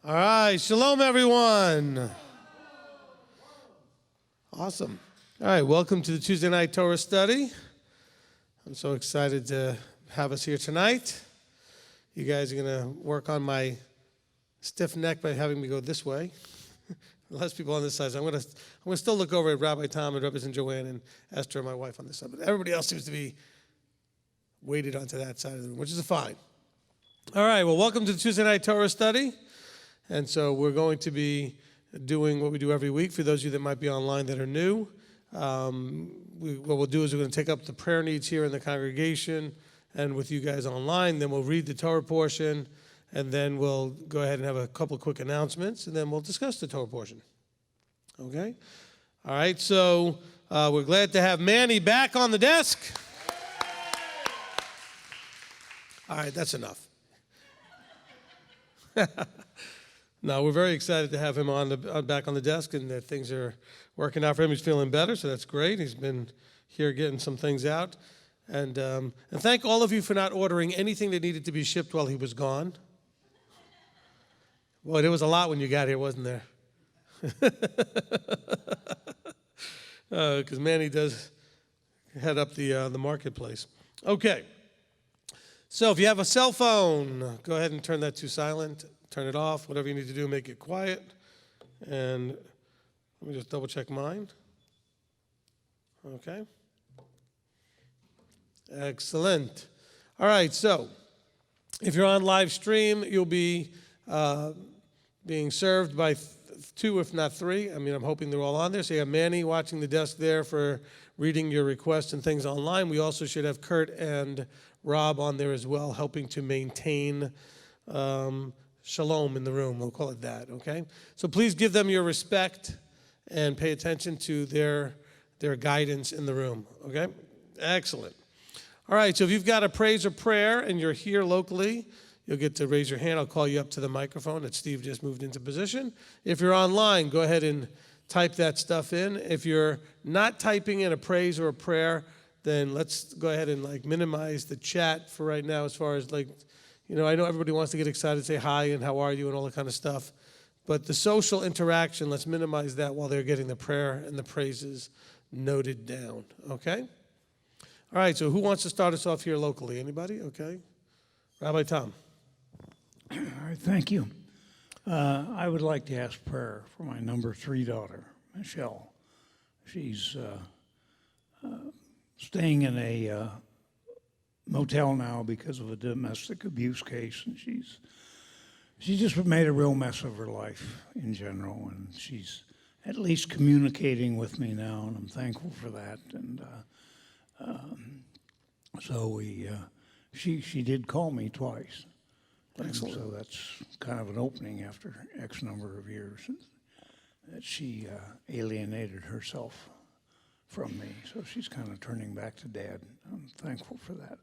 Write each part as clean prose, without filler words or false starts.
All right, shalom, everyone. Awesome. All right, welcome to the Tuesday night Torah study. I'm so excited to have us here tonight. You guys are going to work on my stiff neck by having me go this way. Less people on this side. So I'm going to still look over at Rabbi Tom and Representative Joanne and Esther and my wife on this side. But everybody else seems to be weighted onto that side of the room, which is fine. All right, well, welcome to the Tuesday night Torah study. And so we're going to be doing what we do every week. For those of you that might be online that are new, what we'll do is we're going to take up the prayer needs here in the congregation and with you guys online. Then we'll read the Torah portion, and then we'll go ahead and have a couple of quick announcements, and then we'll discuss the Torah portion. Okay? All right, so we're glad to have Manny back on the desk. All right, that's enough. No, we're very excited to have him back on the desk, and that things are working out for him. He's feeling better, so that's great. He's been here getting some things out. And thank all of you for not ordering anything that needed to be shipped while he was gone. Boy, there was a lot when you got here, wasn't there? Because Manny does head up the marketplace. Okay. So if you have a cell phone, go ahead and turn that to silent. Turn it off, whatever you need to do, make it quiet. And let me just double check mine. Okay. Excellent. All right, so if you're on live stream, you'll be being served by two, if not three. I mean, I'm hoping they're all on there. So you have Manny watching the desk there for reading your requests and things online. We also should have Kurt and Rob on there as well, helping to maintain shalom in the room, we'll call it that, okay? So please give them your respect and pay attention to their guidance in the room, okay? Excellent. All right, so if you've got a praise or prayer and you're here locally, you'll get to raise your hand. I'll call you up to the microphone that Steve just moved into position. If you're online, go ahead and type that stuff in. If you're not typing in a praise or a prayer, then let's go ahead and minimize the chat for right now as far as I know everybody wants to get excited, say hi and how are you and all that kind of stuff. But the social interaction, let's minimize that while they're getting the prayer and the praises noted down, okay? All right, so who wants to start us off here locally? Anybody? Okay. Rabbi Tom. All right, thank you. I would like to ask prayer for my number 3 daughter, Michelle. She's staying in a motel now because of a domestic abuse case, and she just made a real mess of her life in general, and she's at least communicating with me now, and I'm thankful for that. And so she did call me twice. Excellent. And so that's kind of an opening after X number of years that she alienated herself from me. So she's kind of turning back to Dad. I'm thankful for that.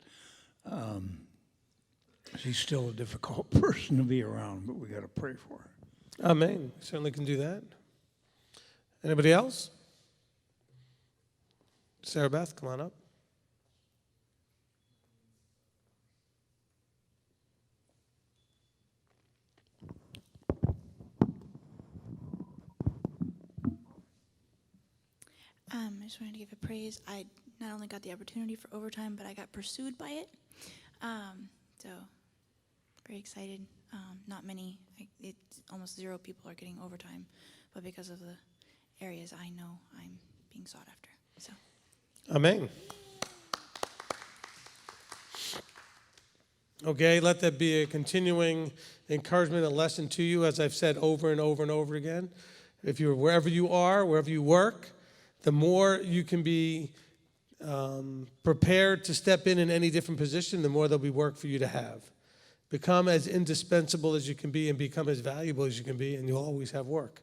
She's still a difficult person to be around, but we got to pray for her. Amen. We certainly can do that. Anybody else? Sarah Beth, come on up. I just wanted to give a praise. I not only got the opportunity for overtime, but I got pursued by it. So very excited. Not many, it's almost 0 people are getting overtime, but because of the areas I know, I'm being sought after. So. Amen. Okay, let that be a continuing encouragement, a lesson to you, as I've said over and over and over again. If you're wherever you are, wherever you work, the more you can be prepared to step in any different position, the more there'll be work for you to have. Become as indispensable as you can be and become as valuable as you can be, and you'll always have work.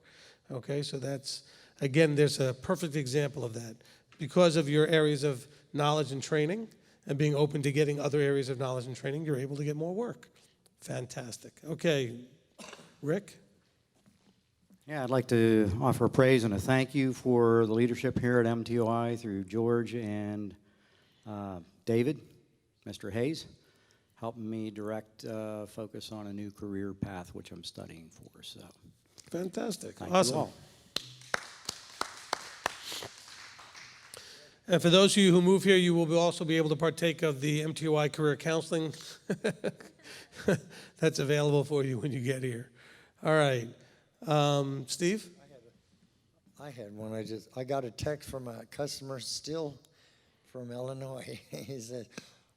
Okay, so that's, again, there's a perfect example of that. Because of your areas of knowledge and training and being open to getting other areas of knowledge and training, you're able to get more work. Fantastic. Okay, Rick? Yeah, I'd like to offer a praise and a thank you for the leadership here at MTOI through George and David, Mr. Hayes. helping me direct focus on a new career path, which I'm studying for. So, Fantastic. thank Awesome. you all. And for those of you who move here, you will also be able to partake of the MTOI career counseling. That's available for you when you get here. All right. Steve? I had one. I got a text from a customer still from Illinois. He said,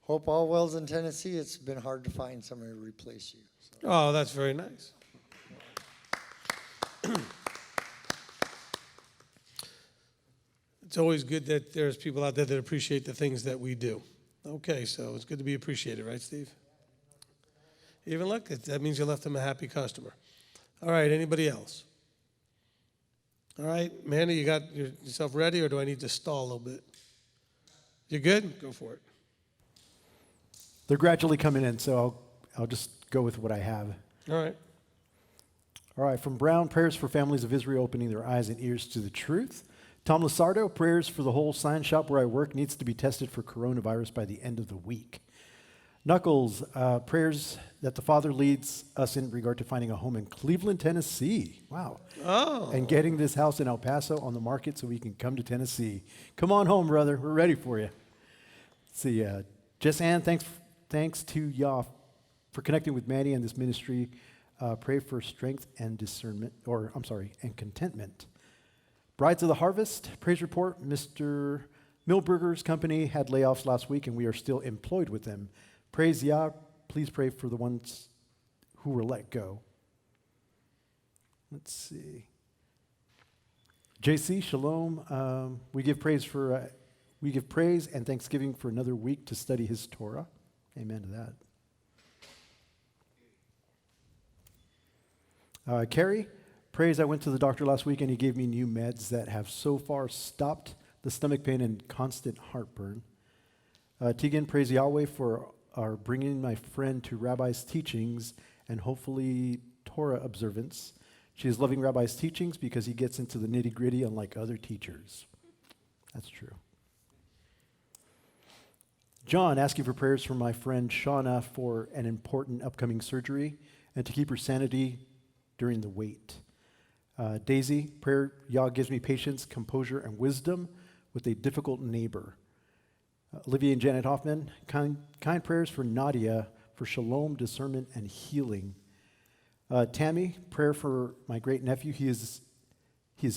"Hope all well's in Tennessee. It's been hard to find somebody to replace you." So. Oh, that's very nice. It's always good that there's people out there that appreciate the things that we do. Okay, so it's good to be appreciated, right, Steve? Even look, that means you left them a happy customer. All right, anybody else? All right, Manny, you got yourself ready, or do I need to stall a little bit? You good? Go for it. They're gradually coming in, so I'll just go with what I have. All right. All right, from Brown, prayers for families of Israel opening their eyes and ears to the truth. Tom Lasardo, prayers for the whole sign shop where I work needs to be tested for coronavirus by the end of the week. Knuckles, prayers that the Father leads us in regard to finding a home in Cleveland, Tennessee. Wow. Oh. And getting this house in El Paso on the market so we can come to Tennessee. Come on home, brother. We're ready for you. Let's see, Jess Ann, thanks to Yah for connecting with Maddie and this ministry. Pray for strength and discernment, and contentment. Brides of the Harvest, praise report. Mr. Milberger's company had layoffs last week, and we are still employed with them. Praise Yah. Please pray for the ones who were let go. Let's see. JC, shalom. We give praise and thanksgiving for another week to study his Torah. Amen to that. Carrie, praise. I went to the doctor last week and he gave me new meds that have so far stopped the stomach pain and constant heartburn. Tegan, praise Yahweh for our bringing my friend to Rabbi's teachings and hopefully Torah observance. She is loving Rabbi's teachings because he gets into the nitty-gritty unlike other teachers. That's true. John, asking for prayers for my friend Shauna for an important upcoming surgery and to keep her sanity during the wait. Daisy, prayer, Yah gives me patience, composure, and wisdom with a difficult neighbor. Olivia and Janet Hoffman, kind prayers for Nadia for shalom, discernment, and healing. Tammy, prayer for my great nephew. He is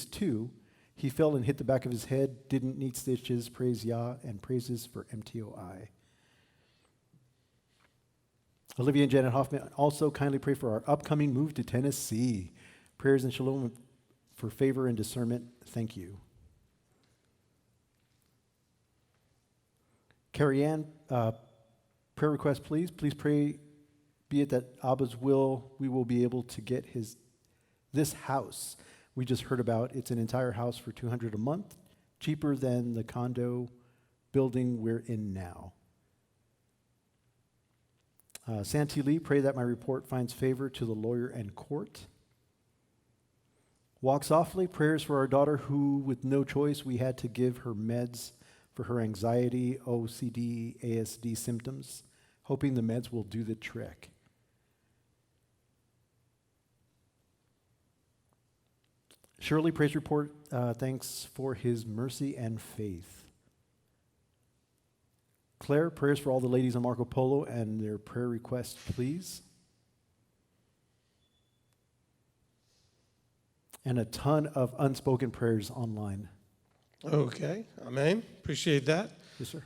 2. He fell and hit the back of his head, didn't need stitches. Praise Yah, and praises for MTOI. Olivia and Janet Hoffman also kindly pray for our upcoming move to Tennessee. Prayers and shalom for favor and discernment. Thank you. Carrie Ann, prayer request, please. Please pray, be it that Abba's will, we will be able to get this house we just heard about. It's an entire house for $200 a month, cheaper than the condo building we're in now. Santee Lee, pray that my report finds favor to the lawyer and court. Walk softly, prayers for our daughter who, with no choice, we had to give her meds for her anxiety, OCD, ASD symptoms, hoping the meds will do the trick. Shirley, praise report, thanks for his mercy and faith. Claire, prayers for all the ladies on Marco Polo and their prayer requests, please. And a ton of unspoken prayers online. Okay, amen. Appreciate that. Yes, sir.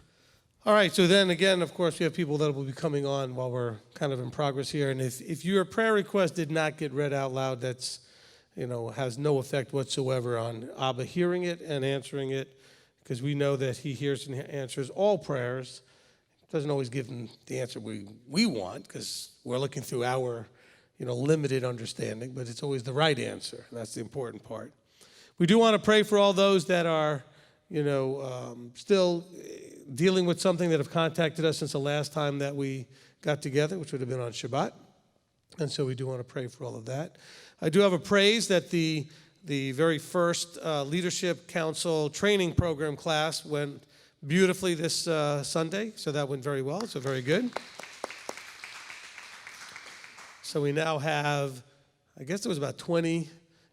All right, so then again, of course, we have people that will be coming on while we're kind of in progress here. And if your prayer request did not get read out loud, that's, has no effect whatsoever on Abba hearing it and answering it, because we know that he hears and answers all prayers. Doesn't always give them the answer we want, because we're looking through our, limited understanding, but it's always the right answer. And that's the important part. We do want to pray for all those that are, still dealing with something, that have contacted us since the last time that we got together, which would have been on Shabbat. And so we do want to pray for all of that. I do have a praise that the very first Leadership Council training program class went beautifully this Sunday. So that went very well. So very good. So we now have, I guess there was about 20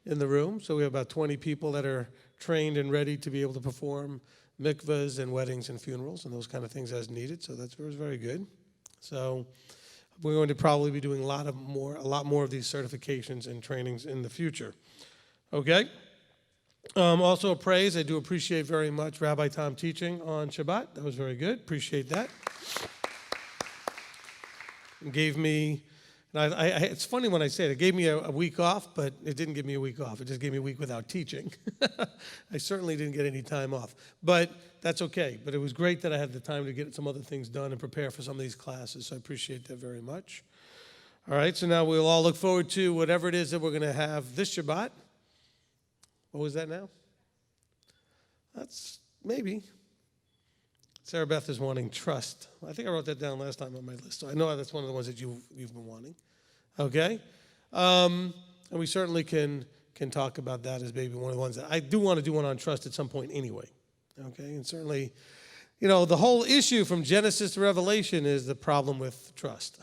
in the room. So we have about 20 people that are trained and ready to be able to perform mikvahs and weddings and funerals and those kind of things as needed. So that's very good. So we're going to probably be doing a lot more of these certifications and trainings in the future. Okay? Also a praise. I do appreciate very much Rabbi Tom teaching on Shabbat. That was very good. Appreciate that. It gave me, it's funny when I say it gave me a week off, but it didn't give me a week off. It just gave me a week without teaching. I certainly didn't get any time off, but that's okay. But it was great that I had the time to get some other things done and prepare for some of these classes, so I appreciate that very much. All right, so now we'll all look forward to whatever it is that we're going to have this Shabbat. What was that now? That's maybe. Sarah Beth is wanting trust. I think I wrote that down last time on my list, so I know that's one of the ones that you've been wanting. Okay? And we certainly can talk about that as maybe one of the ones that I do want to do one on trust at some point anyway. Okay? And certainly, the whole issue from Genesis to Revelation is the problem with trust.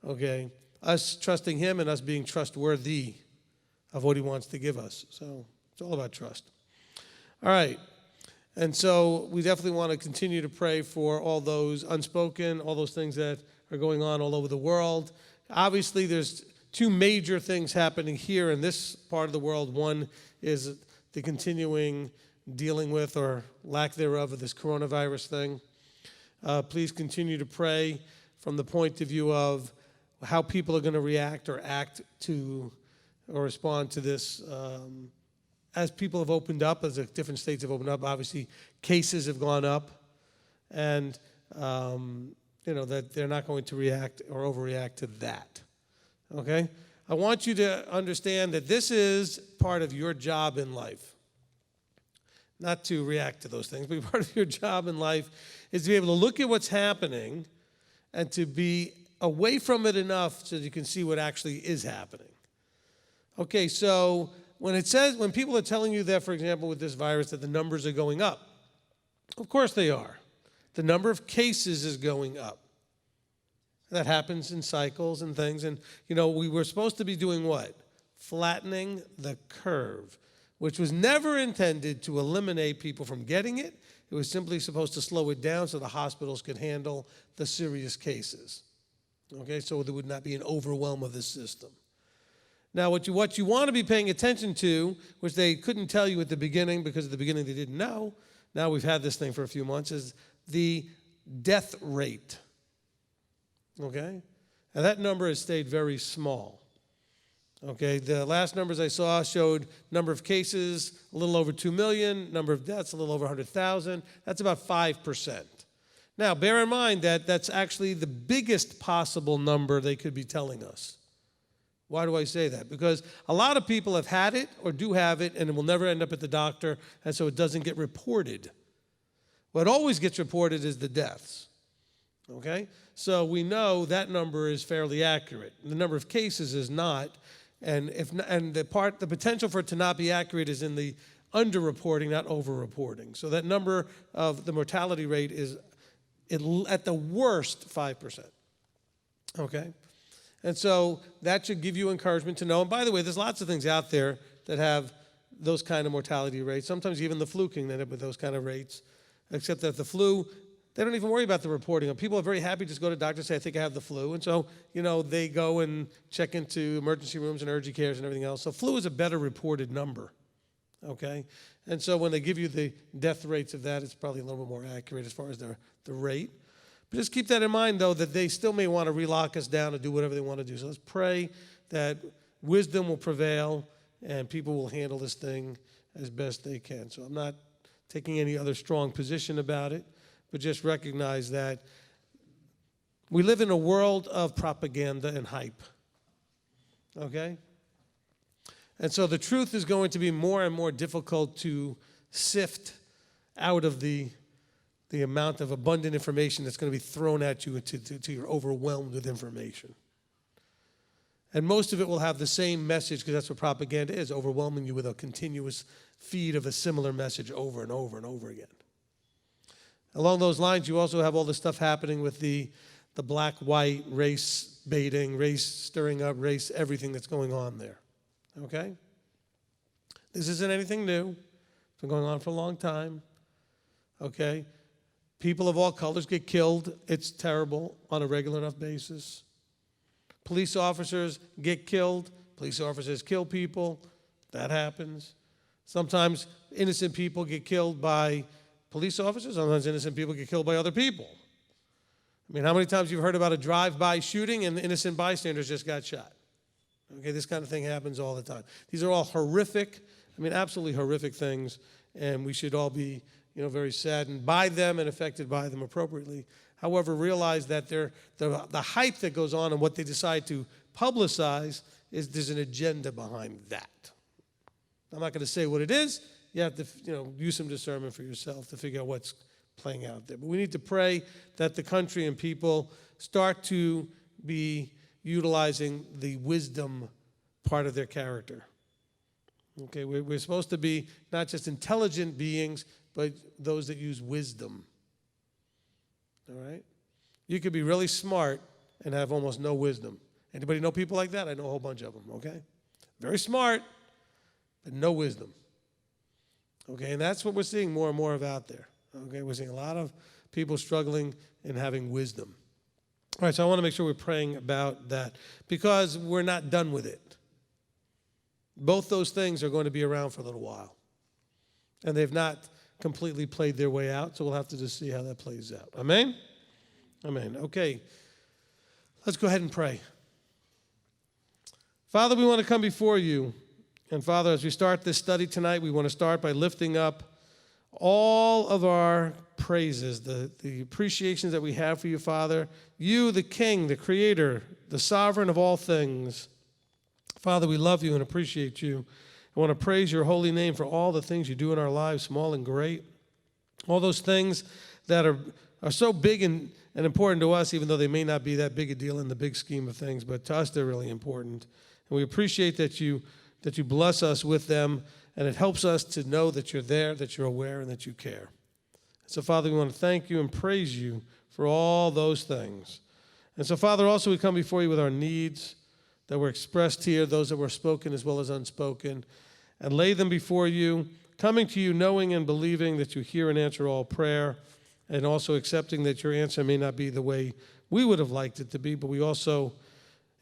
Okay? Us trusting him and us being trustworthy of what he wants to give us. So it's all about trust. All right. And so we definitely want to continue to pray for all those unspoken, all those things that are going on all over the world. Obviously, there's two major things happening here in this part of the world. One is the continuing dealing with or lack thereof of this coronavirus thing. Please continue to pray from the point of view of how people are going to react or act to or respond to this. As people have opened up, as the different states have opened up, obviously cases have gone up, and that they're not going to react or overreact to that. Okay? I want you to understand that this is part of your job in life. Not to react to those things, but part of your job in life is to be able to look at what's happening and to be away from it enough so that you can see what actually is happening. Okay, so when people are telling you that, for example, with this virus, that the numbers are going up, of course they are. The number of cases is going up. That happens in cycles and things. And, we were supposed to be doing what? Flattening the curve, which was never intended to eliminate people from getting it. It was simply supposed to slow it down so the hospitals could handle the serious cases. Okay, so there would not be an overwhelm of the system. Now, what you want to be paying attention to, which they couldn't tell you at the beginning because at the beginning they didn't know, now we've had this thing for a few months, is the death rate. Okay? And that number has stayed very small. Okay, the last numbers I saw showed number of cases a little over 2 million, number of deaths a little over 100,000. That's about 5%. Now, bear in mind that that's actually the biggest possible number they could be telling us. Why do I say that? Because a lot of people have had it or do have it, and it will never end up at the doctor, and so it doesn't get reported. What always gets reported is the deaths. Okay? So we know that number is fairly accurate. The number of cases is not, and the potential for it to not be accurate is in the underreporting, not overreporting. So that number of the mortality rate is at the worst 5%. Okay? And so that should give you encouragement to know. And by the way, there's lots of things out there that have those kind of mortality rates. Sometimes even the flu can end up with those kind of rates, except that the flu, they don't even worry about the reporting. People are very happy to just go to doctors and say, I think I have the flu. And so, they go and check into emergency rooms and urgent cares and everything else. So flu is a better reported number, okay? And so when they give you the death rates of that, it's probably a little bit more accurate as far as the rate. But just keep that in mind, though, that they still may want to relock us down and do whatever they want to do. So let's pray that wisdom will prevail and people will handle this thing as best they can. So I'm not taking any other strong position about it, but just recognize that we live in a world of propaganda and hype. Okay? And so the truth is going to be more and more difficult to sift out of the amount of abundant information that's going to be thrown at you until you're overwhelmed with information. And most of it will have the same message, because that's what propaganda is, overwhelming you with a continuous feed of a similar message over and over and over again. Along those lines, you also have all the stuff happening with the the black-white race baiting, race stirring up, race everything that's going on there. Okay? This isn't anything new. It's been going on for a long time. Okay? People of all colors get killed. It's terrible on a regular enough basis. Police officers get killed. Police officers kill people. That happens. Sometimes innocent people get killed by police officers. Sometimes innocent people get killed by other people. I mean, how many times you've heard about a drive-by shooting and innocent bystanders just got shot? Okay, this kind of thing happens all the time. These are all horrific, absolutely horrific things, and we should all be, very saddened by them and affected by them appropriately. However, realize that the hype that goes on and what they decide to publicize is there's an agenda behind that. I'm not going to say what it is. You have to, use some discernment for yourself to figure out what's playing out there. But we need to pray that the country and people start to be utilizing the wisdom part of their character. Okay, we're supposed to be not just intelligent beings, but those that use wisdom. All right? You could be really smart and have almost no wisdom. Anybody know people like that? I know a whole bunch of them, okay? Very smart, but no wisdom. Okay, and that's what we're seeing more and more of out there. Okay, we're seeing a lot of people struggling in having wisdom. All right, so I want to make sure we're praying about that because we're not done with it. Both those things are going to be around for a little while. And they've not completely played their way out, so we'll have to just see how that plays out. Amen? Amen. Okay, let's go ahead and pray. Father, we want to come before you. And Father, as we start this study tonight, we want to start by lifting up all of our praises, the appreciations that we have for you, Father. You, the King, the Creator, the Sovereign of all things. Father, we love you and appreciate you. I want to praise your holy name for all the things you do in our lives, small and great. All those things that are so big and important to us, even though they may not be that big a deal in the big scheme of things, but to us they're really important. And we appreciate that you bless us with them, and it helps us to know that you're there, that you're aware, and that you care. So, Father, we want to thank you and praise you for all those things. And so, Father, also we come before you with our needs that were expressed here, those that were spoken as well as unspoken, and lay them before you, coming to you knowing and believing that you hear and answer all prayer, and also accepting that your answer may not be the way we would have liked it to be, but we also,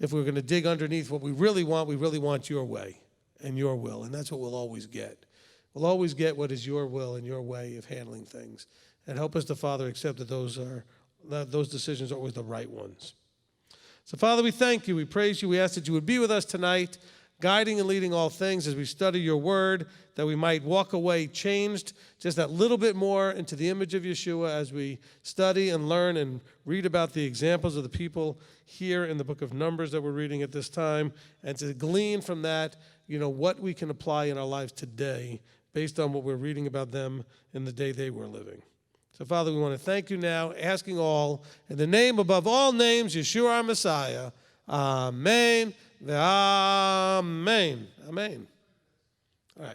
if we're going to dig underneath what we really want your way and your will, and that's what we'll always get. We'll always get what is your will and your way of handling things. And help us to, Father, accept that those decisions are always the right ones. So, Father, we thank you. We praise you. We ask that you would be with us tonight, guiding and leading all things as we study your word, that we might walk away changed just that little bit more into the image of Yeshua as we study and learn and read about the examples of the people here in the book of Numbers that we're reading at this time, and to glean from that, what we can apply in our lives today based on what we're reading about them in the day they were living. So, Father, we want to thank you now, asking all, in the name above all names, Yeshua our Messiah. Amen. Amen. Amen. All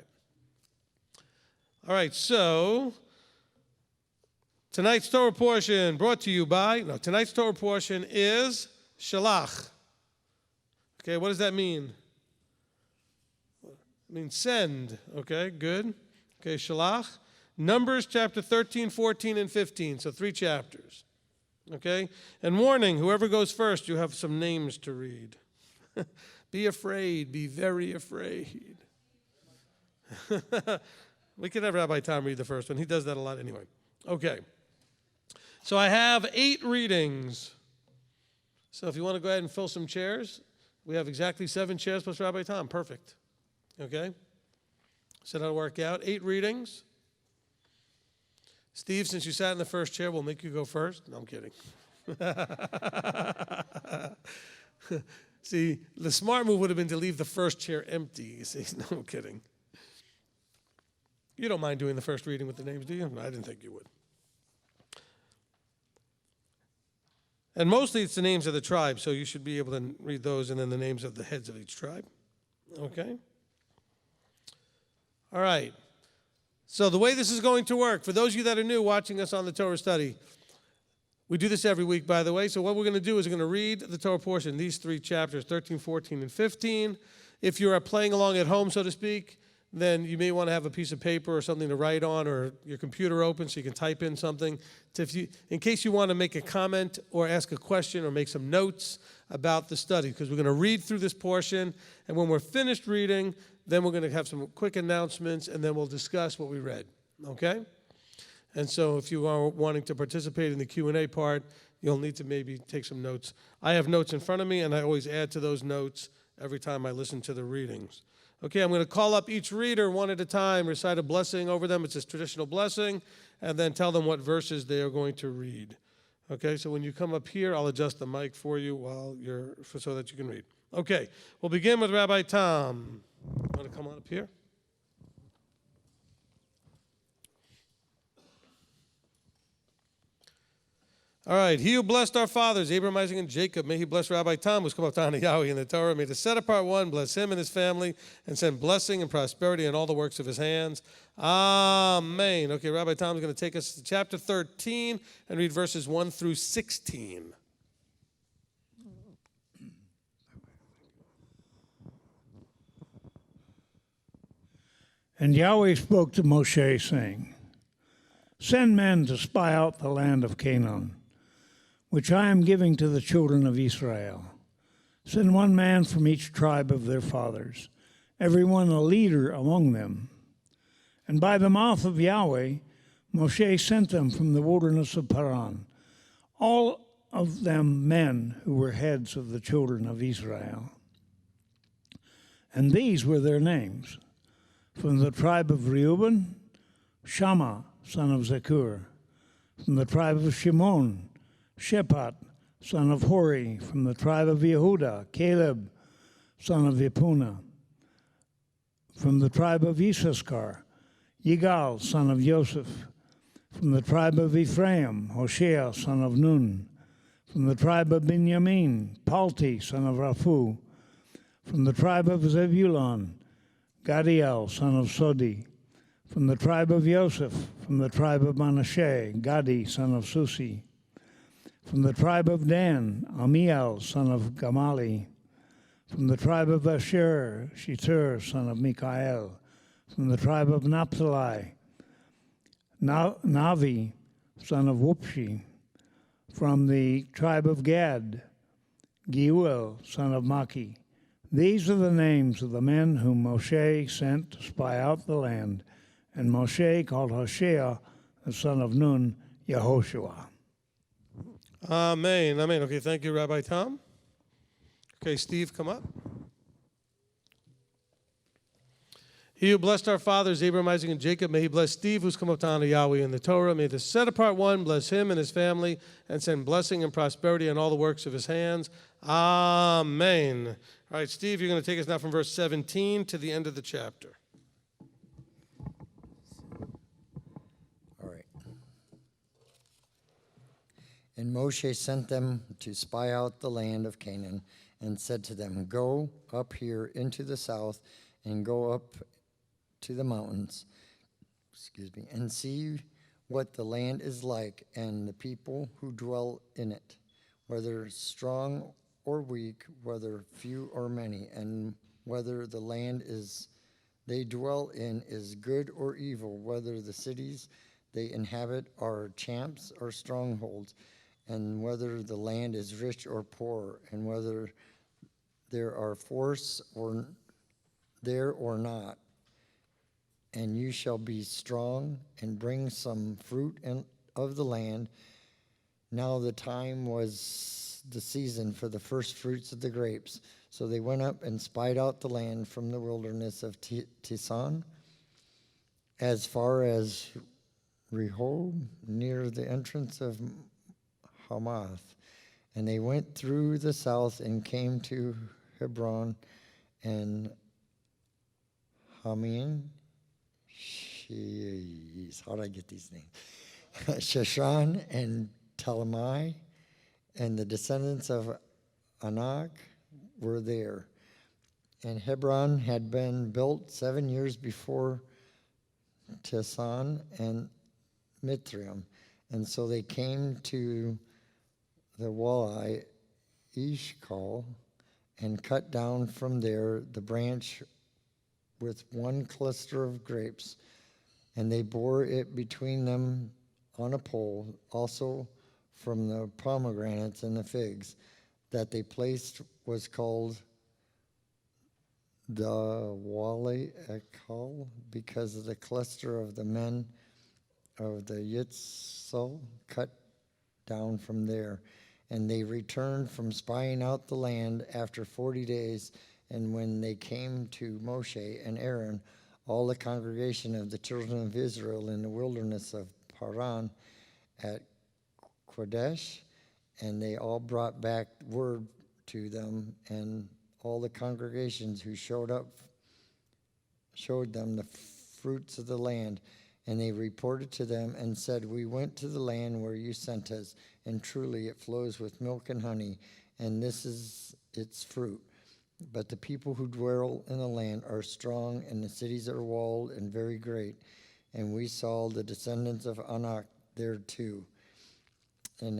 right, so tonight's Torah portion brought to you by, tonight's Torah portion is Shelach. Okay, what does that mean? It means send. Okay, good. Okay, Shelach. Numbers chapter 13, 14, and 15, so 3 chapters. Okay? And warning, whoever goes first, you have some names to read. Be afraid, be very afraid. We could have Rabbi Tom read the first one. He does that a lot anyway. Okay. So I have 8 readings. So if you want to go ahead and fill some chairs, we have exactly 7 chairs plus Rabbi Tom. Perfect. Okay? So that'll work out. 8 readings. Steve, since you sat in the first chair, we'll make you go first. No, I'm kidding. See, the smart move would have been to leave the first chair empty. You see, no, I'm kidding. You don't mind doing the first reading with the names, do you? No, I didn't think you would. And mostly it's the names of the tribe, so you should be able to read those and then the names of the heads of each tribe. Okay? All right. So the way this is going to work, for those of you that are new watching us on the Torah study, We do this every week, by the way. So what we're going to do is we're going to read the Torah portion, these three chapters, 13, 14, and 15. If you're playing along at home, so to speak, then you may want to have a piece of paper or something to write on, or your computer open so you can type in something. In case you want to make a comment or ask a question or make some notes about the study, because we're going to read through this portion, and when we're finished reading, then we're going to have some quick announcements, and then we'll discuss what we read, okay? And so if you are wanting to participate in the Q&A part, you'll need to maybe take some notes. I have notes in front of me, and I always add to those notes every time I listen to the readings. Okay, I'm going to call up each reader one at a time, recite a blessing over them. It's a traditional blessing, and then tell them what verses they are going to read. Okay, so when you come up here, I'll adjust the mic for you so that you can read. Okay, we'll begin with Rabbi Tom. Want to come on up here? All right, he who blessed our fathers, Abraham, Isaac, and Jacob, may he bless Rabbi Tom, who's come up to honor Yahweh in the Torah. May the set apart one bless him and his family and send blessing and prosperity in all the works of his hands. Amen. Okay, Rabbi Tom is going to take us to chapter 13 and read verses 1 through 16. And Yahweh spoke to Moshe, saying, Send men to spy out the land of Canaan, which I am giving to the children of Israel. Send one man from each tribe of their fathers, every one a leader among them. And by the mouth of Yahweh, Moshe sent them from the wilderness of Paran, all of them men who were heads of the children of Israel. And these were their names. From the tribe of Reuben, Shammah, son of Zakur. From the tribe of Shimon, Shephat, son of Hori. From the tribe of Yehuda, Caleb, son of Yepunah. From the tribe of Issachar, Yigal, son of Joseph. From the tribe of Ephraim, Hoshea, son of Nun. From the tribe of Benjamin, Palti, son of Raphu. From the tribe of Zebulun, Gadiel, son of Sodi. From the tribe of Joseph, from the tribe of Manasseh, Gadi, son of Susi. From the tribe of Dan, Amiel, son of Gamali. From the tribe of Asher, Shetur, son of Mikael. From the tribe of Naphtali, Navi, son of Wupshi. From the tribe of Gad, Geuel, son of Maki. These are the names of the men whom Moshe sent to spy out the land. And Moshe called Hoshea, the son of Nun, Yehoshua. Amen. Amen. Okay, thank you, Rabbi Tom. Okay, Steve, come up. He who blessed our fathers, Abraham, Isaac, and Jacob, may he bless Steve, who's come up to honor Yahweh in the Torah. May the set-apart one bless him and his family and send blessing and prosperity in all the works of his hands. Amen. All right, Steve, you're going to take us now from verse 17 to the end of the chapter. All right. And Moshe sent them to spy out the land of Canaan and said to them, Go up here into the south and go up to the mountains, and see what the land is like and the people who dwell in it, whether strong or weak, whether few or many, and whether the land they dwell in is good or evil, whether the cities they inhabit are camps or strongholds, and whether the land is rich or poor, and whether there are forests or not. And you shall be strong and bring some fruit of the land. Now the time was the season for the first fruits of the grapes. So they went up and spied out the land from the wilderness of Tisan as far as Rehob, near the entrance of Hamath. And they went through the south and came to Hebron and Hamin. How do I get these names? Sheshan and Talmai, and the descendants of Anak were there. And Hebron had been built 7 years before Tisan and Mithraim. And so they came to the walleye Eshcol, and cut down from there the branch with one cluster of grapes, and they bore it between them on a pole, also from the pomegranates and the figs that they placed was called the Wale Ekal, because of the cluster of the men of the Yitzhak cut down from there. And they returned from spying out the land after 40 days. And when they came to Moshe and Aaron, all the congregation of the children of Israel in the wilderness of Paran at Kadesh, and they all brought back word to them, and all the congregations who showed them the fruits of the land. And they reported to them and said, we went to the land where you sent us, and truly it flows with milk and honey, and this is its fruit. But the people who dwell in the land are strong, and the cities are walled and very great. And we saw the descendants of Anak there too. And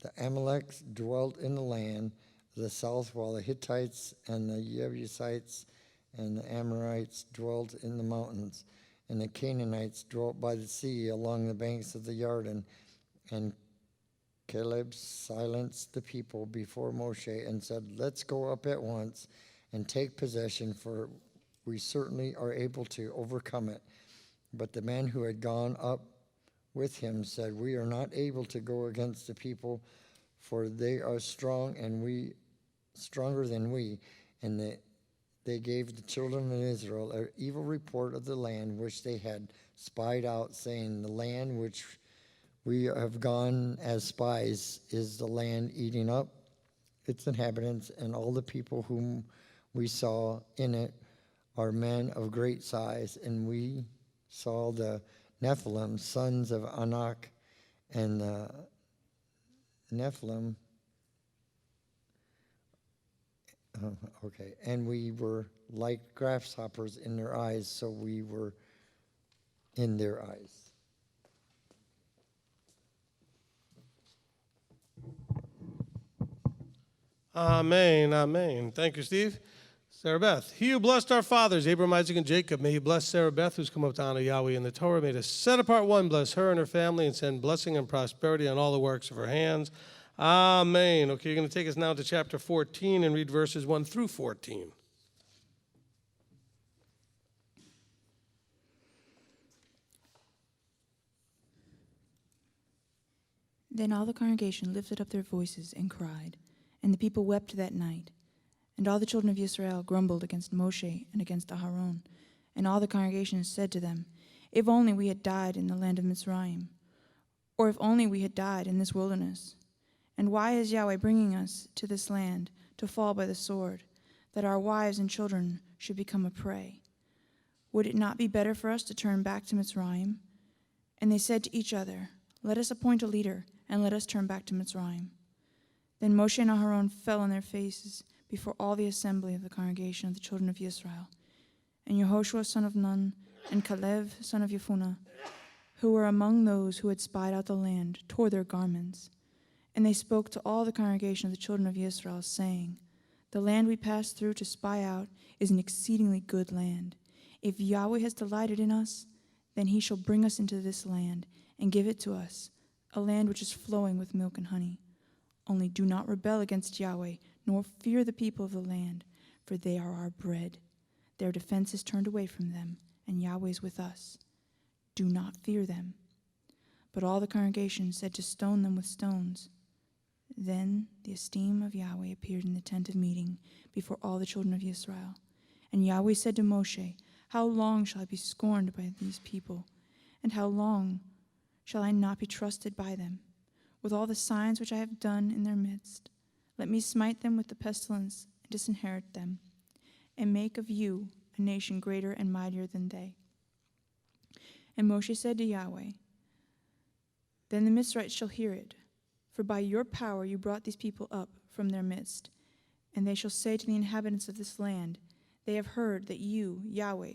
the Amaleks dwelt in the land of the south, while the Hittites and the Jebusites and the Amorites dwelt in the mountains. And the Canaanites dwelt by the sea along the banks of the Jordan. And Caleb silenced the people before Moshe and said, let's go up at once and take possession, for we certainly are able to overcome it. But the men who had gone up with him said, we are not able to go against the people, for they are strong and we stronger than we. And they gave the children of Israel an evil report of the land which they had spied out, saying, the land which we have gone as spies is the land eating up its inhabitants, and all the people whom we saw in it are men of great size. And we saw the Nephilim, sons of Anak, and the Nephilim, and we were like grasshoppers in their eyes, so we were in their eyes. Amen, amen. Thank you, Steve. Sarah Beth. He who blessed our fathers, Abraham, Isaac, and Jacob, may he bless Sarah Beth, who's come up to honor Yahweh in the Torah. May the set apart one bless her and her family and send blessing and prosperity on all the works of her hands. Amen. Okay, you're going to take us now to chapter 14 and read verses 1 through 14. Then all the congregation lifted up their voices and cried, and the people wept that night. And all the children of Israel grumbled against Moshe and against Aharon. And all the congregation said to them, if only we had died in the land of Mizraim, or if only we had died in this wilderness. And why is Yahweh bringing us to this land to fall by the sword, that our wives and children should become a prey? Would it not be better for us to turn back to Mizraim? And they said to each other, let us appoint a leader, and let us turn back to Mizraim. Then Moshe and Aharon fell on their faces before all the assembly of the congregation of the children of Israel. And Yehoshua son of Nun and Caleb son of Yefuneh, who were among those who had spied out the land, tore their garments. And they spoke to all the congregation of the children of Israel, saying, the land we passed through to spy out is an exceedingly good land. If Yahweh has delighted in us, then he shall bring us into this land and give it to us, a land which is flowing with milk and honey. Only do not rebel against Yahweh, nor fear the people of the land, for they are our bread. Their defense is turned away from them, and Yahweh is with us. Do not fear them. But all the congregation said to stone them with stones. Then the esteem of Yahweh appeared in the tent of meeting before all the children of Israel. And Yahweh said to Moshe, how long shall I be scorned by these people? And how long shall I not be trusted by them? With all the signs which I have done in their midst, let me smite them with the pestilence and disinherit them, and make of you a nation greater and mightier than they. And Moshe said to Yahweh, then the Mizrahites shall hear it, for by your power you brought these people up from their midst. And they shall say to the inhabitants of this land, they have heard that you, Yahweh,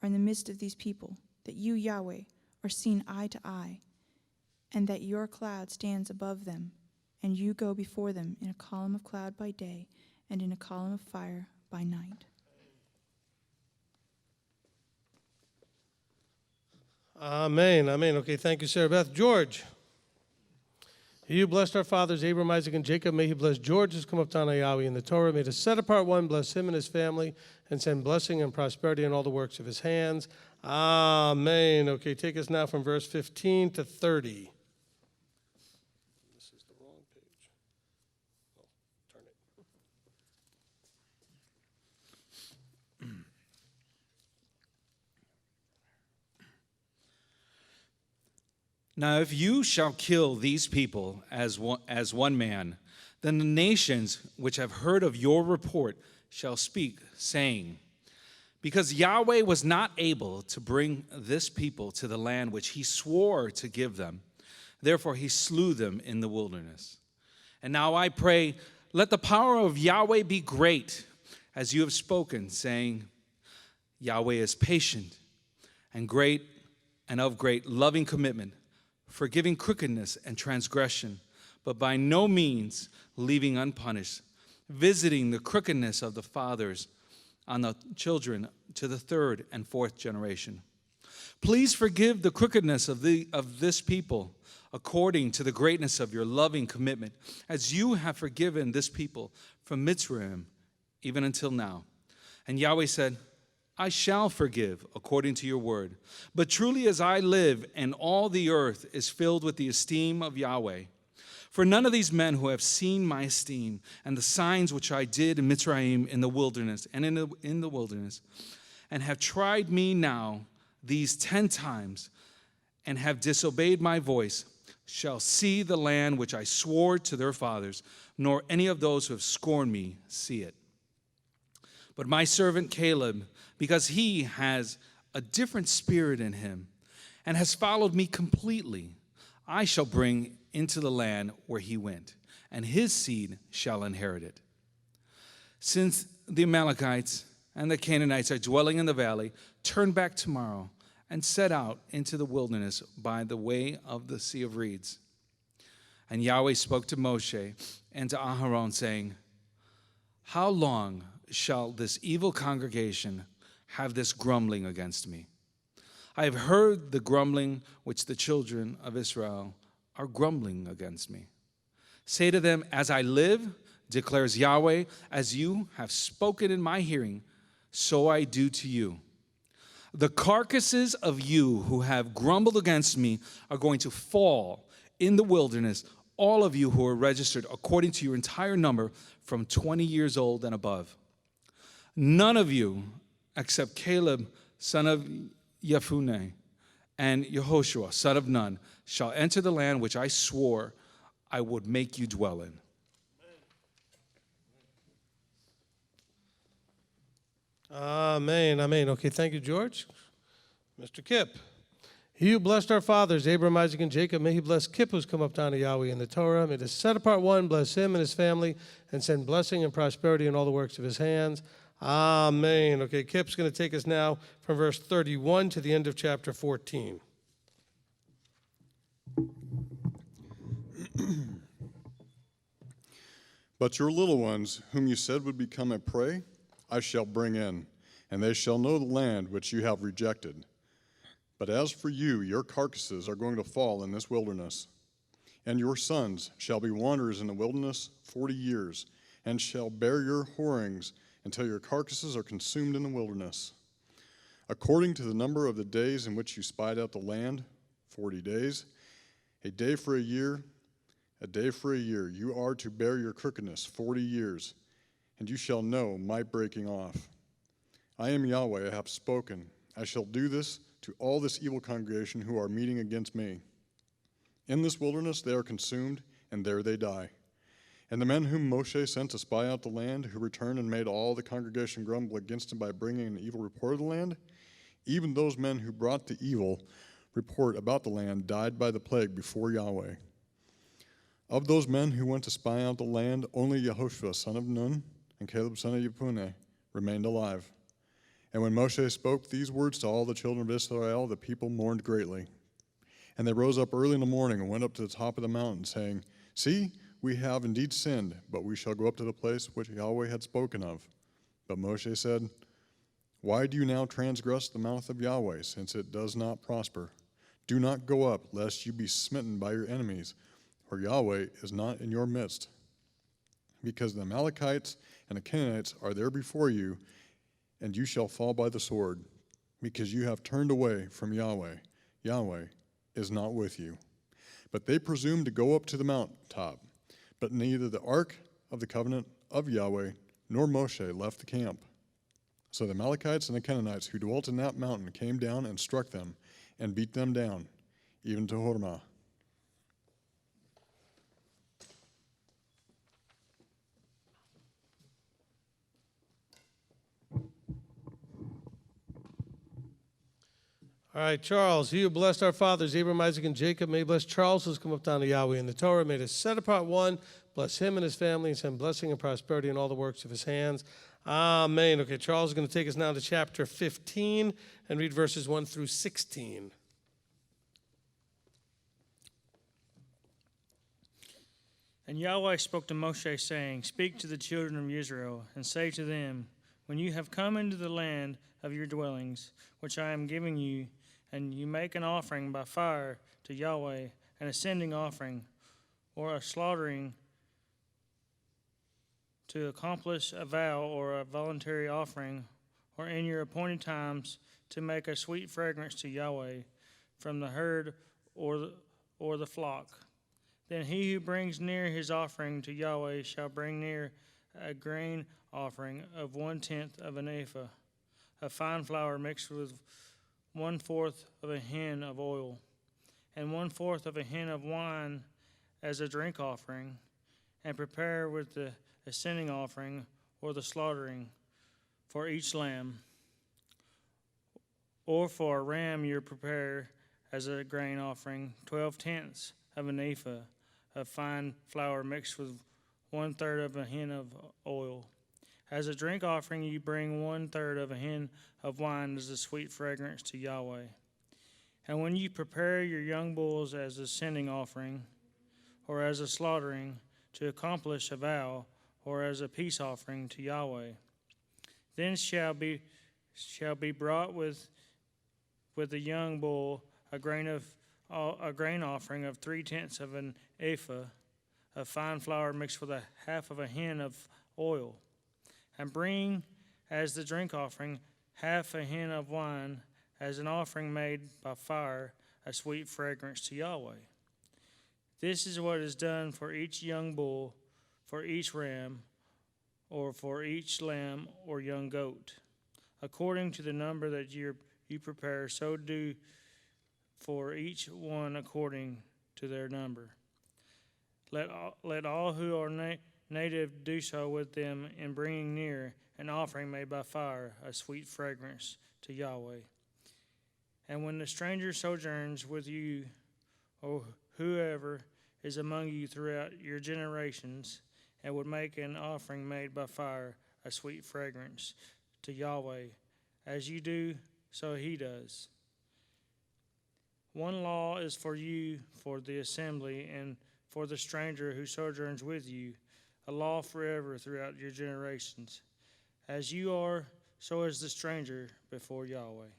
are in the midst of these people, that you, Yahweh, are seen eye to eye, and that your cloud stands above them, and you go before them in a column of cloud by day and in a column of fire by night. Amen. Amen. Okay, thank you, Sarah Beth. George. He who blessed our fathers, Abraham, Isaac, and Jacob, may he bless George who's come up to honor Yahweh in the Torah. May the set apart one bless him and his family and send blessing and prosperity in all the works of his hands. Amen. Okay, take us now from verse 15 to 30. This is the wrong page. Oh, turn it. Now, if you shall kill these people as one man, then the nations which have heard of your report shall speak, saying, because Yahweh was not able to bring this people to the land which he swore to give them, therefore he slew them in the wilderness. And now I pray, let the power of Yahweh be great, as you have spoken, saying, Yahweh is patient and great and of great loving commitment, forgiving crookedness and transgression, but by no means leaving unpunished, visiting the crookedness of the fathers on the children to the third and fourth generation. Please forgive the crookedness of this people according to the greatness of your loving commitment, as you have forgiven this people from Mitzrayim even until now. And Yahweh said, I shall forgive according to your word. But truly as I live, and all the earth is filled with the esteem of Yahweh. For none of these men who have seen my esteem and the signs which I did in Mitzrayim in the wilderness and have tried me now these 10 times and have disobeyed my voice, shall see the land which I swore to their fathers, nor any of those who have scorned me see it. But my servant Caleb, because he has a different spirit in him and has followed me completely, I shall bring into the land where he went, and his seed shall inherit it. Since the Amalekites and the Canaanites are dwelling in the valley, turn back tomorrow and set out into the wilderness by the way of the Sea of Reeds. And Yahweh spoke to Moshe and to Aharon, saying, how long shall this evil congregation have this grumbling against me? I have heard the grumbling which the children of Israel are grumbling against me. Say to them, as I live, declares Yahweh, as you have spoken in my hearing, so I do to you. The carcasses of you who have grumbled against me are going to fall in the wilderness, all of you who are registered according to your entire number from 20 years old and above. None of you, except Caleb, son of Jephunneh, and Yehoshua, son of Nun, shall enter the land which I swore I would make you dwell in. Amen. Amen. Okay, thank you, George. Mr. Kip. He who blessed our fathers, Abraham, Isaac, and Jacob, may he bless Kip who's come up to honor Yahweh in the Torah. May the set apart one bless him and his family and send blessing and prosperity in all the works of his hands. Amen. Okay, Kip's going to take us now from verse 31 to the end of chapter 14. But your little ones, whom you said would become a prey, I shall bring in, and they shall know the land which you have rejected. But as for you, your carcasses are going to fall in this wilderness. And your sons shall be wanderers in the wilderness 40 years, and shall bear your whorings until your carcasses are consumed in the wilderness. According to the number of the days in which you spied out the land, 40 days, a day for a year, you are to bear your crookedness 40 years, and you shall know my breaking off. I am Yahweh, I have spoken. I shall do this to all this evil congregation who are meeting against me. In this wilderness they are consumed, and there they die. And the men whom Moshe sent to spy out the land, who returned and made all the congregation grumble against him by bringing an evil report of the land, even those men who brought the evil report about the land died by the plague before Yahweh. Of those men who went to spy out the land, only Yehoshua, son of Nun, and Caleb, son of Jephunneh, remained alive. And when Moshe spoke these words to all the children of Israel, the people mourned greatly. And they rose up early in the morning and went up to the top of the mountain, saying, See, we have indeed sinned, but we shall go up to the place which Yahweh had spoken of. But Moshe said, Why do you now transgress the mouth of Yahweh, since it does not prosper? Do not go up, lest you be smitten by your enemies, for Yahweh is not in your midst. Because the Amalekites and the Canaanites are there before you, and you shall fall by the sword, because you have turned away from Yahweh. Yahweh is not with you. But they presumed to go up to the mountaintop. But neither the ark of the covenant of Yahweh nor Moshe left the camp. So the Amalekites and the Canaanites who dwelt in that mountain came down and struck them and beat them down, even to Hormah. All right, Charles, he who blessed our fathers, Abraham, Isaac, and Jacob, may bless Charles, who's come up down to Yahweh in the Torah. May the set apart one bless him and his family and send blessing and prosperity in all the works of his hands. Amen. Okay, Charles is going to take us now to chapter 15 and read verses 1 through 16. And Yahweh spoke to Moshe, saying, Speak to the children of Israel, and say to them, When you have come into the land of your dwellings, which I am giving you, and you make an offering by fire to Yahweh, an ascending offering, or a slaughtering to accomplish a vow or a voluntary offering, or in your appointed times to make a sweet fragrance to Yahweh from the herd or the flock. Then he who brings near his offering to Yahweh shall bring near a grain offering of 1/10 of an ephah, of fine flour mixed with 1/4 of a hin of oil, and 1/4 of a hin of wine as a drink offering, and prepare with the ascending offering or the slaughtering for each lamb, or for a ram you prepare as a grain offering 12/10 of an ephah of fine flour mixed with 1/3 of a hin of oil. As a drink offering, you bring 1/3 of a hin of wine as a sweet fragrance to Yahweh. And when you prepare your young bulls as a sending offering, or as a slaughtering to accomplish a vow, or as a peace offering to Yahweh, then shall be brought with the young bull a grain offering of 3/10 of an ephah of fine flour mixed with 1/2 of a hin of oil, and bring as the drink offering 1/2 a hin of wine as an offering made by fire, a sweet fragrance to Yahweh. This is what is done for each young bull, for each ram, or for each lamb or young goat. According to the number that you prepare, so do for each one according to their number. Let all who are native do so with them in bringing near an offering made by fire, a sweet fragrance to Yahweh. And when the stranger sojourns with you, or whoever is among you throughout your generations, and would make an offering made by fire, a sweet fragrance to Yahweh, as you do, so he does. One law is for you, for the assembly, and for the stranger who sojourns with you, a law forever throughout your generations. As you are, so is the stranger before Yahweh.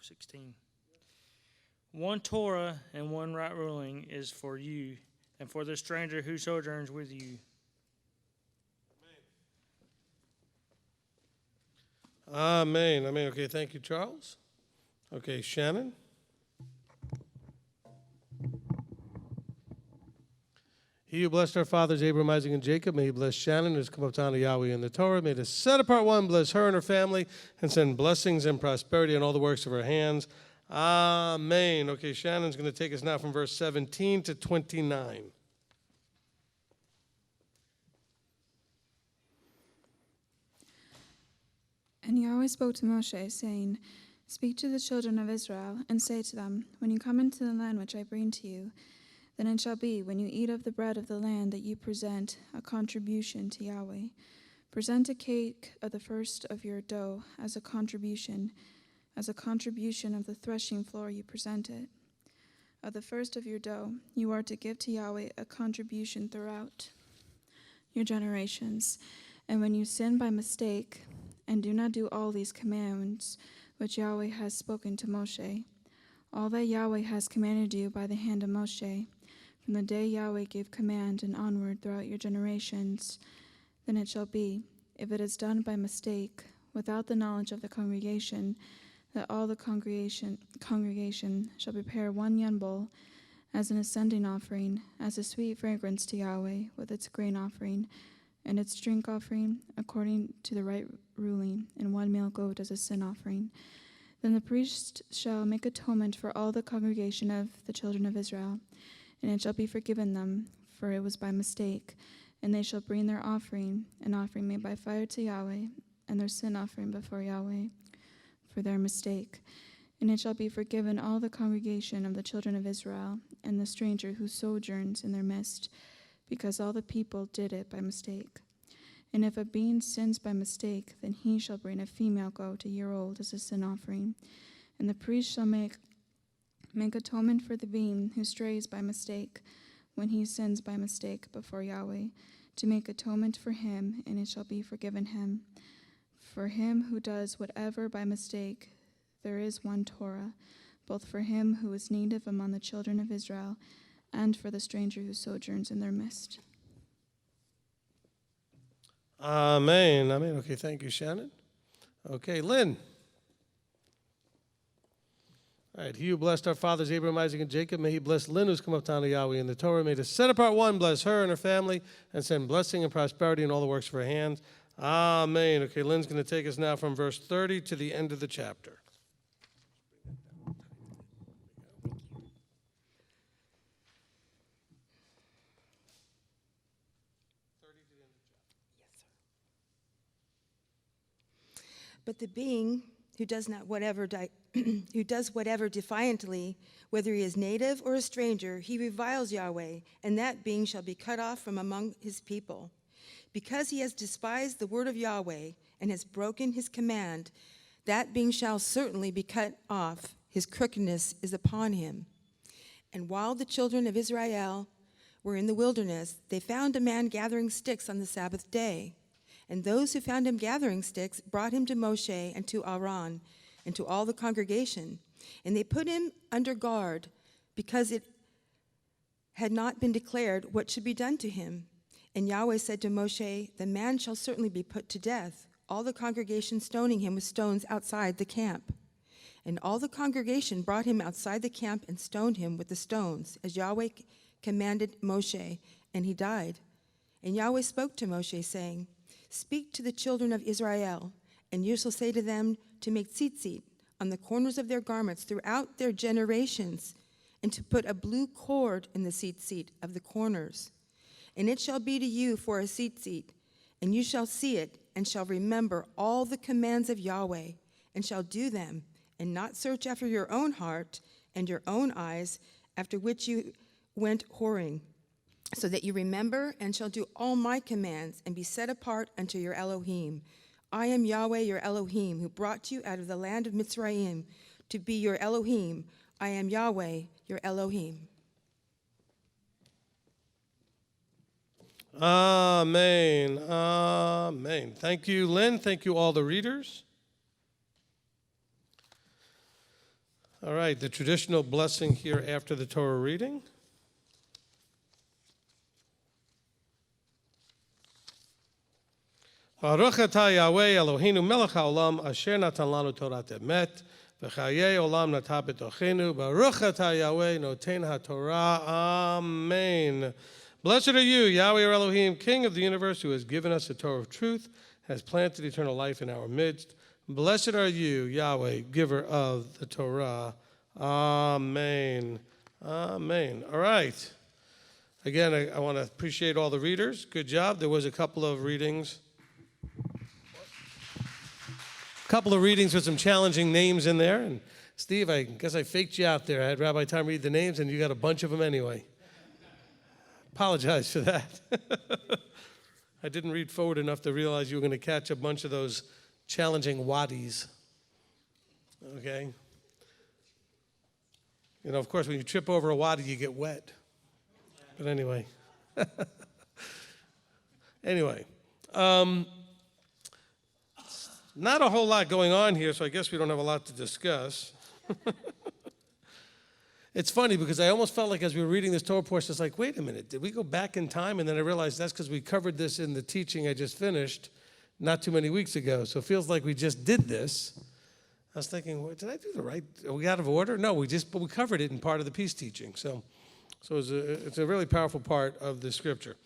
16. One Torah and one right ruling is for you, and for the stranger who sojourns with you. Amen. Amen. Okay, thank you, Charles. Okay, Shannon. He who blessed our fathers, Abraham, Isaac, and Jacob, may he bless Shannon, who has come up down to Yahweh in the Torah. May the set apart one bless her and her family and send blessings and prosperity in all the works of her hands. Amen. Okay, Shannon's going to take us now from verse 17 to 29. And Yahweh spoke to Moshe, saying, Speak to the children of Israel, and say to them, When you come into the land which I bring to you, then it shall be, when you eat of the bread of the land, that you present a contribution to Yahweh. Present a cake of the first of your dough as a contribution of the threshing floor you present it. Of the first of your dough, you are to give to Yahweh a contribution throughout your generations. And when you sin by mistake, and do not do all these commands which Yahweh has spoken to Moshe, all that Yahweh has commanded you by the hand of Moshe, from the day Yahweh gave command and onward throughout your generations, then it shall be, if it is done by mistake, without the knowledge of the congregation, that all the congregation shall prepare one young bull as an ascending offering, as a sweet fragrance to Yahweh, with its grain offering and its drink offering, according to the right ruling, and one male goat as a sin offering. Then the priest shall make atonement for all the congregation of the children of Israel, and it shall be forgiven them, for it was by mistake. And they shall bring their offering, an offering made by fire to Yahweh, and their sin offering before Yahweh, for their mistake. And it shall be forgiven all the congregation of the children of Israel, and the stranger who sojourns in their midst, because all the people did it by mistake. And if a being sins by mistake, then he shall bring a female goat a year old as a sin offering. And the priest shall make atonement for the being who strays by mistake, when he sins by mistake before Yahweh, to make atonement for him, and it shall be forgiven him. For him who does whatever by mistake, there is one Torah, both for him who is native among the children of Israel, and for the stranger who sojourns in their midst. Amen. Amen. Okay, thank you, Shannon. Okay, Lynn. All right, he who blessed our fathers, Abraham, Isaac, and Jacob, may he bless Lynn, who's come up to honor Yahweh in the Torah. May the set apart one bless her and her family, and send blessing and prosperity in all the works of her hands. Amen. Okay, Lynn's going to take us now from verse 30 to the end of the chapter. But the being who does not whatever who does whatever defiantly, whether he is native or a stranger, he reviles Yahweh, and that being shall be cut off from among his people. Because he has despised the word of Yahweh and has broken his command, that being shall certainly be cut off. His crookedness is upon him. And while the children of Israel were in the wilderness, they found a man gathering sticks on the Sabbath day. And those who found him gathering sticks brought him to Moshe and to Aaron and to all the congregation. And they put him under guard, because it had not been declared what should be done to him. And Yahweh said to Moshe, the man shall certainly be put to death, all the congregation stoning him with stones outside the camp. And all the congregation brought him outside the camp and stoned him with the stones, as Yahweh commanded Moshe, and he died. And Yahweh spoke to Moshe, saying, speak to the children of Israel, and you shall say to them to make tzitzit on the corners of their garments throughout their generations, and to put a blue cord in the tzitzit of the corners. And it shall be to you for a tzitzit, and you shall see it, and shall remember all the commands of Yahweh, and shall do them, and not search after your own heart and your own eyes, after which you went whoring, so that you remember and shall do all my commands, and be set apart unto your Elohim. I am Yahweh your Elohim, who brought you out of the land of Mitzrayim to be your Elohim. I am Yahweh your Elohim. Amen. Amen. Thank you, Lynn. Thank you, all the readers. All right, the traditional blessing here after the Torah reading. Baruch atah Yahweh Eloheinu melech haolam asher natan lanu Torat emet v'chayei olam natah betochenu. Baruch atah Yahweh noten haTorah. Amen. Blessed are you, Yahweh our Elohim, King of the universe, who has given us the Torah of truth, has planted eternal life in our midst. Blessed are you, Yahweh, giver of the Torah. Amen. Amen. All right. Again, I want to appreciate all the readers. Good job. There was a couple of readings with some challenging names in there. And Steve, I guess I faked you out there. I had Rabbi Tom read the names, and you got a bunch of them anyway. Apologize for that. I didn't read forward enough to realize you were going to catch a bunch of those challenging wadis. Okay? You know, of course, when you trip over a water, you get wet. But anyway. Anyway. Not a whole lot going on here, so I guess we don't have a lot to discuss. It's funny because I almost felt like as we were reading this Torah portion, it's like, wait a minute, did we go back in time? And then I realized that's because we covered this in the teaching I just finished not too many weeks ago. So it feels like we just did this. I was thinking, well, did I do the right? Are we out of order? No, but we covered it in part of the peace teaching. So it's a really powerful part of the scripture.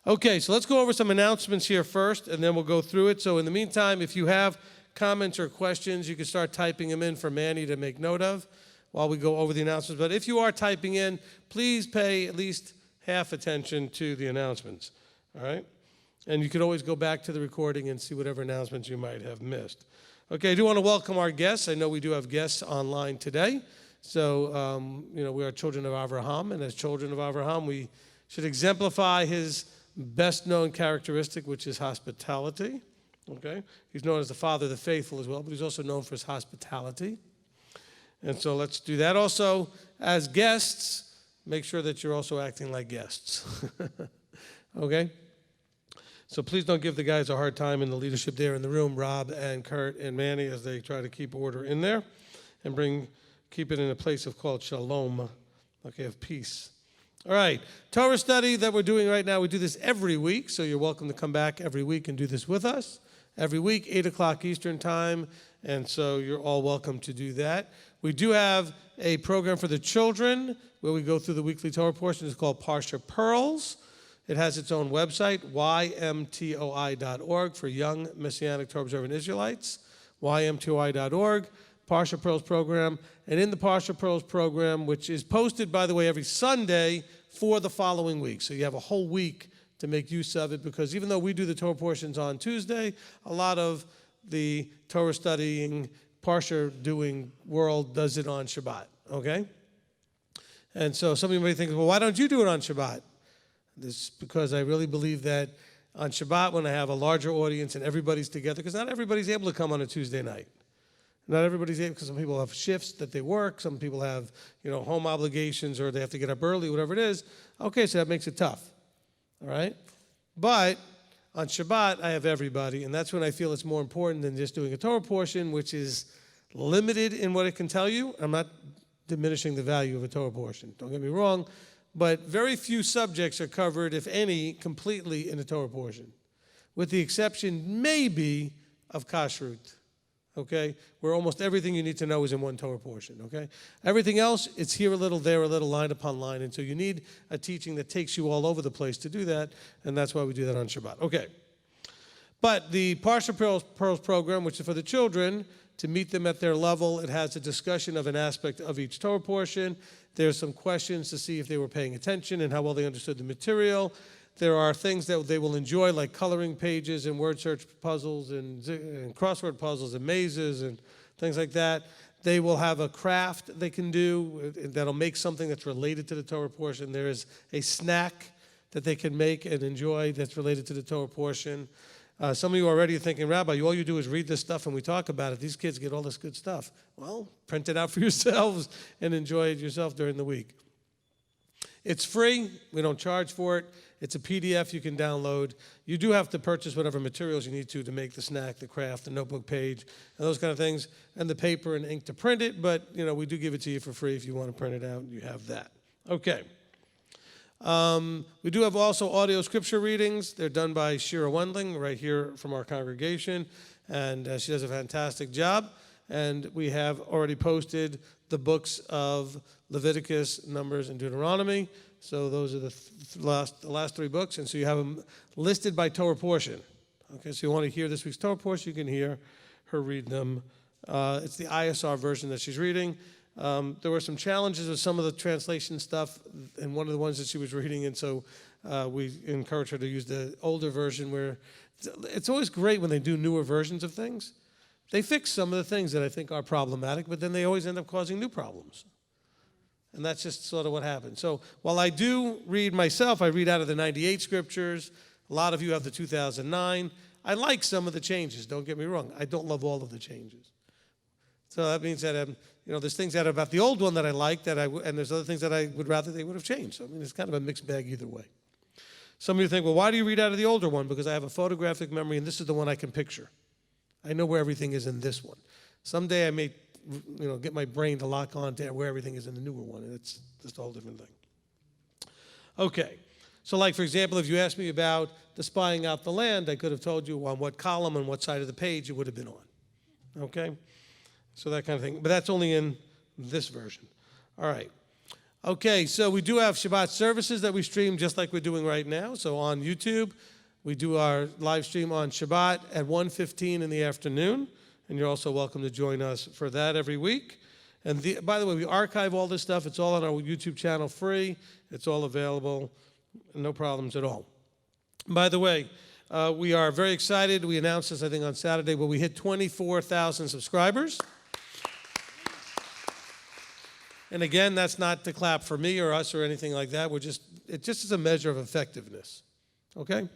Okay, so let's go over some announcements here first, and then we'll go through it. So in the meantime, if you have comments or questions, you can start typing them in for Manny to make note of while we go over the announcements. But if you are typing in, please pay at least half attention to the announcements, all right? And you can always go back to the recording and see whatever announcements you might have missed. Okay, I do want to welcome our guests. I know we do have guests online today. So, we are children of Avraham, and as children of Avraham, we should exemplify his best-known characteristic, which is hospitality. Okay, he's known as the Father of the Faithful as well, but he's also known for his hospitality. And so let's do that. Also, as guests, make sure that you're also acting like guests. Okay? So please don't give the guys a hard time in the leadership there in the room, Rob and Kurt and Manny, as they try to keep order in there and keep it in a place called shalom, okay, of peace. All right, Torah study that we're doing right now, we do this every week, so you're welcome to come back every week and do this with us. Every week, 8 o'clock Eastern time, and so you're all welcome to do that. We do have a program for the children where we go through the weekly Torah portion. It's called Parsha Pearls. It has its own website, ymtoi.org, for young Messianic Torah observant Israelites, ymtoi.org, Parsha Pearls program. And in the Parsha Pearls program, which is posted, by the way, every Sunday for the following week. So you have a whole week to make use of it, because even though we do the Torah portions on Tuesday, a lot of the Torah studying, Parsha doing world does it on Shabbat, okay? And so some of you may think, well, why don't you do it on Shabbat? This is because I really believe that on Shabbat, when I have a larger audience and everybody's together, because not everybody's able to come on a Tuesday night. Not everybody's able, because some people have shifts that they work, some people have, home obligations, or they have to get up early, whatever it is. Okay, so that makes it tough, all right? But on Shabbat, I have everybody, and that's when I feel it's more important than just doing a Torah portion, which is limited in what it can tell you. I'm not diminishing the value of a Torah portion, don't get me wrong, but very few subjects are covered, if any, completely in a Torah portion, with the exception maybe of kashrut, okay, where almost everything you need to know is in one Torah portion, okay? Everything else, it's here a little, there a little, line upon line, and so you need a teaching that takes you all over the place to do that, and that's why we do that on Shabbat. Okay. But the Parsha Pearls program, which is for the children, to meet them at their level, it has a discussion of an aspect of each Torah portion. There's some questions to see if they were paying attention and how well they understood the material. There are things that they will enjoy, like coloring pages and word search puzzles and crossword puzzles and mazes and things like that. They will have a craft they can do that'll make something that's related to the Torah portion. There is a snack that they can make and enjoy that's related to the Torah portion. Some of you are already thinking, Rabbi, all you do is read this stuff and we talk about it. These kids get all this good stuff. Well, print it out for yourselves and enjoy it yourself during the week. It's free. We don't charge for it. It's a PDF you can download. You do have to purchase whatever materials you need to make the snack, the craft, the notebook page, and those kind of things, and the paper and ink to print it. But, we do give it to you for free if you want to print it out. You have that. Okay. We do have also audio scripture readings. They're done by Shira Wendling right here from our congregation, and she does a fantastic job. And we have already posted the books of Leviticus, Numbers, and Deuteronomy. So those are the last three books, and so you have them listed by Torah portion. Okay, so you want to hear this week's Torah portion, you can hear her read them. It's the ISR version that she's reading. There were some challenges with some of the translation stuff, and one of the ones that she was reading, and so we encourage her to use the older version, where it's always great when they do newer versions of things. They fix some of the things that I think are problematic, but then they always end up causing new problems. And that's just sort of what happens. So while I do read myself, I read out of the 98 scriptures. A lot of you have the 2009. I like some of the changes, don't get me wrong. I don't love all of the changes. So that means that there's things that about the old one that I like and there's other things that I would rather they would have changed. So, I mean, it's kind of a mixed bag either way. Some of you think, well, why do you read out of the older one? Because I have a photographic memory, and this is the one I can picture. I know where everything is in this one. Someday I may, get my brain to lock on to where everything is in the newer one, and it's just a whole different thing. Okay. So, like, for example, if you asked me about the spying out the land, I could have told you on what column and what side of the page it would have been on. Okay? So that kind of thing. But that's only in this version. All right. Okay, so we do have Shabbat services that we stream just like we're doing right now. So on YouTube, we do our live stream on Shabbat at 1:15 in the afternoon. And you're also welcome to join us for that every week. And by the way, we archive all this stuff. It's all on our YouTube channel free. It's all available. No problems at all. By the way, we are very excited. We announced this, I think, on Saturday, but we hit 24,000 subscribers. And again, that's not to clap for me or us or anything like that. It just is a measure of effectiveness. Okay?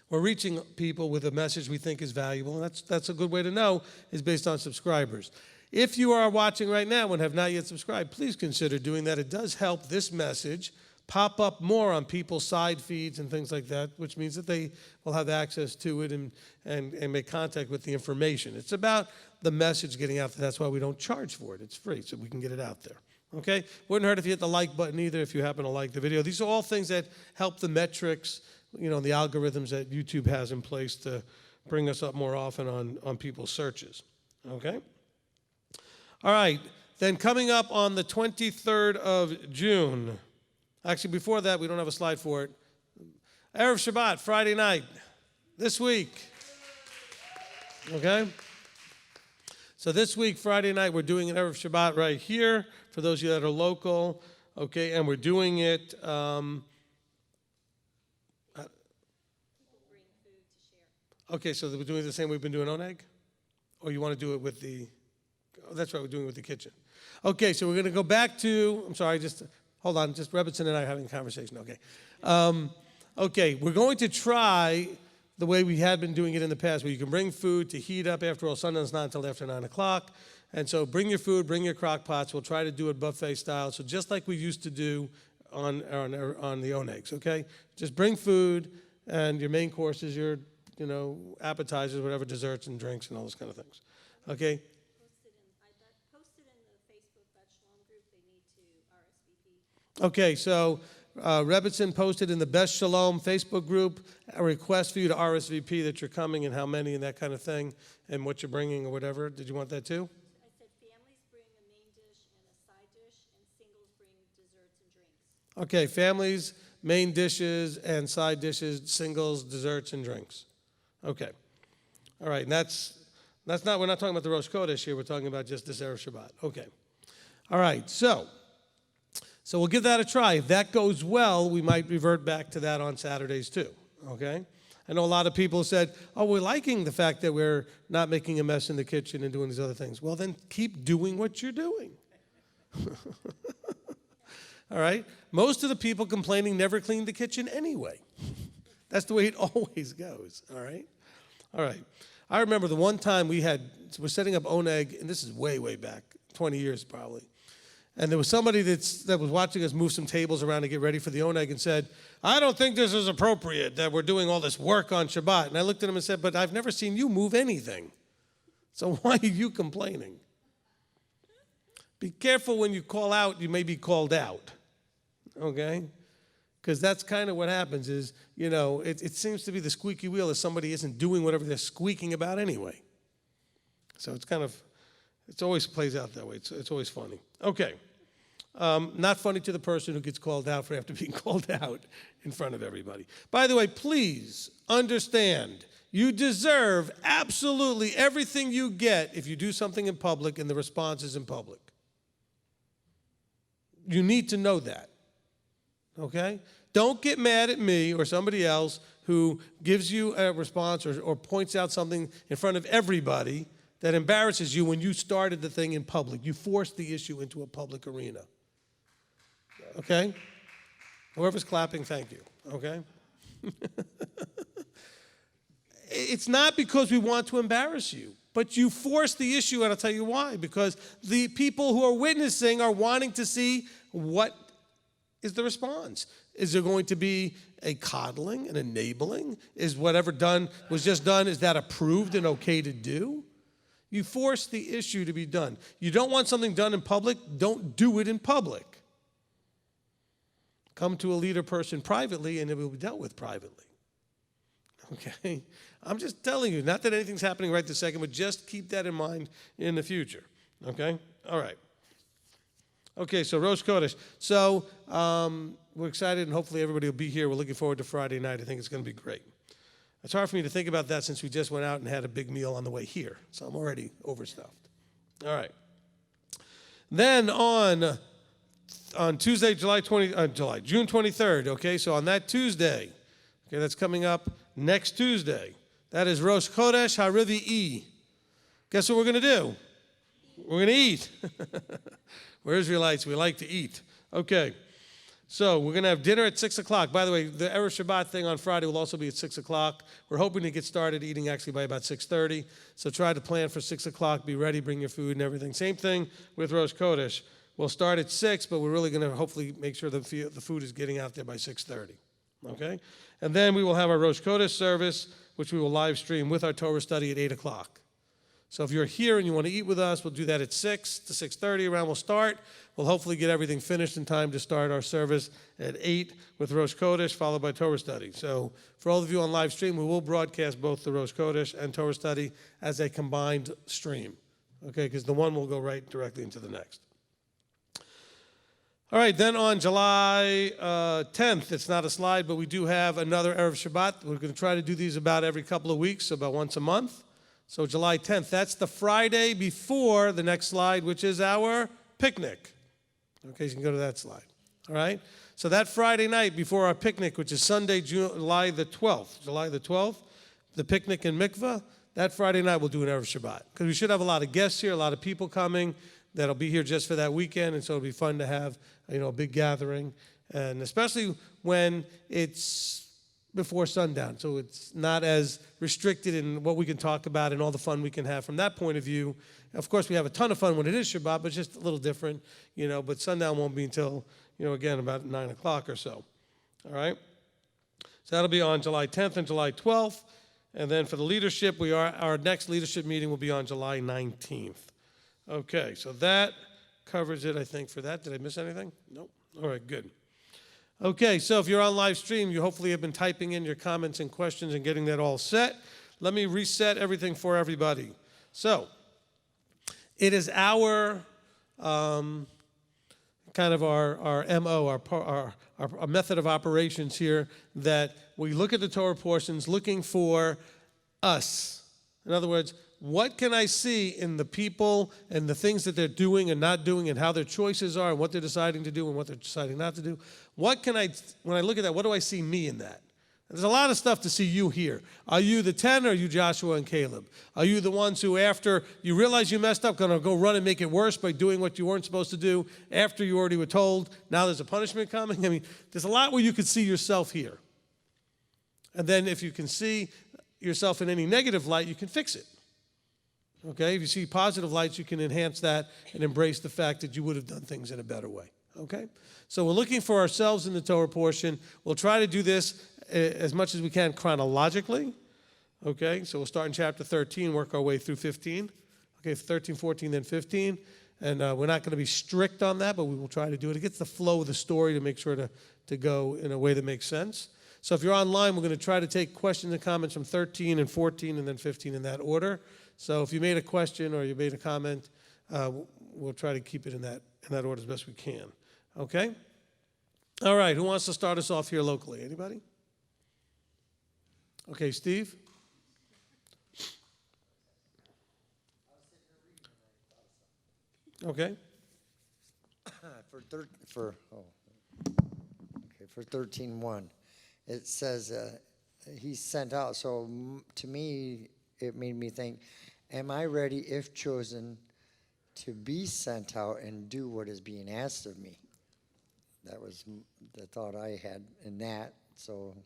We're reaching people with a message we think is valuable, and that's a good way to know is based on subscribers. If you are watching right now and have not yet subscribed, please consider doing that. It does help this message pop up more on people's side feeds and things like that, which means that they will have access to it and make contact with the information. It's about the message getting out there. That's why we don't charge for it. It's free, so we can get it out there. Okay? Wouldn't hurt if you hit the like button either if you happen to like the video. These are all things that help the metrics, the algorithms that YouTube has in place to bring us up more often on people's searches. Okay? All right. Then coming up on the 23rd of June, actually, before that, we don't have a slide for it. Erev Shabbat, Friday night, this week. Okay? So this week, Friday night, we're doing an Erev Shabbat right here for those of you that are local. Okay, and we're doing it. Okay, so we're doing it the same way we've been doing Oneg? Or you want to do it with the... Oh, that's right, we're doing it with the kitchen. Okay, so we're going to go back to... I'm sorry, hold on, just Rebbitzin and I are having a conversation, okay. Okay, we're going to try the way we had been doing it in the past, where you can bring food to heat up. After all, Sunday's not until after 9 o'clock. And so bring your food, bring your crock pots. We'll try to do it buffet style, so just like we used to do on the Onegs, okay? Just bring food and your main courses, your appetizers, whatever, desserts and drinks and all those kind of things, okay? Posted in the Facebook Bet Shalom group, they need to RSVP. Okay, so Rebbitzin posted in the Best Shalom Facebook group a request for you to RSVP that you're coming and how many and that kind of thing and what you're bringing or whatever. Did you want that too? I said families bring a main dish and a side dish, and singles bring desserts and drinks. Okay, families, main dishes and side dishes, singles, desserts, and drinks. Okay. All right, and that's not, we're not talking about the Rosh Chodesh here, we're talking about just this Erev Shabbat. Okay. All right, so we'll give that a try. If that goes well, we might revert back to that on Saturdays too, okay? I know a lot of people said, oh, we're liking the fact that we're not making a mess in the kitchen and doing these other things. Well, then keep doing what you're doing. All right? Most of the people complaining never cleaned the kitchen anyway. That's the way it always goes, all right? All right. I remember the one time we're setting up Oneg, and this is way, way back, 20 years probably. And there was somebody that was watching us move some tables around to get ready for the Oneg and said, I don't think this is appropriate that we're doing all this work on Shabbat. And I looked at him and said, but I've never seen you move anything. So why are you complaining? Be careful when you call out, you may be called out. Okay? Because that's kind of what happens is, it seems to be the squeaky wheel if somebody isn't doing whatever they're squeaking about anyway. So it always plays out that way. It's always funny. Okay. Not funny to the person who gets called out for after being called out in front of everybody. By the way, please understand, you deserve absolutely everything you get if you do something in public and the response is in public. You need to know that. Okay? Don't get mad at me or somebody else who gives you a response or points out something in front of everybody that embarrasses you when you started the thing in public. You forced the issue into a public arena. Okay? Whoever's clapping, thank you. Okay? It's not because we want to embarrass you. But you force the issue, and I'll tell you why. Because the people who are witnessing are wanting to see what is the response. Is there going to be a coddling, an enabling? Is whatever was just done, is that approved and okay to do? You force the issue to be done. You don't want something done in public, don't do it in public. Come to a leader person privately, and it will be dealt with privately. Okay? I'm just telling you, not that anything's happening right this second, but just keep that in mind in the future. Okay? All right. Okay, so Rosh Chodesh. So we're excited, and hopefully everybody will be here. We're looking forward to Friday night. I think it's going to be great. It's hard for me to think about that since we just went out and had a big meal on the way here. So I'm already overstuffed. All right. Then on Tuesday, June 23rd, okay, so on that Tuesday, okay, that's coming up next Tuesday. That is Rosh Chodesh HaRevi'i. Guess what we're going to do? We're going to eat. We're Israelites. We like to eat. Okay. So we're going to have dinner at 6 o'clock. By the way, the Erev Shabbat thing on Friday will also be at 6 o'clock. We're hoping to get started eating actually by about 6:30. So try to plan for 6 o'clock. Be ready. Bring your food and everything. Same thing with Rosh Chodesh. We'll start at 6, but we're really going to hopefully make sure the food is getting out there by 6:30. Okay? And then we will have our Rosh Chodesh service, which we will live stream with our Torah study at 8 o'clock. So if you're here and you want to eat with us, we'll do that at 6 to 6:30 around. We'll start. We'll hopefully get everything finished in time to start our service at 8 with Rosh Chodesh, followed by Torah study. So for all of you on live stream, we will broadcast both the Rosh Chodesh and Torah study as a combined stream. Okay, because the one will go right directly into the next. All right, then on July 10th, it's not a slide, but we do have another Erev Shabbat. We're going to try to do these about every couple of weeks, about once a month. So July 10th, that's the Friday before the next slide, which is our picnic. Okay, so you can go to that slide. All right? So that Friday night before our picnic, which is Sunday, July the 12th, the picnic in Mikvah, that Friday night we'll do an Erev Shabbat. Because we should have a lot of guests here, a lot of people coming that'll be here just for that weekend, and so it'll be fun to have, a big gathering, and especially when it's before sundown, so it's not as restricted in what we can talk about and all the fun we can have from that point of view. Of course, we have a ton of fun when it is Shabbat, but it's just a little different, but sundown won't be until, again, about 9 o'clock or so. All right? So that'll be on July 10th and July 12th, and then for the leadership, our next leadership meeting will be on July 19th. Okay, so that covers it, I think, for that. Did I miss anything? Nope. All right, good. Okay, so if you're on live stream, you hopefully have been typing in your comments and questions and getting that all set. Let me reset everything for everybody. So, it is our kind of our MO, our method of operations here, that we look at the Torah portions looking for us. In other words, what can I see in the people and the things that they're doing and not doing and how their choices are and what they're deciding to do and what they're deciding not to do? When I look at that, what do I see me in that? There's a lot of stuff to see you here. Are you the 10 or are you Joshua and Caleb? Are you the ones who, after you realize you messed up, going to go run and make it worse by doing what you weren't supposed to do after you already were told, now there's a punishment coming? I mean, there's a lot where you could see yourself here. And then if you can see yourself in any negative light, you can fix it. Okay, if you see positive lights, you can enhance that and embrace the fact that you would have done things in a better way. Okay, so we're looking for ourselves in the Torah portion. We'll try to do this as much as we can chronologically. Okay, so we'll start in chapter 13, work our way through 15. Okay, 13, 14, then 15. And we're not going to be strict on that, but we will try to do it. It gets the flow of the story to make sure to go in a way that makes sense. So if you're online, we're going to try to take questions and comments from 13 and 14 and then 15 in that order. So if you made a question or you made a comment, we'll try to keep it in that order as best we can. Okay? All right, who wants to start us off here locally? Anybody? Okay, Steve? Okay. For 13:1, it says he's sent out. So to me, it made me think, am I ready, if chosen, to be sent out and do what is being asked of me? That was the thought I had in that. So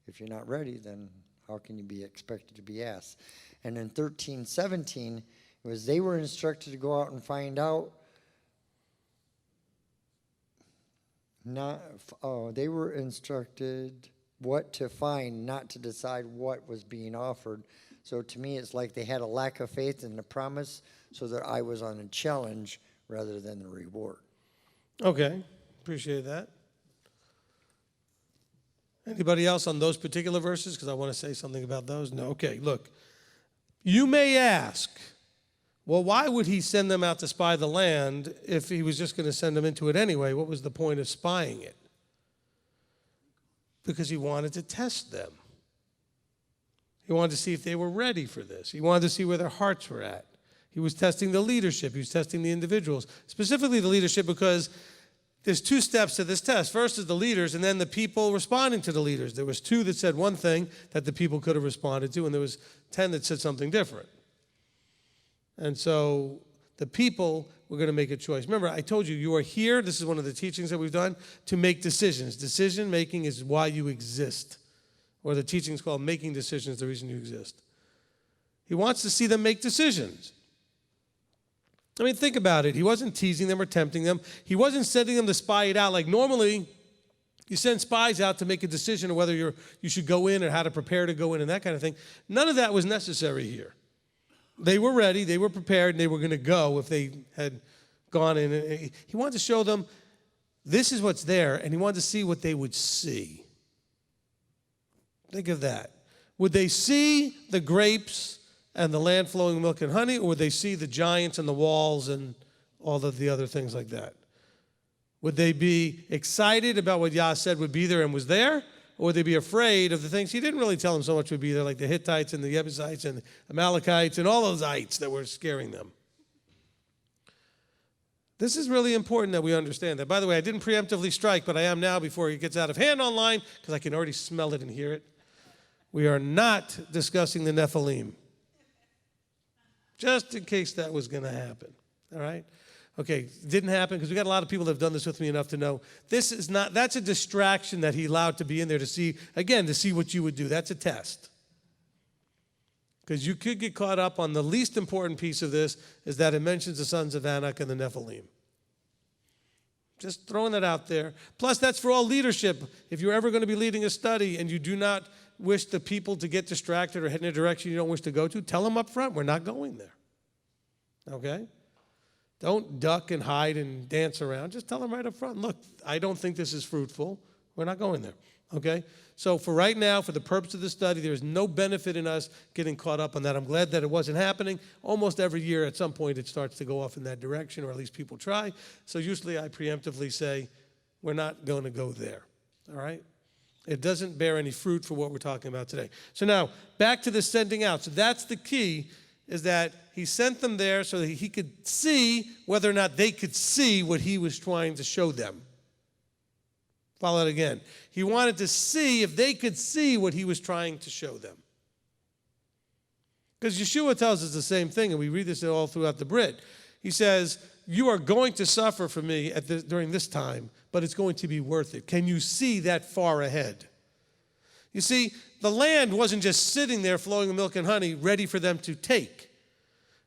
if you're not ready, then how can you be expected to be asked? And in 13:17, it was they were instructed to go out and find out. They were instructed what to find, not to decide what was being offered. So to me, it's like they had a lack of faith in the promise, so that I was on a challenge rather than the reward. Okay, appreciate that. Anybody else on those particular verses? Because I want to say something about those. No, okay, look. You may ask, well, why would he send them out to spy the land if he was just going to send them into it anyway? What was the point of spying it? Because he wanted to test them. He wanted to see if they were ready for this. He wanted to see where their hearts were at. He was testing the leadership. He was testing the individuals, specifically the leadership, because there's two steps to this test. First is the leaders, and then the people responding to the leaders. There was 2 that said one thing that the people could have responded to, and there was 10 that said something different. And so the people were going to make a choice. Remember, I told you, you are here, this is one of the teachings that we've done, to make decisions. Decision making is why you exist. Or the teaching is called making decisions, the reason you exist. He wants to see them make decisions. I mean, think about it. He wasn't teasing them or tempting them. He wasn't sending them to spy it out. Like normally, you send spies out to make a decision of whether you should go in or how to prepare to go in and that kind of thing. None of that was necessary here. They were ready, they were prepared, and they were going to go if they had gone in. He wanted to show them this is what's there, and he wanted to see what they would see. Think of that. Would they see the grapes and the land flowing with milk and honey, or would they see the giants and the walls and all of the other things like that? Would they be excited about what Yah said would be there and was there, or would they be afraid of the things he didn't really tell them so much would be there, like the Hittites and the Jebusites and the Amalekites and all those ites that were scaring them? This is really important that we understand that. By the way, I didn't preemptively strike, but I am now before it gets out of hand online, because I can already smell it and hear it. We are not discussing the Nephilim. Just in case that was going to happen, all right? Okay, it didn't happen because we got a lot of people that have done this with me enough to know this is not, that's a distraction that he allowed to be in there to see, again, to see what you would do. That's a test. Because you could get caught up on the least important piece of this is that it mentions the sons of Anak and the Nephilim. Just throwing that out there. Plus, that's for all leadership. If you're ever going to be leading a study and you do not wish the people to get distracted or head in a direction you don't wish to go to, tell them up front, we're not going there. Okay? Don't duck and hide and dance around. Just tell them right up front, look, I don't think this is fruitful. We're not going there. Okay? So for right now, for the purpose of the study, there is no benefit in us getting caught up on that. I'm glad that it wasn't happening. Almost every year at some point it starts to go off in that direction, or at least people try. So usually I preemptively say, we're not going to go there. All right? It doesn't bear any fruit for what we're talking about today. So now, back to the sending out. So that's the key, is that he sent them there so that he could see whether or not they could see what he was trying to show them. Follow it again. He wanted to see if they could see what he was trying to show them. Because Yeshua tells us the same thing, and we read this all throughout the Brit. He says, you are going to suffer for me during this time, but it's going to be worth it. Can you see that far ahead? You see, the land wasn't just sitting there flowing with milk and honey, ready for them to take.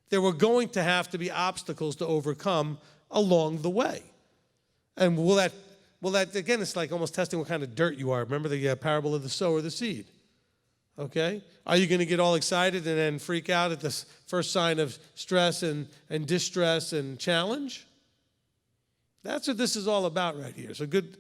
There were going to have to be obstacles to overcome along the way. And will that again, it's like almost testing what kind of dirt you are. Remember the parable of the sower, the seed. Okay? Are you going to get all excited and then freak out at the first sign of stress and distress and challenge? That's what this is all about right here. So good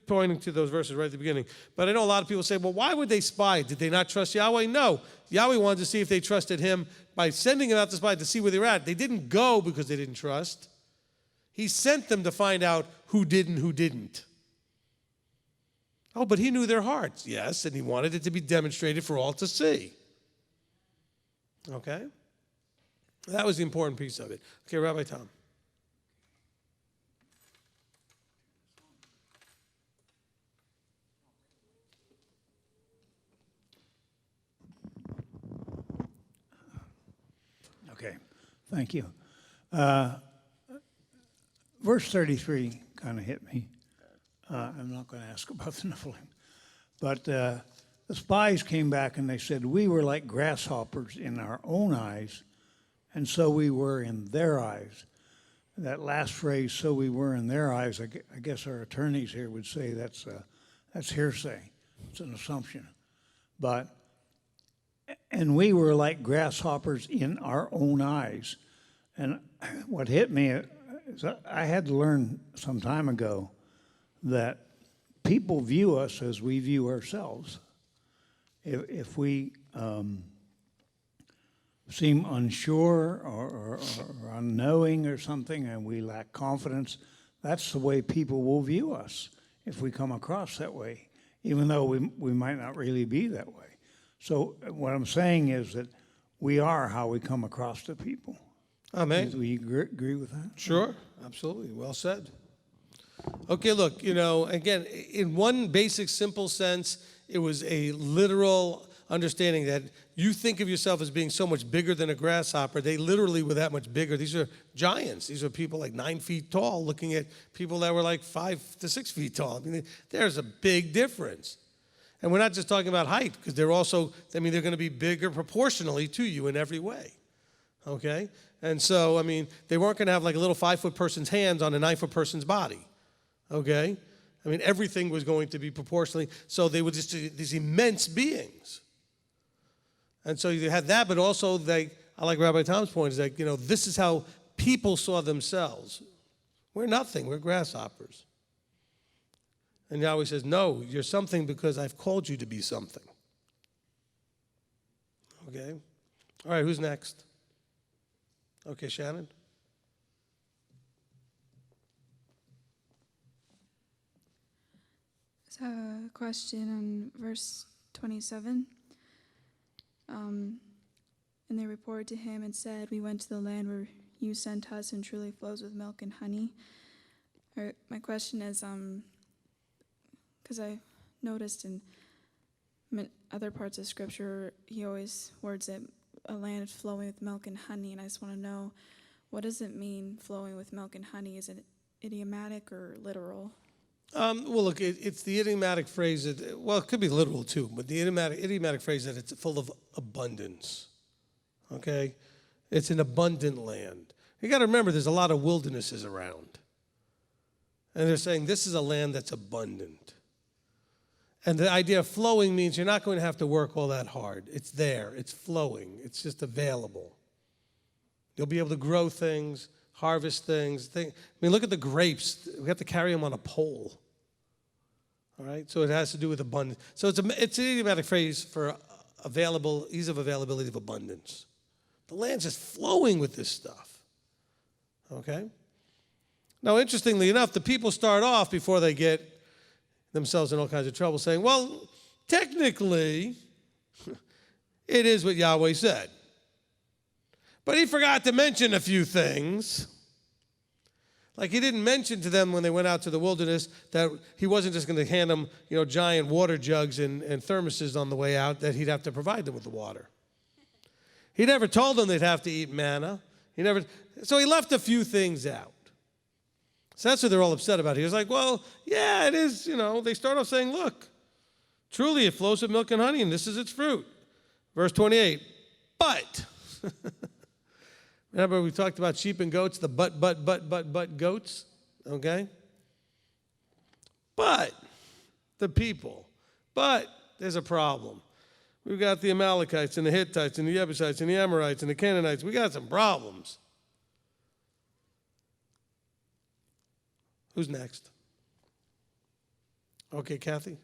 pointing to those verses right at the beginning. But I know a lot of people say, well, why would they spy? Did they not trust Yahweh? No. Yahweh wanted to see if they trusted him by sending them out to spy to see where they were at. They didn't go because they didn't trust. He sent them to find out who did and who didn't. Oh, but he knew their hearts. Yes, and he wanted it to be demonstrated for all to see. Okay? That was the important piece of it. Okay, Rabbi Tom. Okay, thank you. Verse 33 kind of hit me. I'm not going to ask about the Nephilim. But the spies came back and they said, we were like grasshoppers in our own eyes, and so we were in their eyes. That last phrase, so we were in their eyes, I guess our attorneys here would say that's hearsay. It's an assumption. And we were like grasshoppers in our own eyes. And what hit me is I had to learn some time ago that people view us as we view ourselves. If we seem unsure or unknowing or something and we lack confidence, that's the way people will view us if we come across that way, even though we might not really be that way. So what I'm saying is that we are how we come across to people. Amen. Do you agree with that? Sure, absolutely. Well said. Okay, look, again, in one basic, simple sense, it was a literal understanding that you think of yourself as being so much bigger than a grasshopper. They literally were that much bigger. These are giants. These are people like 9 feet tall looking at people that were like 5 to 6 feet tall. I mean, there's a big difference. And we're not just talking about height, because they're going to be bigger proportionally to you in every way. Okay? And so, they weren't going to have like a little 5-foot person's hands on a 9-foot person's body. Okay? Everything was going to be proportionally. So they were just these immense beings. And so you had that, but also I like Rabbi Tom's point, is that, this is how people saw themselves. We're nothing. We're grasshoppers. And Yahweh says, no, you're something because I've called you to be something. Okay? All right, who's next? Okay, Shannon. So a question on verse 27. And they reported to him and said, we went to the land where you sent us and truly flows with milk and honey. My question is, because I noticed in other parts of Scripture, he always words it, a land flowing with milk and honey, and I just want to know, what does it mean, flowing with milk and honey? Is it idiomatic or literal? Well, look, it's the idiomatic phrase that, it could be literal too, but the idiomatic phrase that it's full of abundance. Okay? It's an abundant land. You got to remember, there's a lot of wildernesses around. And they're saying this is a land that's abundant. And the idea of flowing means you're not going to have to work all that hard. It's there. It's flowing. It's just available. You'll be able to grow things, harvest things. Look at the grapes. We have to carry them on a pole. All right? So it has to do with abundance. So it's an idiomatic phrase for ease of availability of abundance. The land's just flowing with this stuff. Okay? Now, interestingly enough, the people start off before they get themselves in all kinds of trouble saying, well, technically, it is what Yahweh said. But he forgot to mention a few things. Like he didn't mention to them when they went out to the wilderness that he wasn't just going to hand them, giant water jugs and thermoses on the way out, that he'd have to provide them with the water. He never told them they'd have to eat manna. So he left a few things out. So that's what they're all upset about. He was like, well, yeah, it is, They start off saying, look, truly it flows with milk and honey, and this is its fruit. Verse 28, but. Remember we talked about sheep and goats, the but goats, okay? But the people. But there's a problem. We've got the Amalekites and the Hittites and the Jebusites and the Amorites and the Canaanites. We got some problems. Who's next? Okay, Kathy.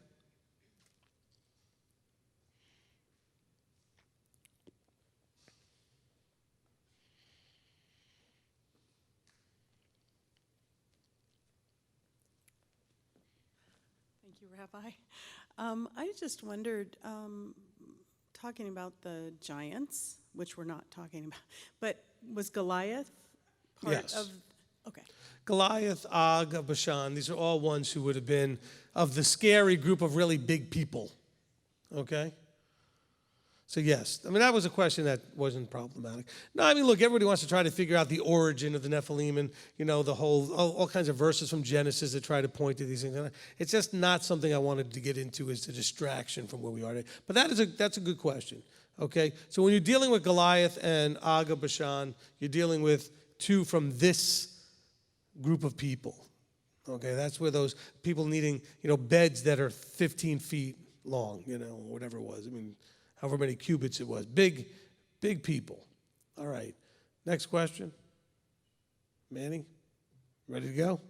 Thank you, Rabbi. I just wondered, talking about the giants, which we're not talking about, but was Goliath part Yes. of? Okay. Goliath, Og, Bashan, these are all ones who would have been of the scary group of really big people. Okay? So yes, I mean, that was a question that wasn't problematic. No, I mean, look, everybody wants to try to figure out the origin of the Nephilim and, the whole, all kinds of verses from Genesis that try to point to these things. It's just not something I wanted to get into as a distraction from where we are today. But that's a good question, okay? So when you're dealing with Goliath and Og of Bashan, you're dealing with two from this group of people, okay? That's where those people needing, beds that are 15 feet long, whatever it was. I mean, however many cubits it was. Big people. All right. Next question. Manny, ready to go?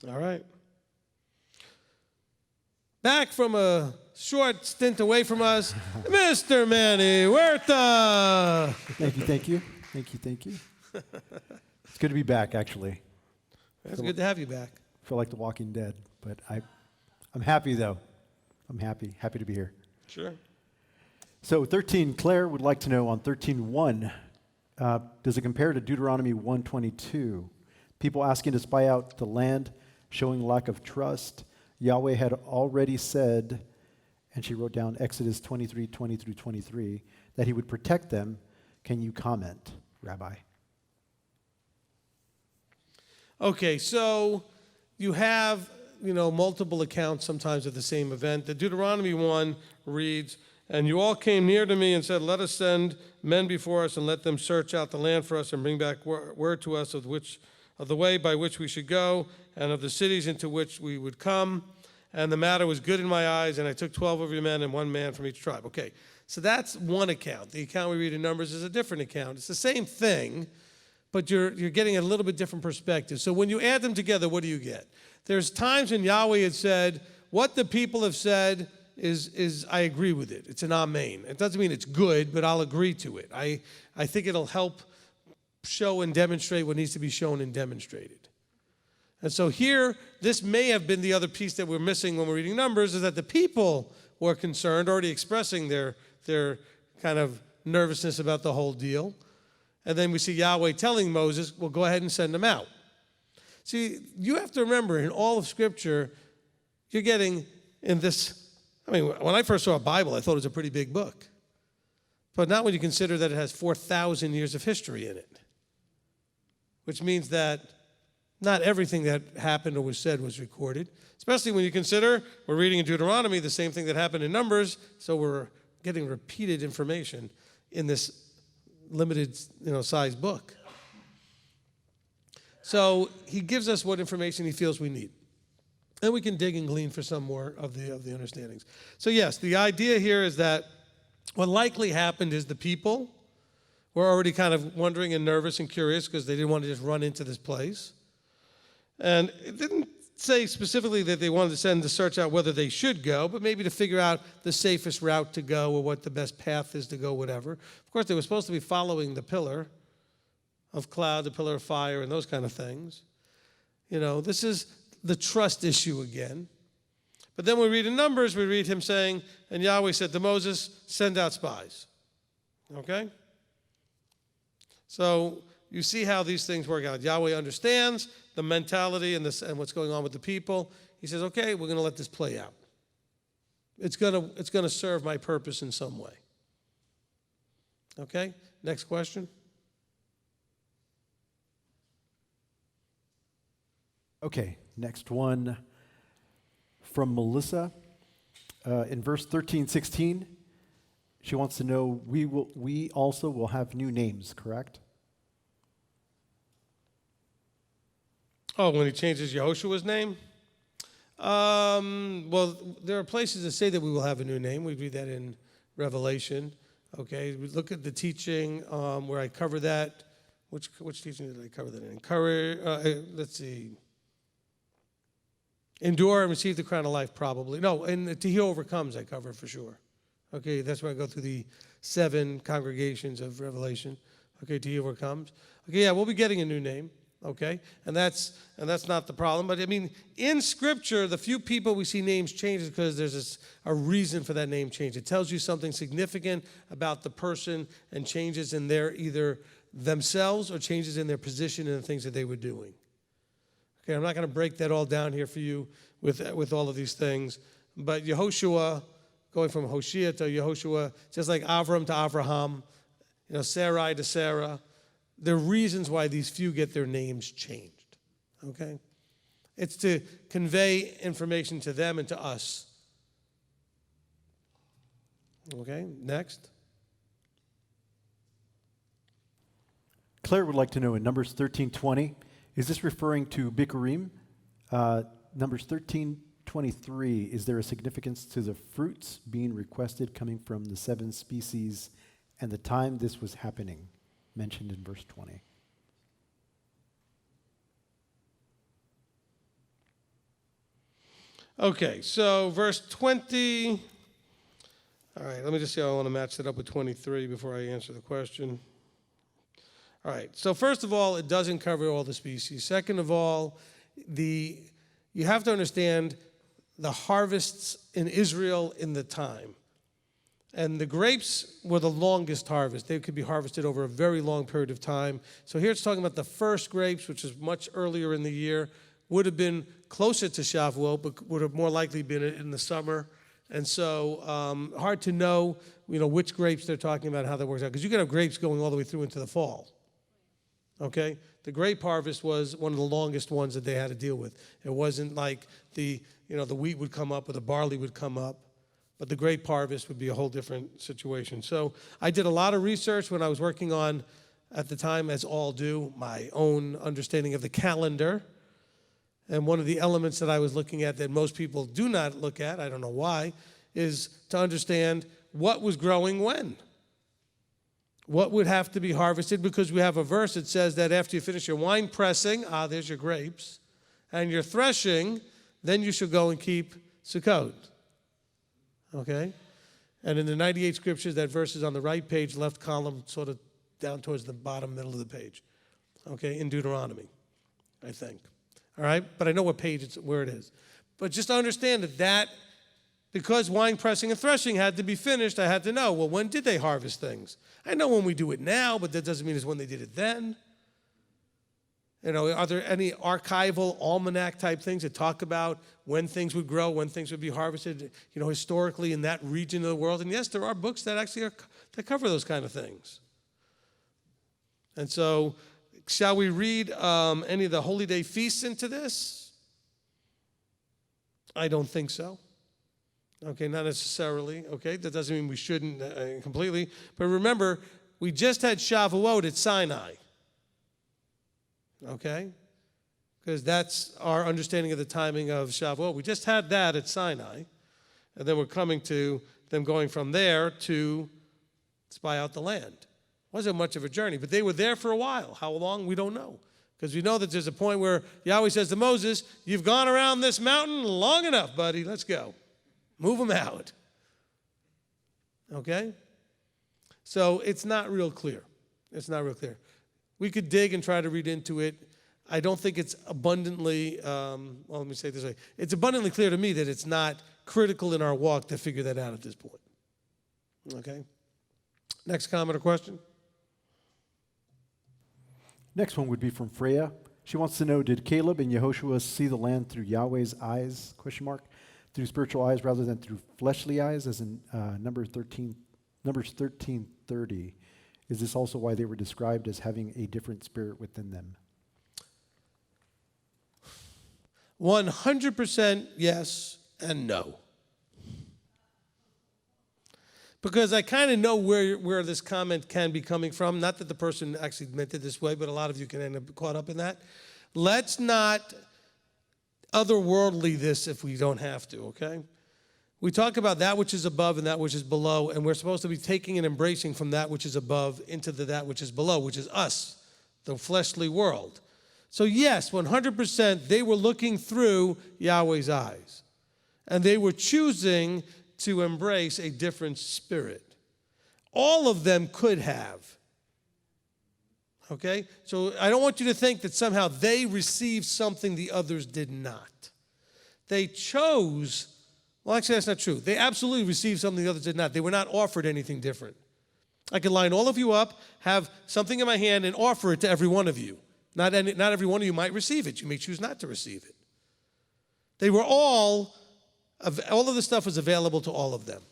All right. Back from a short stint away from us, Mr. Manny Huerta. Thank you. It's good to be back, actually. It's good to have you back. I feel like The Walking Dead, but I'm happy, though. I'm happy to be here. Sure. So 13, Claire would like to know on 13:1, does it compare to Deuteronomy 1:22? People asking to spy out the land, showing lack of trust. Yahweh had already said, and she wrote down Exodus 23:20-23, that he would protect them. Can you comment, Rabbi? Okay, so you have, multiple accounts sometimes of the same event. The Deuteronomy 1 reads, "And you all came near to me and said, 'Let us send men before us and let them search out the land for us and bring back word to us of the way by which we should go and of the cities into which we would come. And the matter was good in my eyes, and I took 12 of your men and 1 man from each tribe.'" Okay, so that's one account. The account we read in Numbers is a different account. It's the same thing, but you're getting a little bit different perspective. So when you add them together, what do you get? There's times when Yahweh had said, what the people have said is I agree with it. It's an amen. It doesn't mean it's good, but I'll agree to it. I think it'll help show and demonstrate what needs to be shown and demonstrated. And so here, this may have been the other piece that we're missing when we're reading Numbers, is that the people were concerned, already expressing their kind of nervousness about the whole deal. And then we see Yahweh telling Moses, well, go ahead and send them out. See, you have to remember, in all of Scripture, you're getting in this. I mean, when I first saw a Bible, I thought it was a pretty big book. But not when you consider that it has 4,000 years of history in it, which means that not everything that happened or was said was recorded, especially when you consider we're reading in Deuteronomy the same thing that happened in Numbers, so we're getting repeated information in this limited, size book. So he gives us what information he feels we need. And we can dig and glean for some more of the understandings. So yes, the idea here is that what likely happened is the people were already kind of wondering and nervous and curious because they didn't want to just run into this place. And it didn't say specifically that they wanted to send the search out whether they should go, but maybe to figure out the safest route to go or what the best path is to go, whatever. Of course, they were supposed to be following the pillar of cloud, the pillar of fire, and those kind of things. This is the trust issue again. But then we read in Numbers, we read him saying, and Yahweh said to Moses, send out spies. Okay? So you see how these things work out. Yahweh understands the mentality and what's going on with the people. He says, okay, we're going to let this play out. It's going to serve my purpose in some way. Okay? Next question. Okay, next one from Melissa. In verse 13:16, she wants to know, we also will have new names, correct? Oh, when he changes Yehoshua's name? Well, there are places that say that we will have a new name. We read that in Revelation. Okay, we look at the teaching where I cover that. Which teaching did I cover that in? Let's see. Endure and receive the crown of life, probably. No, and to he overcomes, I cover for sure. Okay, that's where I go through the 7 congregations of Revelation. Okay, to he overcomes. Okay, yeah, we'll be getting a new name. Okay, and that's not the problem. But I mean, in Scripture, the few people we see names change because there's a reason for that name change. It tells you something significant about the person and changes in their either themselves or changes in their position and the things that they were doing. Okay, I'm not going to break that all down here for you with all of these things. But Yehoshua going from Hoshea to Yehoshua, just like Avram to Avraham, Sarai to Sarah. There are reasons why these few get their names changed, okay? It's to convey information to them and to us. Okay, next. Claire would like to know in Numbers 13:20, is this referring to Bikurim? Numbers 13:23, is there a significance to the fruits being requested coming from the 7 species and the time this was happening, mentioned in verse 20? Okay, so verse 20. All right, let me just see how I want to match that up with 23 before I answer the question. All right, so first of all, it doesn't cover all the species. Second of all, you have to understand the harvests in Israel in the time. And the grapes were the longest harvest. They could be harvested over a very long period of time. So here it's talking about the first grapes, which is much earlier in the year, would have been closer to Shavuot, but would have more likely been in the summer. And so hard to know, which grapes they're talking about, how that works out. Because you can have grapes going all the way through into the fall. Okay? The grape harvest was one of the longest ones that they had to deal with. It wasn't like the wheat would come up or the barley would come up. But the grape harvest would be a whole different situation. So I did a lot of research when I was working on, at the time, as all do, my own understanding of the calendar. And one of the elements that I was looking at that most people do not look at, I don't know why, is to understand what was growing when. What would have to be harvested, because we have a verse that says that after you finish your wine pressing, there's your grapes, and your threshing, then you shall go and keep Sukkot. Okay? And in the 98 scriptures, that verse is on the right page, left column, sort of down towards the bottom middle of the page. Okay? In Deuteronomy, I think. All right? But I know what page where it is. But just to understand that because wine pressing and threshing had to be finished, I had to know, well, when did they harvest things? I know when we do it now, but that doesn't mean it's when they did it then. Are there any archival almanac type things that talk about when things would grow, when things would be harvested, historically in that region of the world? And yes, there are books that actually that cover those kind of things. And so, shall we read any of the holy day feasts into this? I don't think so. Okay, not necessarily. Okay, that doesn't mean we shouldn't completely. But remember, we just had Shavuot at Sinai. Okay? Because that's our understanding of the timing of Shavuot. We just had that at Sinai. And then we're coming to them going from there to spy out the land. Wasn't much of a journey, but they were there for a while. How long? We don't know. Because we know that there's a point where Yahweh says to Moses, you've gone around this mountain long enough, buddy. Let's go. Move them out. Okay? So it's not real clear. It's not real clear. We could dig and try to read into it. I don't think it's abundantly, let me say it this way. It's abundantly clear to me that it's not critical in our walk to figure that out at this point. Okay? Next comment or question? Next one would be from Freya. She wants to know, did Caleb and Yehoshua see the land through Yahweh's eyes, ? Through spiritual eyes rather than through fleshly eyes, as in Numbers 13:30. Is this also why they were described as having a different spirit within them? 100% yes and no. Because I kind of know where this comment can be coming from. Not that the person actually meant it this way, but a lot of you can end up caught up in that. Let's not otherworldly this if we don't have to, okay? We talk about that which is above and that which is below, and we're supposed to be taking and embracing from that which is above into that which is below, which is us, the fleshly world. So yes, 100%, they were looking through Yahweh's eyes, and they were choosing to embrace a different spirit. All of them could have. Okay? So I don't want you to think that somehow they received something the others did not. They chose, well, actually, that's not true. They absolutely received something the others did not. They were not offered anything different. I could line all of you up, have something in my hand, and offer it to every one of you. Not every one of you might receive it. You may choose not to receive it. They were all of the stuff was available to all of them.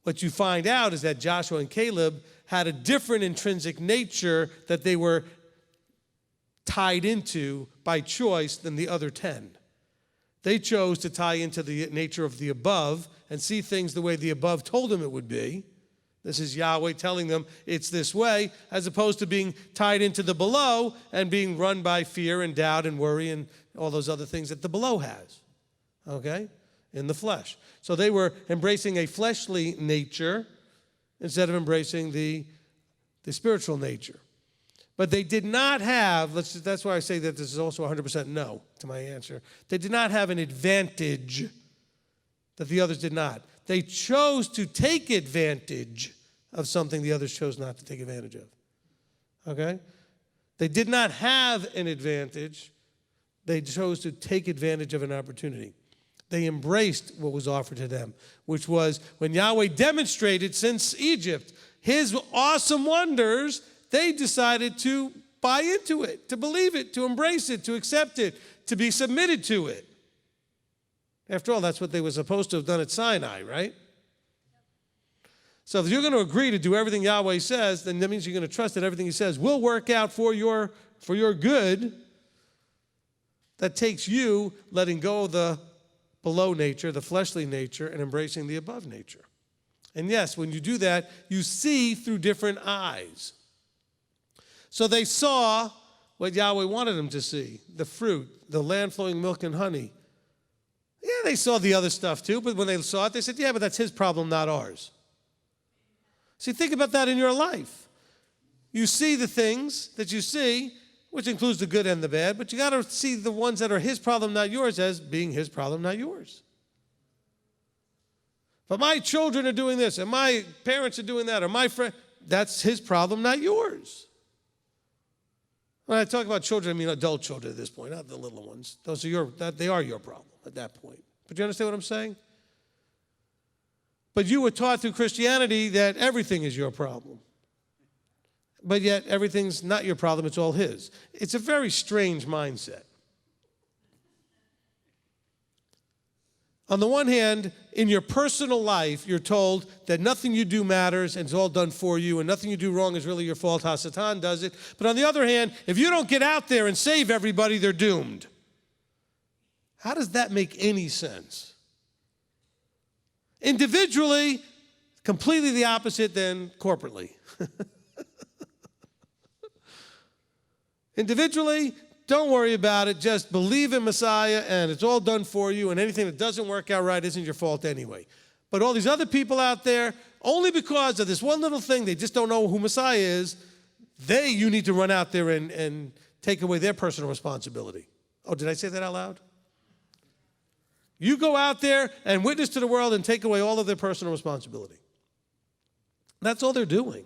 what you find out is that Joshua and Caleb had a different intrinsic nature that they were tied into by choice than the other 10. They chose to tie into the nature of the above and see things the way the above told them it would be. This is Yahweh telling them it's this way, as opposed to being tied into the below and being run by fear and doubt and worry and all those other things that the below has, okay, in the flesh. So they were embracing a fleshly nature instead of embracing the spiritual nature. But they did not have, that's why I say that this is also 100% no to my answer. They did not have an advantage that the others did not. They chose to take advantage of something the others chose not to take advantage of. Okay? They did not have an advantage. They chose to take advantage of an opportunity. They embraced what was offered to them, which was when Yahweh demonstrated since Egypt his awesome wonders, they decided to buy into it, to believe it, to embrace it, to accept it, to be submitted to it. After all, that's what they were supposed to have done at Sinai, right? So if you're going to agree to do everything Yahweh says, then that means you're going to trust that everything he says will work out for your good. That takes you letting go of the below nature, the fleshly nature, and embracing the above nature. And yes, when you do that, you see through different eyes. So they saw what Yahweh wanted them to see, the fruit, the land flowing milk and honey. Yeah, they saw the other stuff too, but when they saw it, they said, yeah, but that's his problem, not ours. See, think about that in your life. You see the things that you see, which includes the good and the bad, but you got to see the ones that are his problem, not yours, as being his problem, not yours. But my children are doing this, and my parents are doing that, or my friend, that's his problem, not yours. When I talk about children, I mean adult children at this point, not the little ones. They are your problem at that point. But you understand what I'm saying? But you were taught through Christianity that everything is your problem. But yet everything's not your problem, it's all his. It's a very strange mindset. On the one hand, in your personal life, you're told that nothing you do matters and it's all done for you, and nothing you do wrong is really your fault. Hasatan does it. But on the other hand, if you don't get out there and save everybody, they're doomed. How does that make any sense? Individually, completely the opposite than corporately. Individually, don't worry about it. Just believe in Messiah, and it's all done for you, and anything that doesn't work out right isn't your fault anyway. But all these other people out there, only because of this one little thing, they just don't know who Messiah is, you need to run out there and take away their personal responsibility. Oh, did I say that out loud? You go out there and witness to the world and take away all of their personal responsibility. That's all they're doing.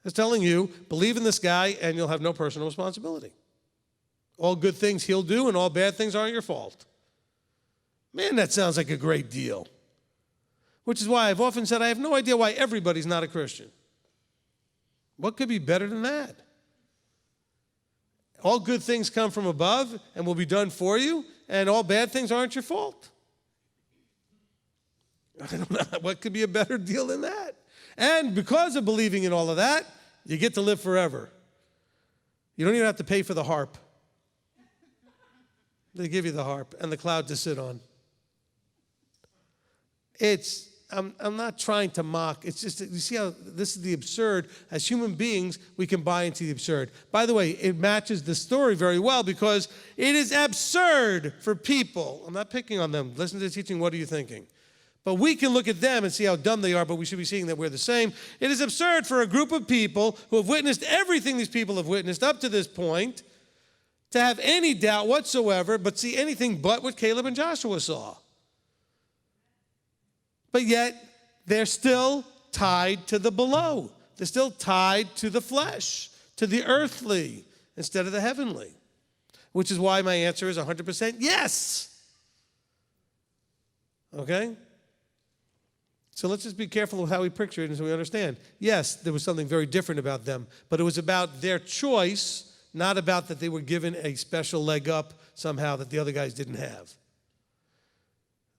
It's telling you, believe in this guy and you'll have no personal responsibility. All good things he'll do and all bad things aren't your fault. Man, that sounds like a great deal. Which is why I've often said I have no idea why everybody's not a Christian. What could be better than that? All good things come from above and will be done for you, and all bad things aren't your fault. I don't know what could be a better deal than that. And because of believing in all of that, you get to live forever. You don't even have to pay for the harp. They give you the harp and the cloud to sit on. I'm not trying to mock. It's just, you see how this is the absurd. As human beings, we can buy into the absurd. By the way, it matches the story very well because it is absurd for people. I'm not picking on them. Listen to the teaching. What are you thinking? But we can look at them and see how dumb they are, but we should be seeing that we're the same. It is absurd for a group of people who have witnessed everything these people have witnessed up to this point to have any doubt whatsoever, but see anything but what Caleb and Joshua saw. But yet, they're still tied to the below. They're still tied to the flesh, to the earthly, instead of the heavenly. Which is why my answer is 100% yes. Okay? So let's just be careful of how we picture it so we understand. Yes, there was something very different about them, but it was about their choice, not about that they were given a special leg up somehow that the other guys didn't have.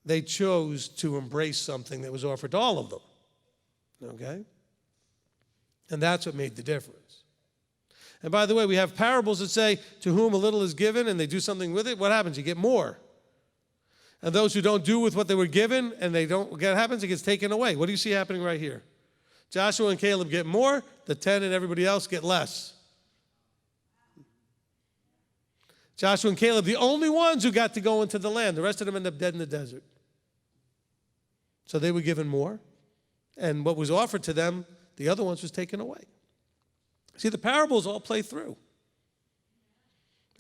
They chose to embrace something that was offered to all of them. Okay? And that's what made the difference. And by the way, we have parables that say, to whom a little is given and they do something with it, what happens? You get more. And those who don't do with what they were given and they don't, what happens? It gets taken away. What do you see happening right here? Joshua and Caleb get more, the 10 and everybody else get less. Joshua and Caleb, the only ones who got to go into the land. The rest of them end up dead in the desert. So they were given more. And what was offered to them, the other ones was taken away. See, the parables all play through.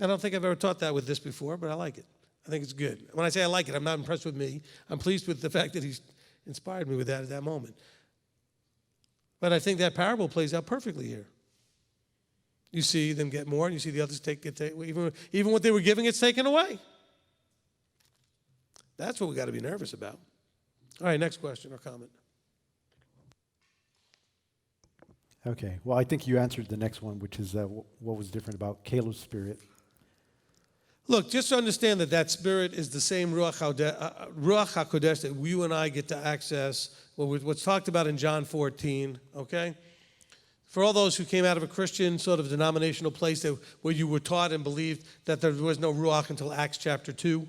I don't think I've ever taught that with this before, but I like it. I think it's good. When I say I like it, I'm not impressed with me. I'm pleased with the fact that he's inspired me with that at that moment. But I think that parable plays out perfectly here. You see them get more, and you see the others even what they were giving, it's taken away. That's what we got to be nervous about. All right, next question or comment. Okay, well, I think you answered the next one, which is what was different about Caleb's spirit. Look, just to understand that spirit is the same Ruach HaKodesh that you and I get to access, what's talked about in John 14, okay? For all those who came out of a Christian sort of denominational place where you were taught and believed that there was no Ruach until Acts chapter 2,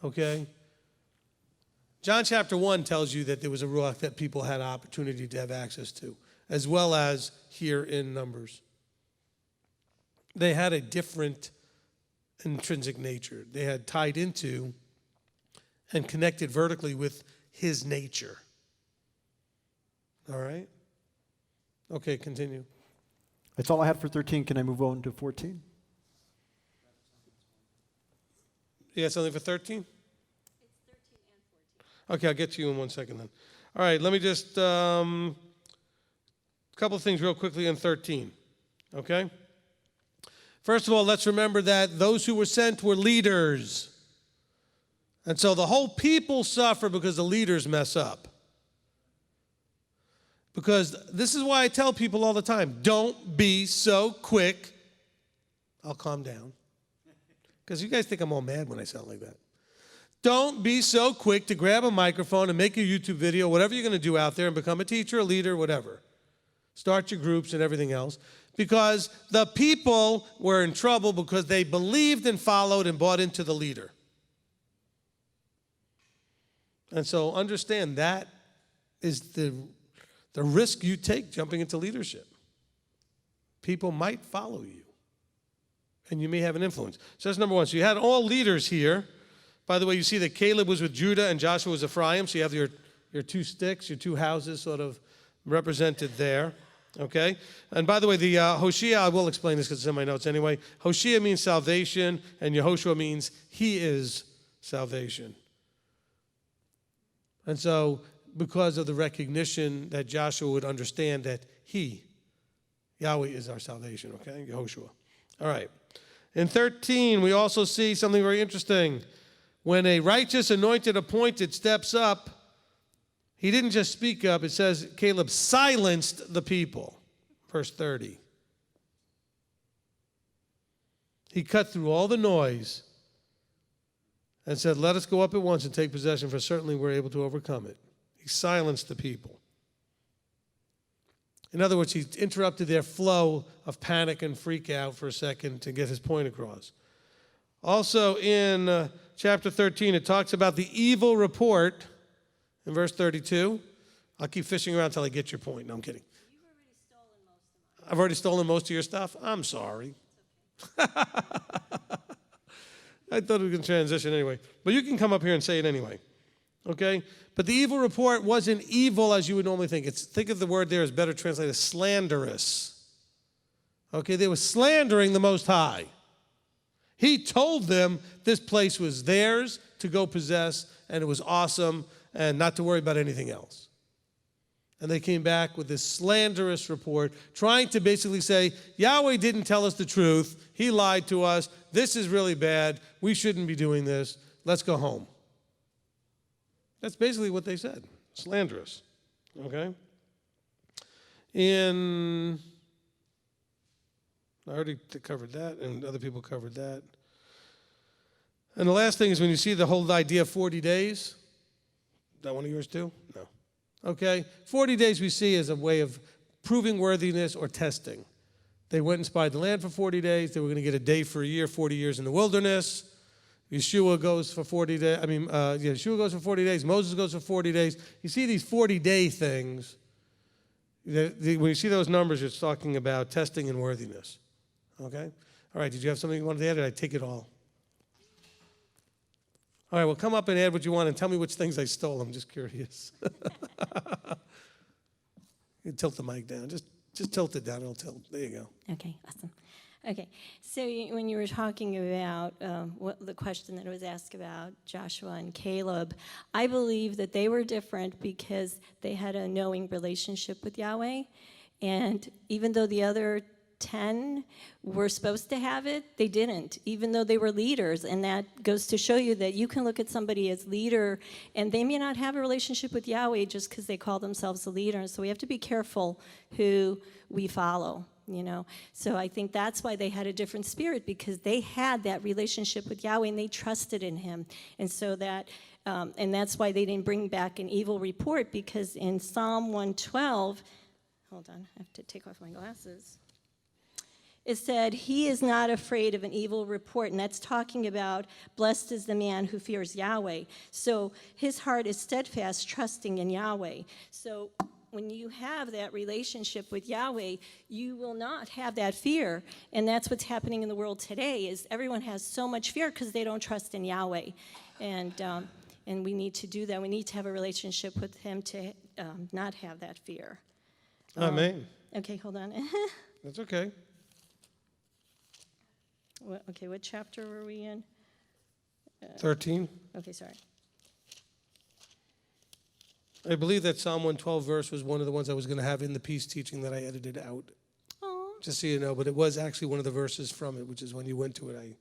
okay? John chapter 1 tells you that there was a Ruach that people had opportunity to have access to, as well as here in Numbers. They had a different intrinsic nature. They had tied into and connected vertically with his nature. All right? Okay, continue. That's all I had for 13. Can I move on to 14? You got something for 13? It's 13 and 14. Okay, I'll get to you in 1 second then. All right, let me just, a couple of things real quickly on 13, okay? First of all, let's remember that those who were sent were leaders. And so the whole people suffer because the leaders mess up. Because this is why I tell people all the time, don't be so quick. I'll calm down. Because you guys think I'm all mad when I sound like that. Don't be so quick to grab a microphone and make a YouTube video, whatever you're going to do out there, and become a teacher, a leader, whatever. Start your groups and everything else. Because the people were in trouble because they believed and followed and bought into the leader. And so understand that is the risk you take jumping into leadership. People might follow you. And you may have an influence. So that's number one. So you had all leaders here. By the way, you see that Caleb was with Judah and Joshua was Ephraim. So you have your two sticks, your two houses sort of represented there. Okay? And by the way, the Hoshea, I will explain this because it's in my notes anyway. Hoshea means salvation, and Yehoshua means he is salvation. And so, because of the recognition that Joshua would understand that he, Yahweh, is our salvation, okay? Yehoshua. All right. In 13, we also see something very interesting. When a righteous, anointed, appointed steps up, he didn't just speak up. It says Caleb silenced the people. Verse 30. He cut through all the noise and said, let us go up at once and take possession, for certainly we're able to overcome it. He silenced the people. In other words, he interrupted their flow of panic and freak out for a second to get his point across. Also in chapter 13, it talks about the evil report in verse 32. I'll keep fishing around until I get your point. No, I'm kidding. I've already stolen most of your stuff? I'm sorry. I thought we were going to transition anyway. But you can come up here and say it anyway. Okay? But the evil report wasn't evil as you would normally think. Think of the word there as better translated, slanderous. Okay? They were slandering the Most High. He told them this place was theirs to go possess, and it was awesome, and not to worry about anything else. And they came back with this slanderous report, trying to basically say, Yahweh didn't tell us the truth. He lied to us. This is really bad. We shouldn't be doing this. Let's go home. That's basically what they said. Slanderous. Okay? I already covered that, and other people covered that. And the last thing is when you see the whole idea of 40 days. Is that one of yours too? No. Okay? 40 days we see as a way of proving worthiness or testing. They went and spied the land for 40 days. They were going to get a day for a year, 40 years in the wilderness. Yeshua goes for 40 days. Yeshua goes for 40 days. Moses goes for 40 days. You see these 40-day things. When you see those numbers, it's talking about testing and worthiness. Okay? All right, did you have something you wanted to add, or did I take it all? All right, well, come up and add what you want and tell me which things I stole. I'm just curious. You tilt the mic down. Just tilt it down. It'll tilt. There you go. Okay, awesome. Okay, so when you were talking about the question that was asked about Joshua and Caleb, I believe that they were different because they had a knowing relationship with Yahweh. And even though the other 10 were supposed to have it, they didn't, even though they were leaders. And that goes to show you that you can look at somebody as leader, and they may not have a relationship with Yahweh just because they call themselves a leader. And so we have to be careful who we follow. So I think that's why they had a different spirit, because they had that relationship with Yahweh and they trusted in him. And so that, and that's why they didn't bring back an evil report, because in Psalm 112, hold on, I have to take off my glasses. It said, he is not afraid of an evil report, and that's talking about blessed is the man who fears Yahweh. So his heart is steadfast, trusting in Yahweh. So when you have that relationship with Yahweh, you will not have that fear. And that's what's happening in the world today, is everyone has so much fear because they don't trust in Yahweh. And we need to do that. We need to have a relationship with him to not have that fear. Amen. Okay, hold on. That's okay. What chapter were we in? 13. Okay, sorry. I believe that Psalm 112 verse was one of the ones I was going to have in the peace teaching that I edited out. Aww. Just so you know, but it was actually one of the verses from it, which is when you went to it.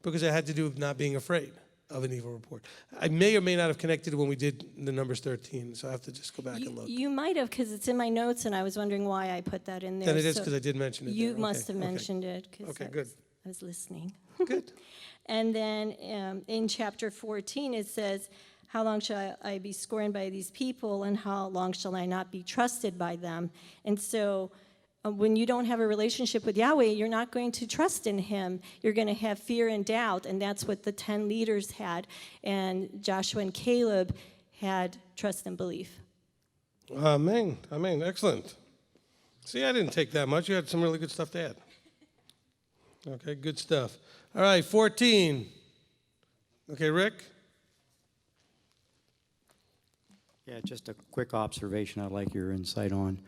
Because it had to do with not being afraid of an evil report. I may or may not have connected it when we did the Numbers 13, so I have to just go back and look. You might have, because it's in my notes, and I was wondering why I put that in there. Then it is because I did mention it. You must have mentioned it. Okay, good. I was listening. Good. And then in chapter 14, it says, how long shall I be scorned by these people, and how long shall I not be trusted by them? And so when you don't have a relationship with Yahweh, you're not going to trust in him. You're going to have fear and doubt, and that's what the 10 leaders had. And Joshua and Caleb had trust and belief. Amen. Amen. Excellent. See, I didn't take that much. You had some really good stuff to add. Okay, good stuff. All right, 14. Okay, Rick? Yeah, just a quick observation I'd like your insight on.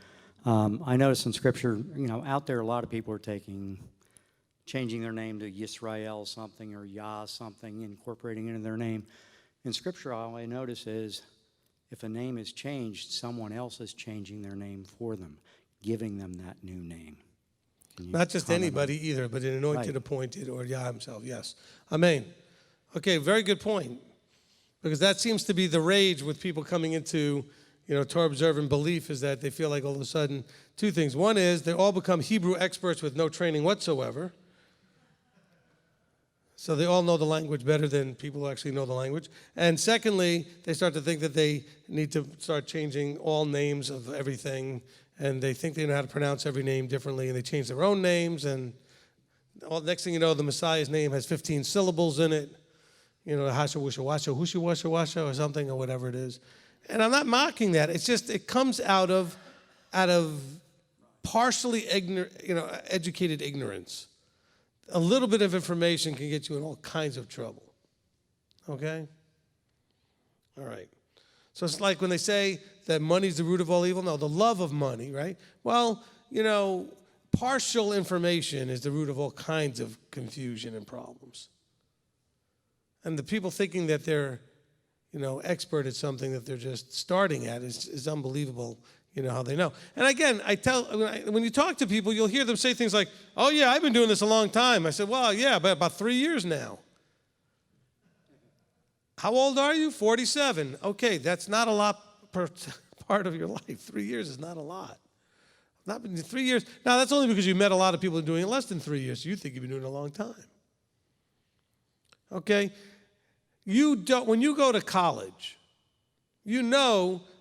I notice in Scripture, out there a lot of people are changing their name to Yisrael something or Yah something, incorporating into their name. In Scripture, all I notice is if a name is changed, someone else is changing their name for them, giving them that new name. Not just anybody either, but an anointed, appointed, or Yah himself, yes. Amen. Okay, very good point. Because that seems to be the rage with people coming into, Torah observant belief, is that they feel like all of a sudden two things. One is they all become Hebrew experts with no training whatsoever. So they all know the language better than people who actually know the language. And secondly, they start to think that they need to start changing all names of everything, and they think they know how to pronounce every name differently, and they change their own names, and next thing you know, the Messiah's name has 15 syllables in it. Hasha, wusha, washa, hushi, washa, washa, or something, or whatever it is. And I'm not mocking that. It's just, it comes out of partially educated ignorance. A little bit of information can get you in all kinds of trouble. Okay? All right. So it's like when they say that money's the root of all evil. No, the love of money, right? Well, partial information is the root of all kinds of confusion and problems. And the people thinking that they're, expert at something that they're just starting at is unbelievable, how they know. And again, when you talk to people, you'll hear them say things like, oh yeah, I've been doing this a long time. I said, well, yeah, but about 3 years now. How old are you? 47. Okay, that's not a lot per part of your life. 3 years is not a lot. Not been 3 years. Now, that's only because you met a lot of people doing it less than 3 years, so you think you've been doing it a long time. Okay? When you go to college,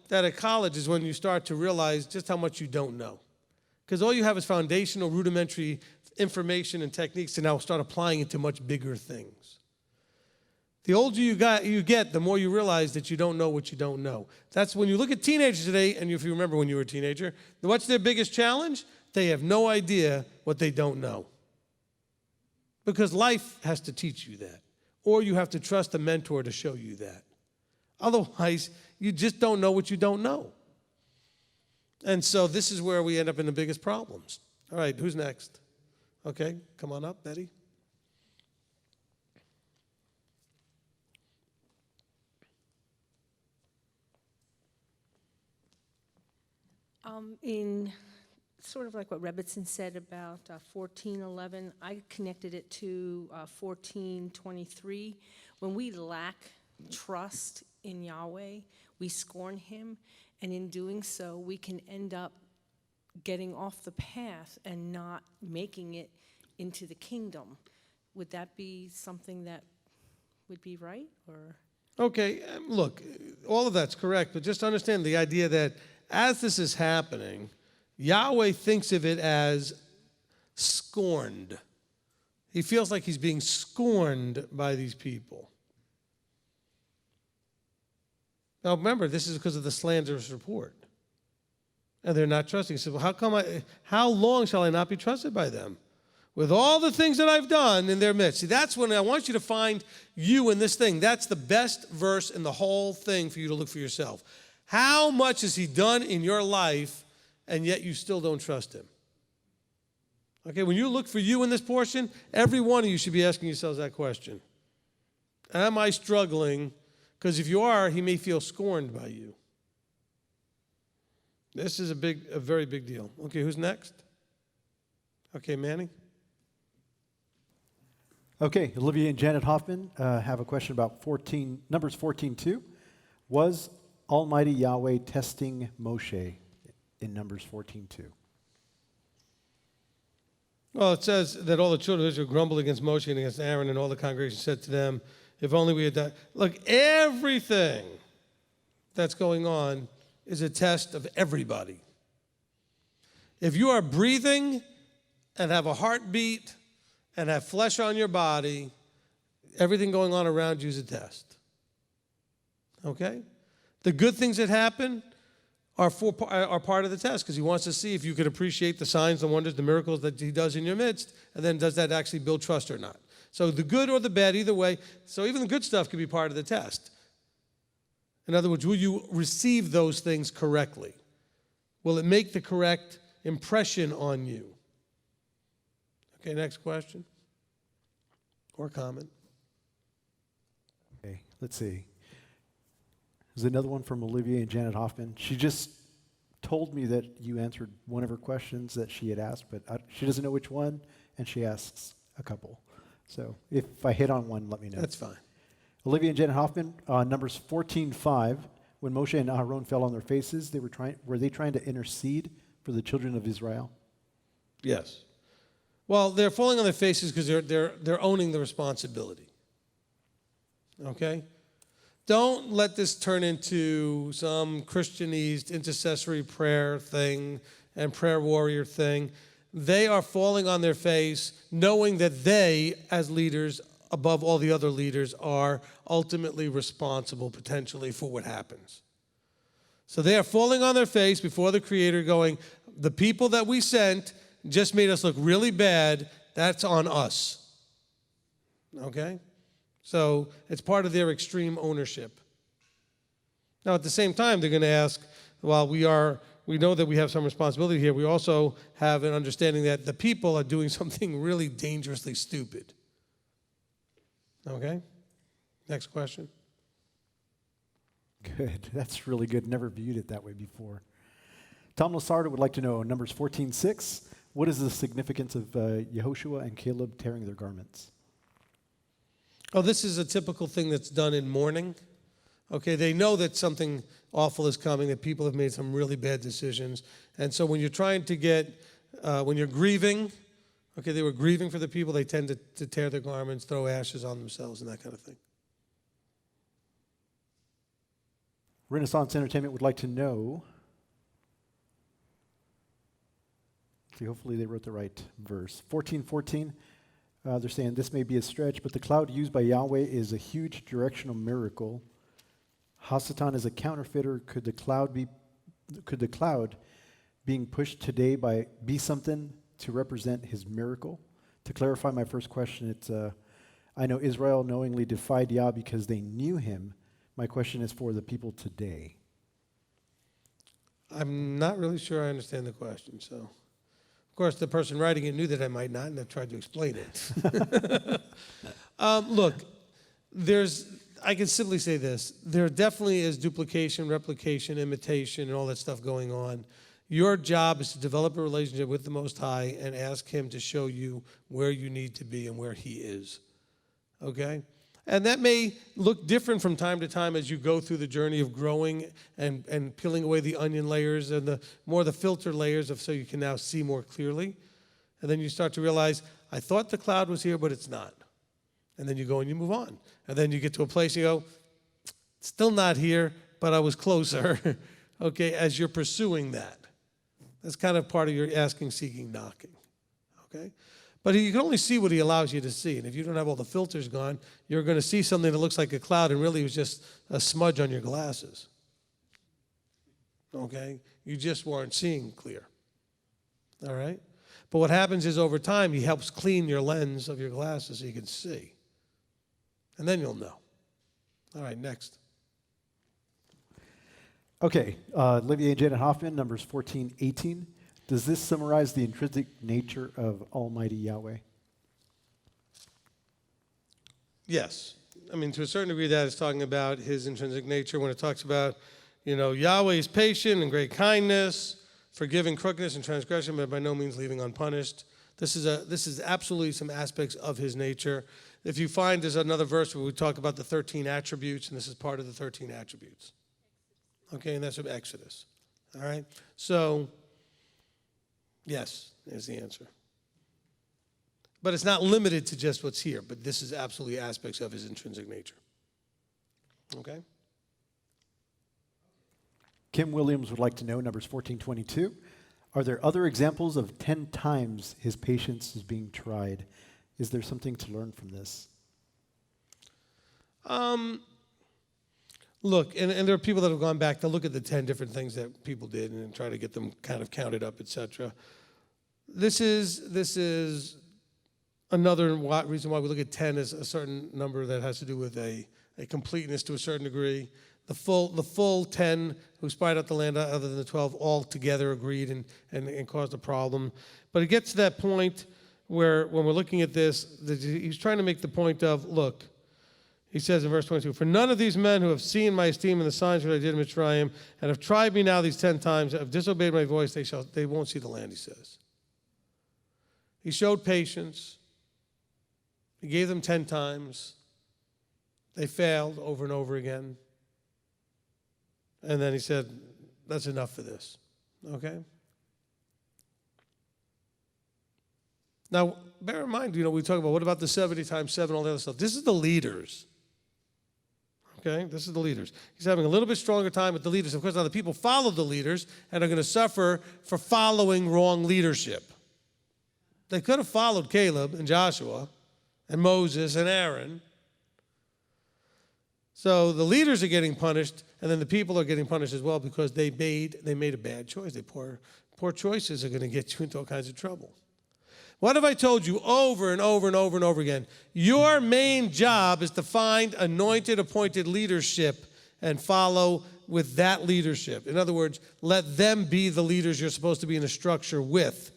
that at college is when you start to realize just how much you don't know. Because all you have is foundational, rudimentary information and techniques to now start applying it to much bigger things. The older you get, the more you realize that you don't know what you don't know. That's when you look at teenagers today, and if you remember when you were a teenager, what's their biggest challenge? They have no idea what they don't know. Because life has to teach you that. Or you have to trust a mentor to show you that. Otherwise, you just don't know what you don't know. And so this is where we end up in the biggest problems. All right, who's next? Okay, come on up, Betty. In sort of like what Rebbitzin said about 14:11, I connected it to 14:23. When we lack trust in Yahweh, we scorn him, and in doing so, we can end up getting off the path and not making it into the kingdom. Would that be something that would be right, or? Okay, look, all of that's correct, but just understand the idea that as this is happening, Yahweh thinks of it as scorned. He feels like he's being scorned by these people. Now remember, this is because of the slanderous report. And they're not trusting. He said, well, how long shall I not be trusted by them? With all the things that I've done in their midst. See, that's when I want you to find you in this thing. That's the best verse in the whole thing for you to look for yourself. How much has he done in your life, and yet you still don't trust him? Okay, when you look for you in this portion, every one of you should be asking yourselves that question. Am I struggling? Because if you are, he may feel scorned by you. This is a very big deal. Okay, who's next? Okay, Manny. Okay, Olivia and Janet Hoffman have a question about Numbers 14:2. Was Almighty Yahweh testing Moshe in Numbers 14:2? Well, it says that all the children of Israel grumbled against Moshe and against Aaron, and all the congregation said to them, if only we had done. Look, everything that's going on is a test of everybody. If you are breathing and have a heartbeat and have flesh on your body, everything going on around you is a test. Okay? The good things that happen are part of the test, because he wants to see if you could appreciate the signs, the wonders, the miracles that he does in your midst, and then does that actually build trust or not? So the good or the bad, either way. So even the good stuff can be part of the test. In other words, will you receive those things correctly? Will it make the correct impression on you? Okay, next question or comment. Okay, let's see. There's another one from Olivia and Janet Hoffman. She just told me that you answered one of her questions that she had asked, but she doesn't know which one, and she asks a couple. So if I hit on one, let me know. That's fine. Olivia and Janet Hoffman, Numbers 14:5. When Moshe and Aharon fell on their faces, were they trying to intercede for the children of Israel? Yes. Well, they're falling on their faces because they're owning the responsibility. Okay? Don't let this turn into some Christianese intercessory prayer thing and prayer warrior thing. They are falling on their face knowing that they, as leaders, above all the other leaders, are ultimately responsible potentially for what happens. So they are falling on their face before the Creator going, the people that we sent just made us look really bad. That's on us. Okay? So it's part of their extreme ownership. Now, at the same time, they're going to ask, while we know that we have some responsibility here, we also have an understanding that the people are doing something really dangerously stupid. Okay? Next question. Good. That's really good. Never viewed it that way before. Tom Lasarda would like to know, Numbers 14:6, what is the significance of Yehoshua and Caleb tearing their garments? Oh, this is a typical thing that's done in mourning. Okay, they know that something awful is coming, that people have made some really bad decisions. And so when you're trying to when you're grieving, okay, they were grieving for the people, they tend to tear their garments, throw ashes on themselves and that kind of thing. Renaissance Entertainment would like to know, see, hopefully they wrote the right verse. 14:14, they're saying this may be a stretch, but the cloud used by Yahweh is a huge directional miracle. Hasatan is a counterfeiter. Could the cloud being pushed today be something to represent his miracle? To clarify my first question, it's I know Israel knowingly defied Yah because they knew him. My question is for the people today. I'm not really sure I understand the question. So, of course, the person writing it knew that I might not, and I've tried to explain it. Look, I can simply say this. There definitely is duplication, replication, imitation, and all that stuff going on. Your job is to develop a relationship with the Most High and ask him to show you where you need to be and where he is. Okay? And that may look different from time to time as you go through the journey of growing and peeling away the onion layers and the filter layers so you can now see more clearly. And then you start to realize, I thought the cloud was here, but it's not. And then you go and you move on. And then you get to a place you go, still not here, but I was closer. Okay, as you're pursuing that. That's kind of part of your asking, seeking, knocking. Okay? But you can only see what he allows you to see. And if you don't have all the filters gone, you're going to see something that looks like a cloud and really was just a smudge on your glasses. Okay? You just weren't seeing clear. All right? But what happens is over time, he helps clean your lens of your glasses so you can see. And then you'll know. All right, next. Okay, Olivier and Janet Hoffman, Numbers 14:18. Does this summarize the intrinsic nature of Almighty Yahweh? Yes. I mean, to a certain degree, that is talking about his intrinsic nature when it talks about, Yahweh is patient and great kindness, forgiving crookedness and transgression, but by no means leaving unpunished. This is absolutely some aspects of his nature. If you find there's another verse where we talk about the 13 attributes, and this is part of the 13 attributes. Okay, and that's from Exodus. All right? So, yes, is the answer. But it's not limited to just what's here, but this is absolutely aspects of his intrinsic nature. Okay? Kim Williams would like to know, Numbers 14:22. Are there other examples of 10 times his patience is being tried? Is there something to learn from this? Look, and there are people that have gone back to look at the 10 different things that people did and try to get them kind of counted up, etc. This is another reason why we look at 10 as a certain number that has to do with a completeness to a certain degree. The full 10 who spied out the land other than the 12 all together agreed and caused a problem. But it gets to that point where when we're looking at this, he's trying to make the point of, look, he says in verse 22, for none of these men who have seen my esteem and the signs which I did in Mitzrayim and have tried me now these 10 times, have disobeyed my voice, they won't see the land, he says. He showed patience. He gave them 10 times. They failed over and over again. And then he said, that's enough for this. Okay? Now, bear in mind, we talk about what about the 70 times 7, all the other stuff. This is the leaders. Okay? This is the leaders. He's having a little bit stronger time with the leaders. Of course, now the people follow the leaders and are going to suffer for following wrong leadership. They could have followed Caleb and Joshua and Moses and Aaron. So the leaders are getting punished, and then the people are getting punished as well because they made a bad choice. Poor choices are going to get you into all kinds of trouble. What have I told you over and over and over and over again? Your main job is to find anointed, appointed leadership and follow with that leadership. In other words, let them be the leaders you're supposed to be in a structure with.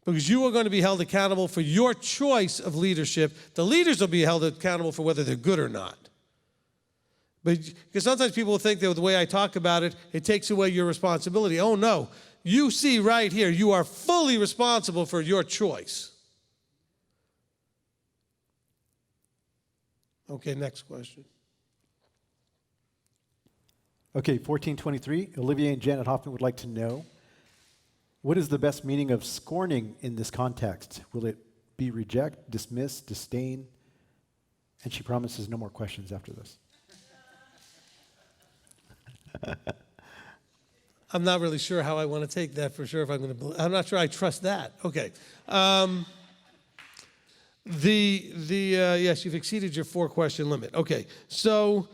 Because you are going to be held accountable for your choice of leadership. The leaders will be held accountable for whether they're good or not. Because sometimes people will think that the way I talk about it, it takes away your responsibility. Oh, no. You see right here, you are fully responsible for your choice. Okay, next question. Okay, 14:23. Olivier and Janet Hoffman would like to know, what is the best meaning of scorning in this context? Will it be reject, dismiss, disdain? And she promises no more questions after this. I'm not really sure how I want to take that for sure. If I'm not sure I trust that. Okay. Yes, you've exceeded your 4-question limit. Okay. So,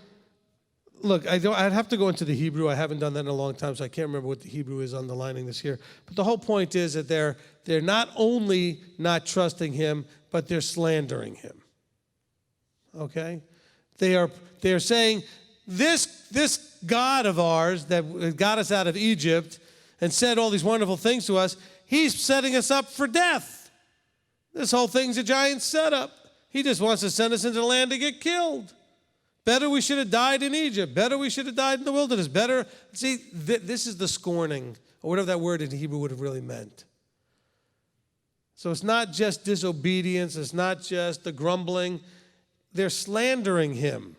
look, I'd have to go into the Hebrew. I haven't done that in a long time, so I can't remember what the Hebrew is underlining this here. But the whole point is that they're not only not trusting him, but they're slandering him. Okay? They're saying, this God of ours that got us out of Egypt and said all these wonderful things to us, he's setting us up for death. This whole thing's a giant setup. He just wants to send us into the land to get killed. Better we should have died in Egypt. Better we should have died in the wilderness. Better, see, this is the scorning, or whatever that word in Hebrew would have really meant. So it's not just disobedience. It's not just the grumbling. They're slandering him.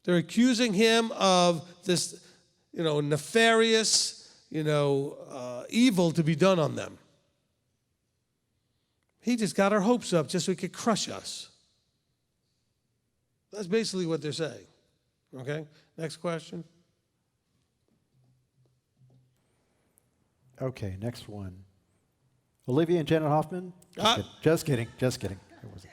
They're accusing him of this, nefarious, evil to be done on them. He just got our hopes up just so he could crush us. That's basically what they're saying. Okay? Next question. Okay, next one. Olivia and Janet Hoffman? Just kidding. I wasn't.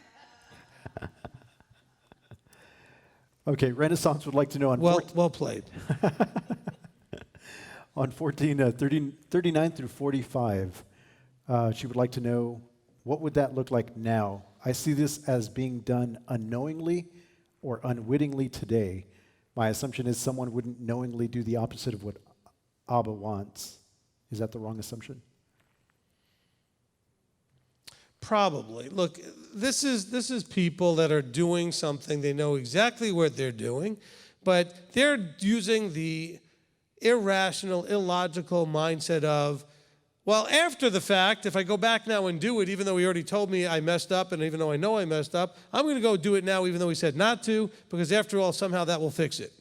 Okay, Renaissance would like to know on... Well played. On 39 through 45, she would like to know, what would that look like now? I see this as being done unknowingly or unwittingly today. My assumption is someone wouldn't knowingly do the opposite of what Abba wants. Is that the wrong assumption? Probably. Look, this is people that are doing something. They know exactly what they're doing, but they're using the irrational, illogical mindset of, well, after the fact, if I go back now and do it, even though he already told me I messed up, and even though I know I messed up, I'm going to go do it now, even though he said not to, because after all, somehow that will fix it.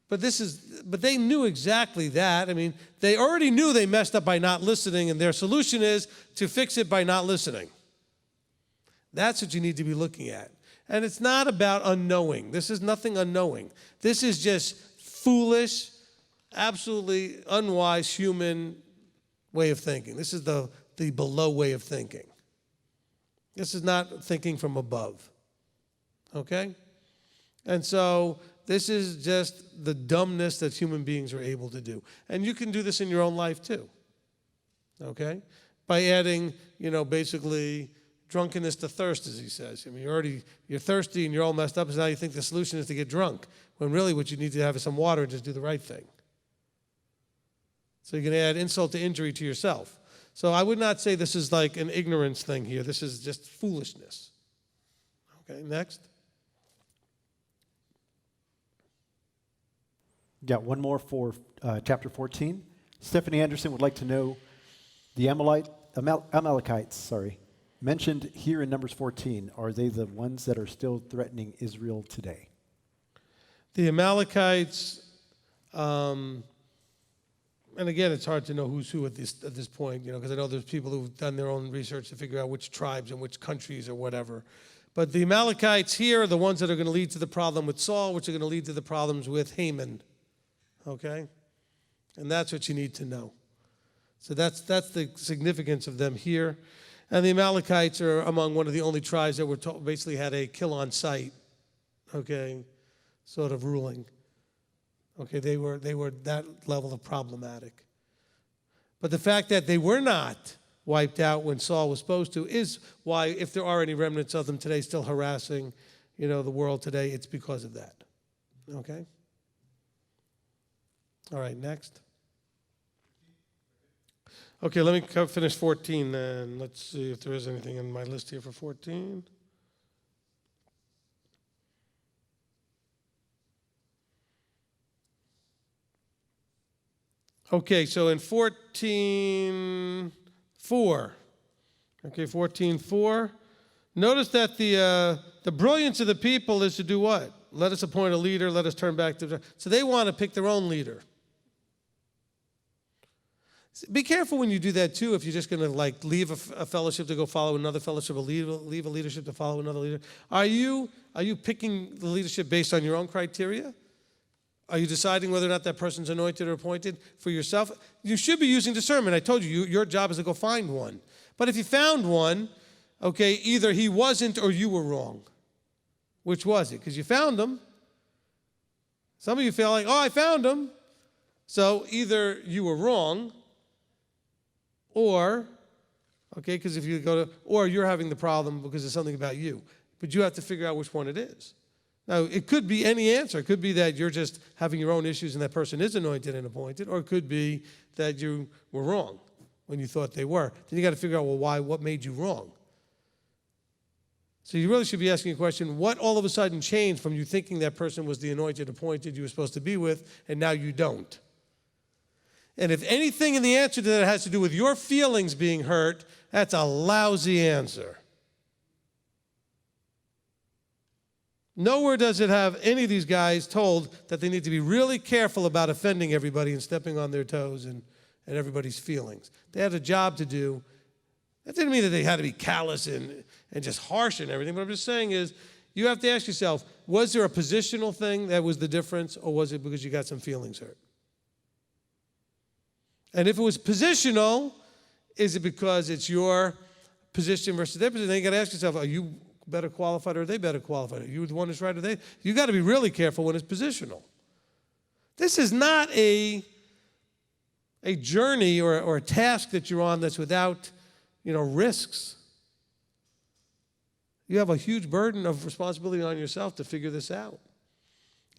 But they knew exactly that. I mean, they already knew they messed up by not listening, and their solution is to fix it by not listening. That's what you need to be looking at. And it's not about unknowing. This is nothing unknowing. This is just foolish, absolutely unwise human way of thinking. This is the below way of thinking. This is not thinking from above. Okay? And so this is just the dumbness that human beings are able to do. And you can do this in your own life too. Okay? By adding, basically drunkenness to thirst, as he says. I mean, you're thirsty and you're all messed up, so now you think the solution is to get drunk, when really what you need to have is some water and just do the right thing. So you can add insult to injury to yourself. So I would not say this is like an ignorance thing here. This is just foolishness. Okay, next. Got one more for chapter 14. Stephanie Anderson would like to know the Amalekites, mentioned here in Numbers 14. Are they the ones that are still threatening Israel today? The Amalekites, and again, it's hard to know who's who at this point, because I know there's people who've done their own research to figure out which tribes and which countries or whatever. But the Amalekites here are the ones that are going to lead to the problem with Saul, which are going to lead to the problems with Haman. Okay? And that's what you need to know. So that's the significance of them here. And the Amalekites are among one of the only tribes that were basically had a kill on sight, okay, sort of ruling. Okay, they were that level of problematic. But the fact that they were not wiped out when Saul was supposed to is why, if there are any remnants of them today still harassing, the world today, it's because of that. Okay? All right, next. Okay, let me finish 14 then. Let's see if there is anything in my list here for 14. Okay, so in 14:4. Okay, 14:4. Notice that the brilliance of the people is to do what? Let us appoint a leader, let us turn back to... So they want to pick their own leader. Be careful when you do that too. If you're just going to like leave a fellowship to go follow another fellowship, or leave a leadership to follow another leader. Are you picking the leadership based on your own criteria? Are you deciding whether or not that person's anointed or appointed for yourself? You should be using discernment. I told you, your job is to go find one. But if you found one, okay, either he wasn't or you were wrong. Which was it? Because you found him. Some of you feel like, oh, I found him. So either you were wrong, or, okay, because if you go to, or you're having the problem because it's something about you. But you have to figure out which one it is. Now, it could be any answer. It could be that you're just having your own issues and that person is anointed and appointed, or it could be that you were wrong when you thought they were. Then you got to figure out, well, why, what made you wrong? So you really should be asking a question, what all of a sudden changed from you thinking that person was the anointed, appointed you were supposed to be with, and now you don't? And if anything in the answer to that has to do with your feelings being hurt, that's a lousy answer. Nowhere does it have any of these guys told that they need to be really careful about offending everybody and stepping on their toes and everybody's feelings. They had a job to do. That didn't mean that they had to be callous and just harsh and everything. What I'm just saying is, you have to ask yourself, was there a positional thing that was the difference, or was it because you got some feelings hurt? And if it was positional, is it because it's your position versus their position? Then you got to ask yourself, are you better qualified or are they better qualified? Are you the one that's right or they? You got to be really careful when it's positional. This is not a journey or a task that you're on that's without, risks. You have a huge burden of responsibility on yourself to figure this out.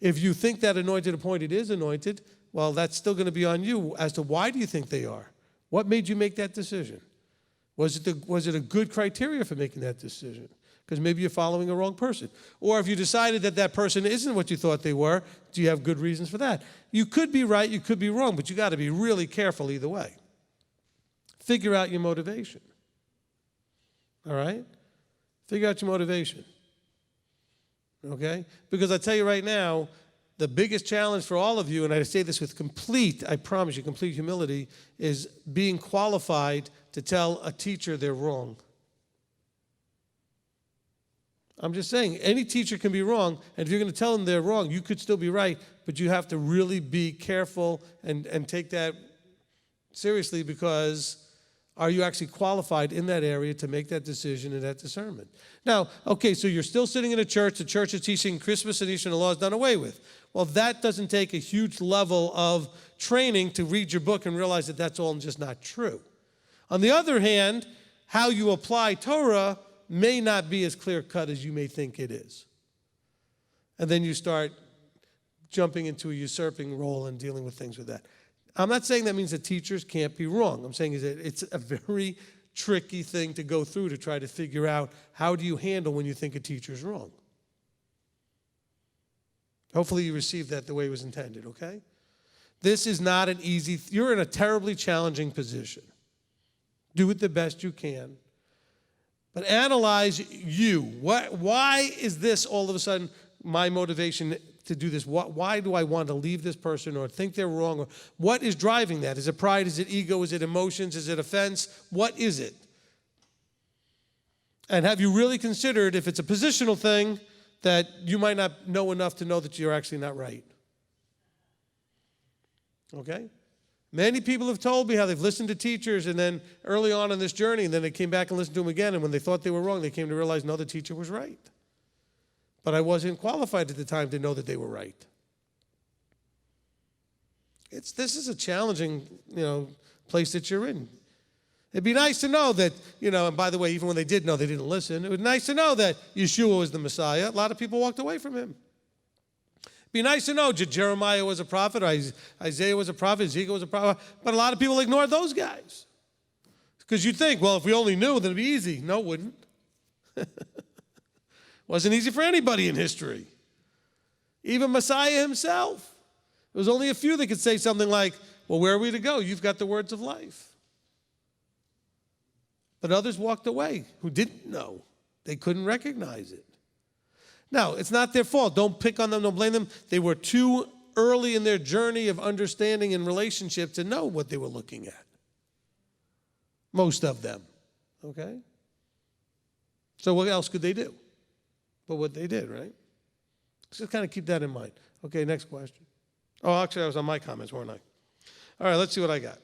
If you think that anointed, appointed is anointed, well, that's still going to be on you as to why do you think they are? What made you make that decision? Was it a good criteria for making that decision? Because maybe you're following a wrong person. Or if you decided that that person isn't what you thought they were, do you have good reasons for that? You could be right, you could be wrong, but you got to be really careful either way. Figure out your motivation. All right? Figure out your motivation. Okay? Because I tell you right now, the biggest challenge for all of you, and I say this with I promise you, complete humility, is being qualified to tell a teacher they're wrong. I'm just saying, any teacher can be wrong, and if you're going to tell them they're wrong, you could still be right, but you have to really be careful and take that seriously, because are you actually qualified in that area to make that decision and that discernment? Now, okay, so you're still sitting in a church, the church is teaching Christmas and Easter and the law is done away with. Well, that doesn't take a huge level of training to read your book and realize that that's all just not true. On the other hand, how you apply Torah may not be as clear-cut as you may think it is. And then you start jumping into a usurping role and dealing with things with that. I'm not saying that means that teachers can't be wrong. I'm saying is that it's a very tricky thing to go through to try to figure out how do you handle when you think a teacher's wrong. Hopefully you received that the way it was intended, okay? This is not an easy, you're in a terribly challenging position. Do it the best you can. But analyze you. Why is this all of a sudden my motivation to do this? Why do I want to leave this person or think they're wrong? Or what is driving that? Is it pride? Is it ego? Is it emotions? Is it offense? What is it? And have you really considered if it's a positional thing that you might not know enough to know that you're actually not right? Okay? Many people have told me how they've listened to teachers and then early on in this journey, and then they came back and listened to them again, and when they thought they were wrong, they came to realize, no, the teacher was right. But I wasn't qualified at the time to know that they were right. This is a challenging, place that you're in. It'd be nice to know that, and by the way, even when they did know, they didn't listen. It would be nice to know that Yeshua was the Messiah. A lot of people walked away from him. It'd be nice to know Jeremiah was a prophet, or Isaiah was a prophet, Ezekiel was a prophet, but a lot of people ignored those guys. Because you'd think, well, if we only knew, then it'd be easy. No, it wouldn't. Wasn't easy for anybody in history. Even Messiah himself. There was only a few that could say something like, well, where are we to go? You've got the words of life. But others walked away who didn't know. They couldn't recognize it. Now, it's not their fault. Don't pick on them. Don't blame them. They were too early in their journey of understanding and relationship to know what they were looking at. Most of them. Okay? So what else could they do? But what they did, right? Just kind of keep that in mind. Okay, next question. Oh, actually, I was on my comments, weren't I? All right, let's see what I got.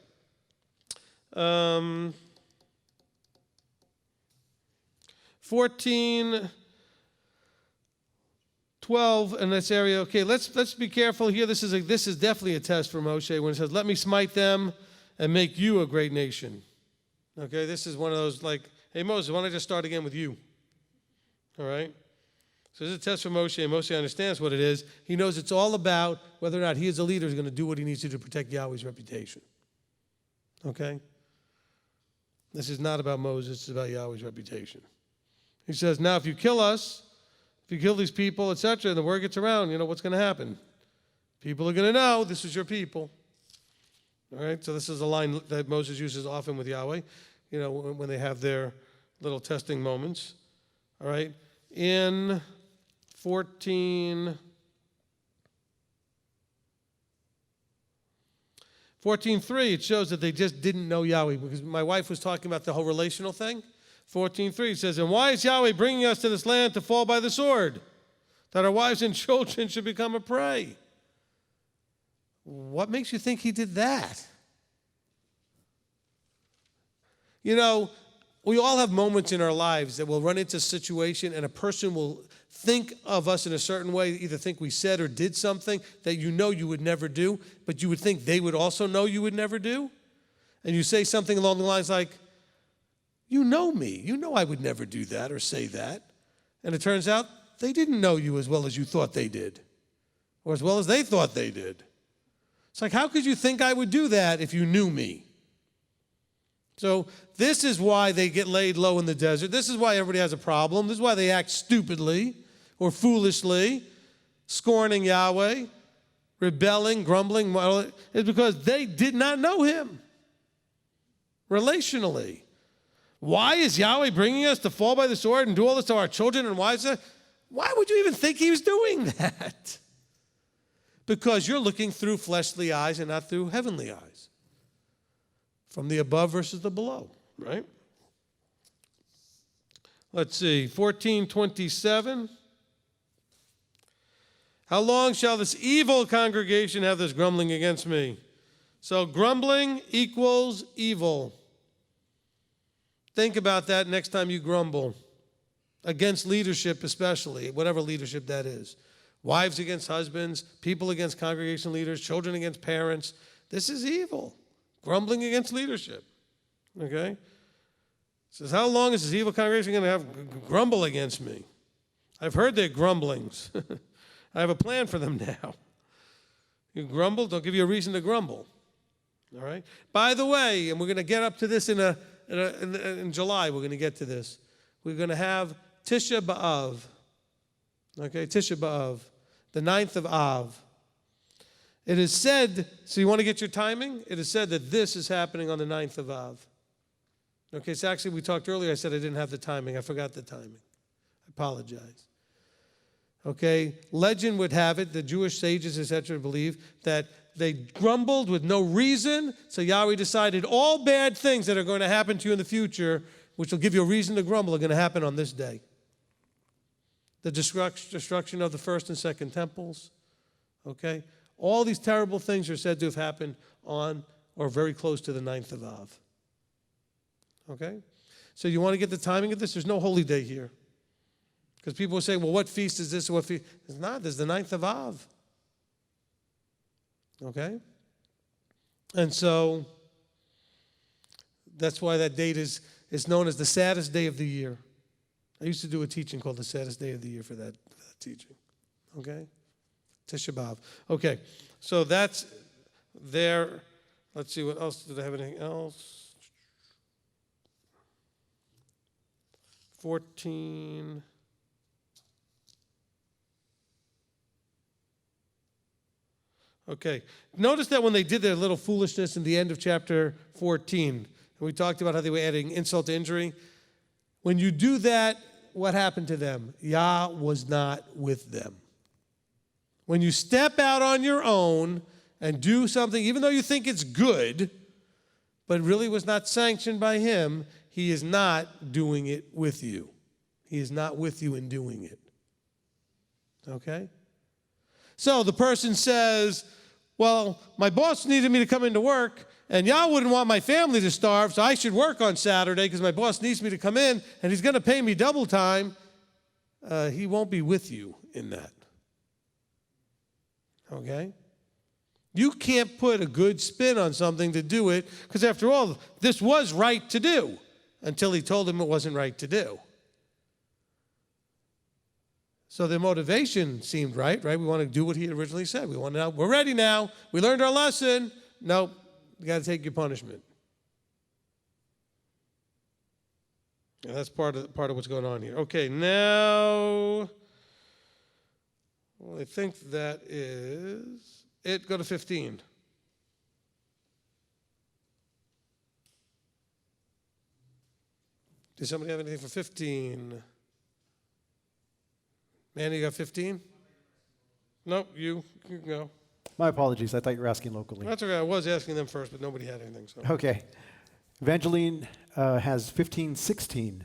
14:12 in this area. Okay, let's be careful here. This is definitely a test for Moshe when it says, "Let me smite them and make you a great nation." Okay, this is one of those like, "Hey Moses, why don't I just start again with you?" All right. So this is a test for Moshe, and Moshe understands what it is. He knows it's all about whether or not he as a leader is going to do what he needs to do to protect Yahweh's reputation. Okay? This is not about Moses, it's about Yahweh's reputation. He says, now if you kill us, if you kill these people, etc., and the word gets around, you know what's going to happen? People are going to know this is your people. All right? So this is a line that Moses uses often with Yahweh, you know, when they have their little testing moments. All right? In 14:3, it shows that they just didn't know Yahweh, because my wife was talking about the whole relational thing. 14:3, it says, "And why is Yahweh bringing us to this land to fall by the sword, that our wives and children should become a prey?" What makes you think he did that? You know, we all have moments in our lives that we'll run into a situation and a person will think of us in a certain way, either think we said or did something that you know you would never do, but you would think they would also know you would never do. And you say something along the lines like, "You know me. You know I would never do that or say that." And it turns out they didn't know you as well as you thought they did, or as well as they thought they did. It's like, how could you think I would do that if you knew me? So this is why they get laid low in the desert. This is why everybody has a problem. This is why they act stupidly or foolishly, scorning Yahweh, rebelling, grumbling. It's because they did not know him relationally. Why is Yahweh bringing us to fall by the sword and do all this to our children and wives? Why would you even think he was doing that? Because you're looking through fleshly eyes and not through heavenly eyes. From the above versus the below, right? Let's see, 14:27. "How long shall this evil congregation have this grumbling against me?" So grumbling equals evil. Think about that next time you grumble. Against leadership especially, whatever leadership that is. Wives against husbands, people against congregation leaders, children against parents. This is evil. Grumbling against leadership. Okay? It says, how long is this evil congregation going to have grumble against me? I've heard their grumblings. I have a plan for them now. You grumble, they'll give you a reason to grumble. All right? By the way, and we're going to get up to this in July, we're going to get to this. We're going to have Tisha B'Av. Okay, Tisha B'Av, the 9th of Av. It is said, so you want to get your timing? It is said that this is happening on the 9th of Av. Okay, so actually we talked earlier, I said I didn't have the timing. I forgot the timing. I apologize. Okay, legend would have it, the Jewish sages, etc., believe that they grumbled with no reason, so Yahweh decided all bad things that are going to happen to you in the future, which will give you a reason to grumble, are going to happen on this day. The destruction of the first and second temples, okay? All these terrible things are said to have happened on or very close to the 9th of Av. Okay? So you want to get the timing of this? There's no holy day here. Because people will say, well, what feast is this? What feast? It's not. There's the 9th of Av. Okay? And so that's why that date is known as the saddest day of the year. I used to do a teaching called the saddest day of the year for that teaching. Okay? Tisha B'Av. Okay, so that's there. Let's see, what else? Did I have anything else? 14. Okay, notice that when they did their little foolishness in the end of chapter 14, and we talked about how they were adding insult to injury. When you do that, what happened to them? Yah was not with them. When you step out on your own and do something, even though you think it's good, but really was not sanctioned by him, he is not doing it with you. He is not with you in doing it. Okay? So the person says, well, my boss needed me to come into work, and y'all wouldn't want my family to starve, so I should work on Saturday because my boss needs me to come in, and he's going to pay me double time. He won't be with you in that. Okay? You can't put a good spin on something to do it, because after all, this was right to do until he told him it wasn't right to do. So the motivation seemed right? We want to do what he originally said. We want to, we're ready now. We learned our lesson. Nope, you got to take your punishment. And that's part of what's going on here. Okay, now, well, I think that is it. Go to 15. Does somebody have anything for 15? Manny, you got 15? Nope, you can go. My apologies. I thought you were asking locally. That's okay. I was asking them first, but nobody had anything. So. Okay. Evangeline has 15:16.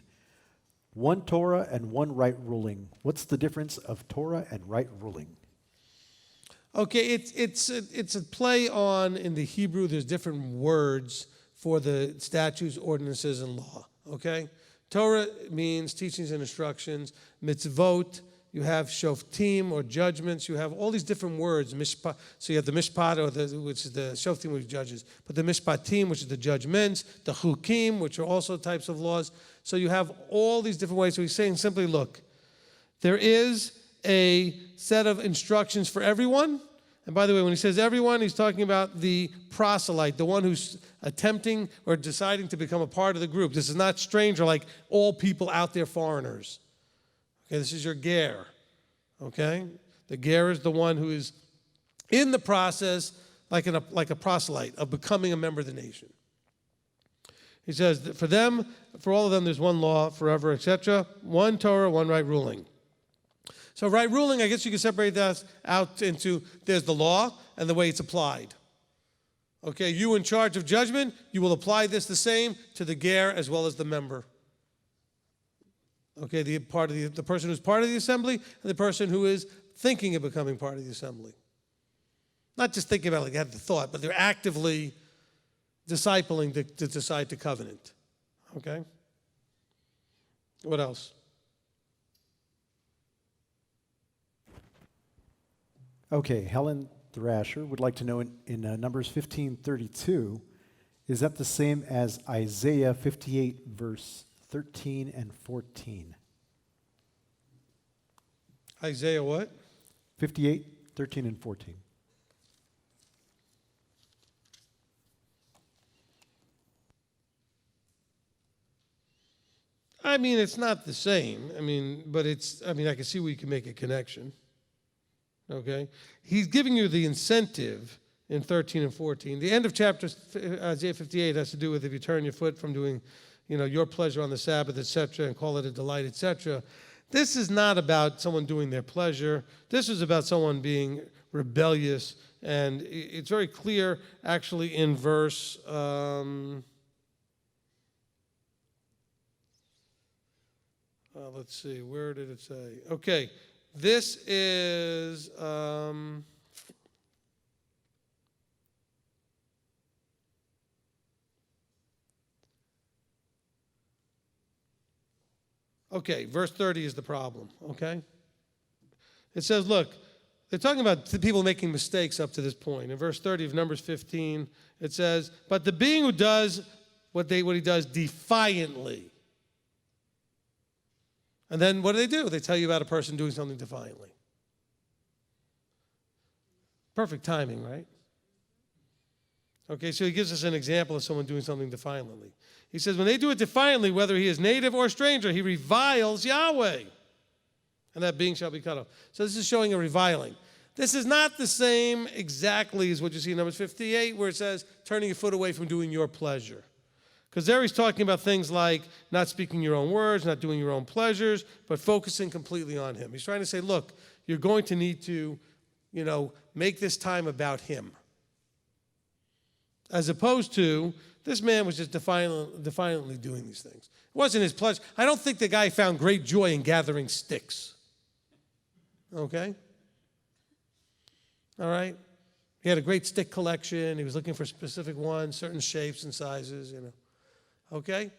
One Torah and one right ruling. What's the difference of Torah and right ruling? Okay, it's a play on, in the Hebrew, there's different words for the statutes, ordinances, and law. Okay? Torah means teachings and instructions. Mitzvot, you have shoftim, or judgments. You have all these different words. Mishpat, so you have the mishpat, which is the shoftim, which judges. But the mishpatim, which is the judgments. The chukim, which are also types of laws. So you have all these different ways. So he's saying simply, look, there is a set of instructions for everyone. And by the way, when he says everyone, he's talking about the proselyte, the one who's attempting or deciding to become a part of the group. This is not stranger, like all people out there, foreigners. Okay, this is your ger. Okay? The ger is the one who is in the process, like a proselyte, of becoming a member of the nation. He says that for them, for all of them, there's one law forever, etc. One Torah, one right ruling. So right ruling, I guess you can separate that out into, there's the law and the way it's applied. Okay, you in charge of judgment, you will apply this the same to the ger as well as the member. Okay, the person who's part of the assembly and the person who is thinking of becoming part of the assembly. Not just thinking about it, like have the thought, but they're actively discipling to decide to covenant. Okay? What else? Okay, Helen Thrasher would like to know in Numbers 15:32, is that the same as Isaiah 58, verse 13 and 14? Isaiah what? 58, 13 and 14. I mean, it's not the same. But I can see where you can make a connection. Okay? He's giving you the incentive in 13 and 14. The end of chapter Isaiah 58 has to do with if you turn your foot from doing, your pleasure on the Sabbath, etc., and call it a delight, etc. This is not about someone doing their pleasure. This is about someone being rebellious. And it's very clear, actually, in verse... let's see, where did it say? Okay, this is... Okay, verse 30 is the problem, okay? It says, look, they're talking about the people making mistakes up to this point. In verse 30 of Numbers 15, it says, but the being who does what he does defiantly. And then what do? They tell you about a person doing something defiantly. Perfect timing, right? Okay, so he gives us an example of someone doing something defiantly. He says, when they do it defiantly, whether he is native or stranger, he reviles Yahweh. And that being shall be cut off. So this is showing a reviling. This is not the same exactly as what you see in Numbers 58, where it says, turning your foot away from doing your pleasure. Because there he's talking about things like not speaking your own words, not doing your own pleasures, but focusing completely on him. He's trying to say, look, you're going to need to, make this time about him. As opposed to This man was just defiantly doing these things. It wasn't his pleasure. I don't think the guy found great joy in gathering sticks. Okay? All right? He had a great stick collection. He was looking for specific ones, certain shapes and sizes, Okay?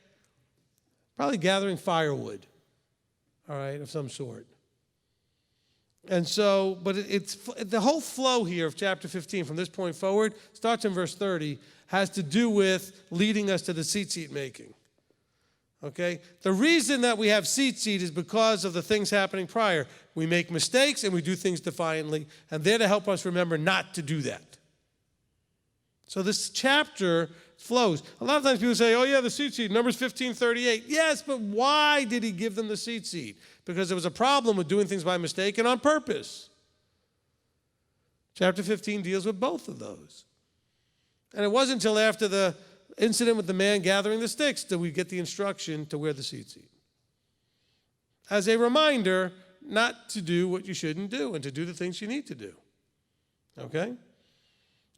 Probably gathering firewood, all right, of some sort. And so, but it's the whole flow here of chapter 15 from this point forward, starts in verse 30, has to do with leading us to the tzitzit making. Okay? The reason that we have tzitzit is because of the things happening prior. We make mistakes and we do things defiantly, and they're to help us remember not to do that. So this chapter flows. A lot of times people say, oh yeah, the tzitzit, Numbers 15:38. Yes, but why did he give them the tzitzit? Because there was a problem with doing things by mistake and on purpose. Chapter 15 deals with both of those. And it wasn't until after the incident with the man gathering the sticks that we get the instruction to wear the tzitzit. As a reminder not to do what you shouldn't do and to do the things you need to do. Okay?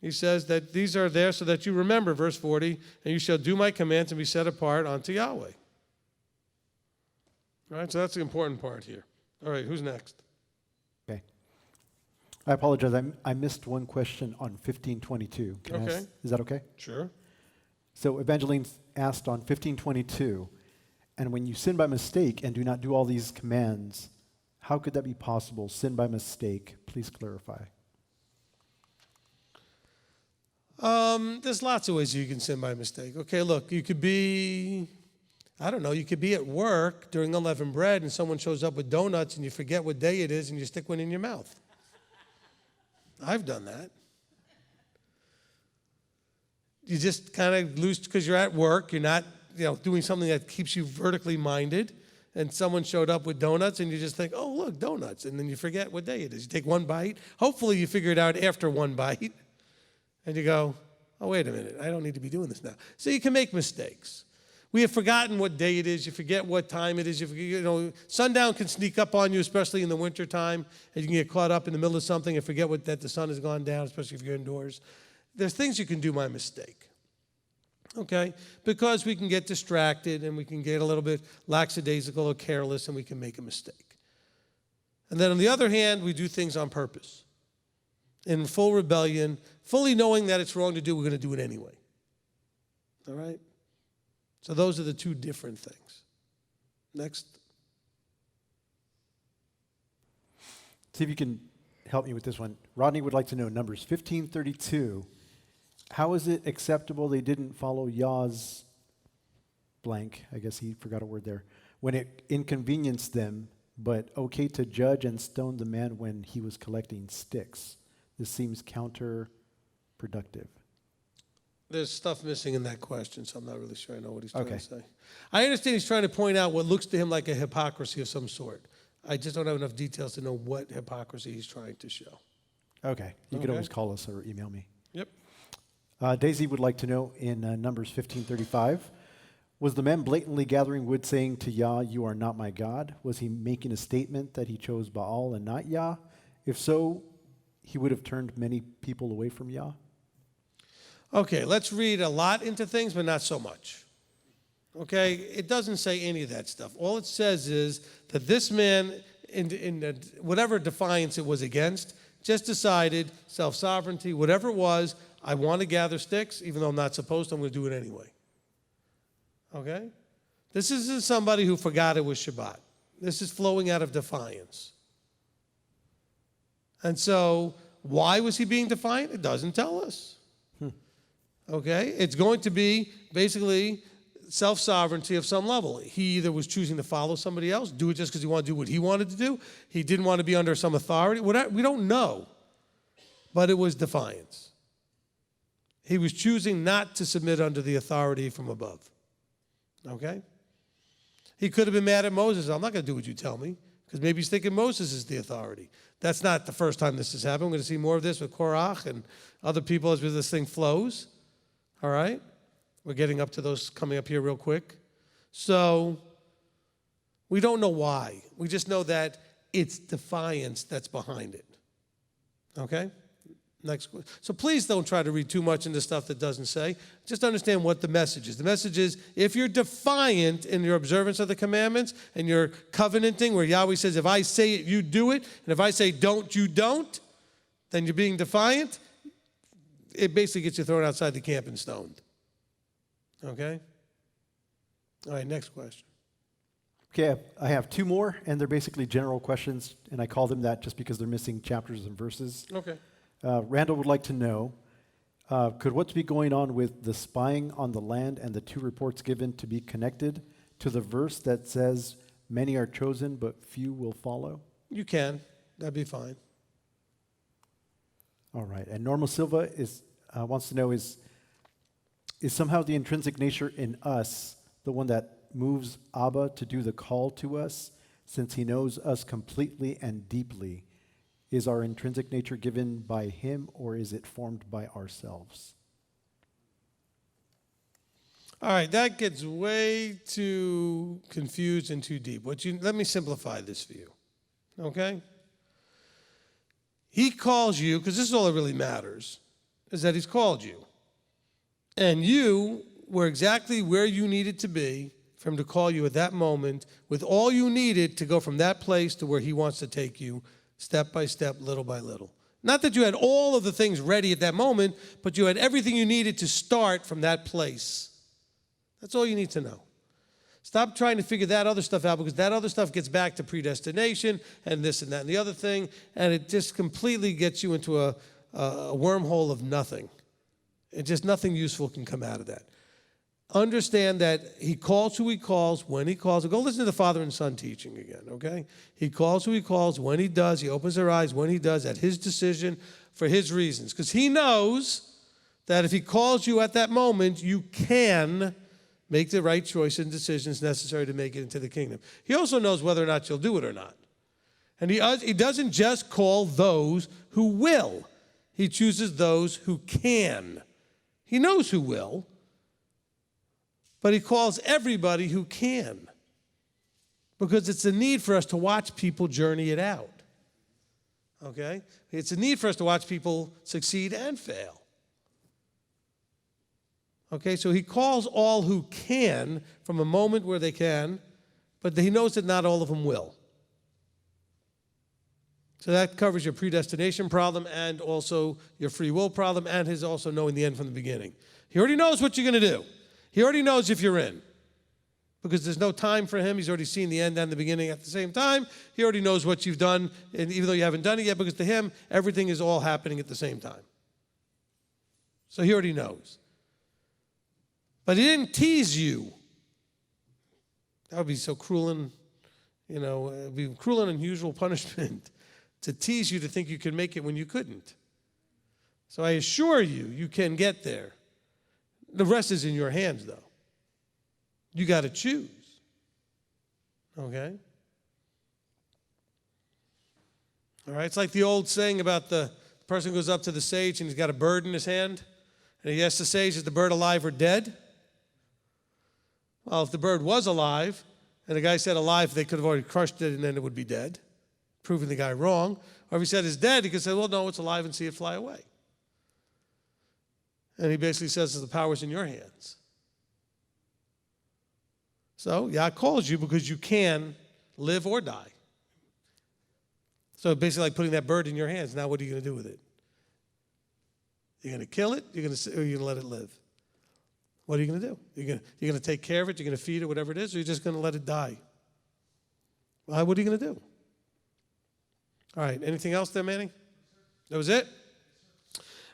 He says that these are there so that you remember, verse 40, and you shall do my commands and be set apart unto Yahweh. All right, so that's the important part here. All right, who's next? Okay. I apologize. I missed one question on 1522. Can I Okay. ask, is that okay? Sure. So Evangeline asked on 1522, and when you sin by mistake and do not do all these commands, how could that be possible? Sin by mistake. Please clarify. There's lots of ways you can sin by mistake. Okay, look, you could be, you could be at work during unleavened bread and someone shows up with donuts and you forget what day it is and you stick one in your mouth. I've done that. You just kind of lose because you're at work, you're not, doing something that keeps you vertically minded, and someone showed up with donuts and you just think, oh, look, donuts, and then you forget what day it is. You take one bite. Hopefully you figure it out after one bite. And you go, oh, wait a minute, I don't need to be doing this now. So you can make mistakes. We have forgotten what day it is. You forget what time it is. You forget, sundown can sneak up on you, especially in the wintertime, and you can get caught up in the middle of something and forget that the sun has gone down, especially if you're indoors. There's things you can do by mistake, okay? Because we can get distracted and we can get a little bit lackadaisical or careless and we can make a mistake. And then on the other hand, we do things on purpose. In full rebellion, fully knowing that it's wrong to do, we're going to do it anyway. All right? So those are the two different things. Next. See if you can help me with this one. Rodney would like to know Numbers 15:32. How is it acceptable they didn't follow Yah's blank? I guess he forgot a word there. When it inconvenienced them, but okay to judge and stone the man when he was collecting sticks. This seems counterproductive. There's stuff missing in that question, so I'm not really sure I know what he's trying to say. I understand he's trying to point out what looks to him like a hypocrisy of some sort. I just don't have enough details to know what hypocrisy he's trying to show. Okay. You could always call us or email me. Yep. Daisy would like to know in Numbers 15:35, was the man blatantly gathering wood saying to Yah, you are not my God? Was he making a statement that he chose Baal and not Yah? If so, he would have turned many people away from Yah? Okay, let's read a lot into things, but not so much. Okay, it doesn't say any of that stuff. All it says is that this man, in whatever defiance it was against, just decided, self-sovereignty, whatever it was, I want to gather sticks, even though I'm not supposed to, I'm going to do it anyway. Okay? This isn't somebody who forgot it was Shabbat. This is flowing out of defiance. And so, why was he being defiant? It doesn't tell us. Okay? It's going to be basically self-sovereignty of some level. He either was choosing to follow somebody else, do it just because he wanted to do what he wanted to do. He didn't want to be under some authority. We don't know. But it was defiance. He was choosing not to submit under the authority from above. Okay? He could have been mad at Moses. I'm not going to do what you tell me. Because maybe he's thinking Moses is the authority. That's not the first time this has happened. We're going to see more of this with Korach and other people as this thing flows. All right? We're getting up to those coming up here real quick. So, we don't know why. We just know that it's defiance that's behind it. Okay? Next question. So please don't try to read too much into stuff that doesn't say. Just understand what the message is. The message is, if you're defiant in your observance of the commandments and you're covenanting, where Yahweh says, if I say it, you do it, and if I say don't, you don't, then you're being defiant. It basically gets you thrown outside the camp and stoned. Okay? All right, next question. Okay, I have two more, and they're basically general questions, and I call them that just because they're missing chapters and verses. Okay. Randall would like to know, could what's be going on with the spying on the land and the two reports given to be connected to the verse that says, many are chosen, but few will follow? You can. That'd be fine. All right, and Norma Silva wants to know, is somehow the intrinsic nature in us the one that moves Abba to do the call to us, since he knows us completely and deeply? Is our intrinsic nature given by him, or is it formed by ourselves? All right, that gets way too confused and too deep. Let me simplify this for you, okay? He calls you, because this is all that really matters, is that he's called you. And you were exactly where you needed to be for him to call you at that moment, with all you needed to go from that place to where he wants to take you, step by step, little by little. Not that you had all of the things ready at that moment, but you had everything you needed to start from that place. That's all you need to know. Stop trying to figure that other stuff out, because that other stuff gets back to predestination and this and that and the other thing, and it just completely gets you into a wormhole of nothing. And just nothing useful can come out of that. Understand that he calls who he calls when he calls. Go listen to the Father and Son teaching again, okay? He calls who he calls when he does. He opens their eyes when he does, at his decision, for his reasons. Because he knows that if he calls you at that moment, you can make the right choice and decisions necessary to make it into the kingdom. He also knows whether or not you'll do it or not. And he doesn't just call those who will. He chooses those who can. He knows who will, but he calls everybody who can, because it's a need for us to watch people journey it out. Okay? It's a need for us to watch people succeed and fail. Okay, so he calls all who can from a moment where they can, but he knows that not all of them will. So that covers your predestination problem and also your free will problem, and his also knowing the end from the beginning. He already knows what you're going to do. He already knows if you're in, because there's no time for him. He's already seen the end and the beginning at the same time. He already knows what you've done, and even though you haven't done it yet, because to him, everything is all happening at the same time. So he already knows. But he didn't tease you. That would be so cruel and, it would be cruel and unusual punishment to tease you to think you could make it when you couldn't. So I assure you, you can get there. The rest is in your hands, though. You got to choose. Okay? All right, it's like the old saying about the person goes up to the sage and he's got a bird in his hand, and he asks the sage, is the bird alive or dead? Well, if the bird was alive, and the guy said alive, they could have already crushed it and then it would be dead, proving the guy wrong. Or if he said it's dead, he could say, well, no, it's alive, and see it fly away. And he basically says the power's in your hands. So, Yah calls you because you can live or die. So basically like putting that bird in your hands. Now what are you going to do with it? You're going to kill it, or you're going to let it live? What are you going to do? You're going to take care of it, you're going to feed it, whatever it is, or you're just going to let it die? Well, what are you going to do? All right, anything else there, Manny? That was it?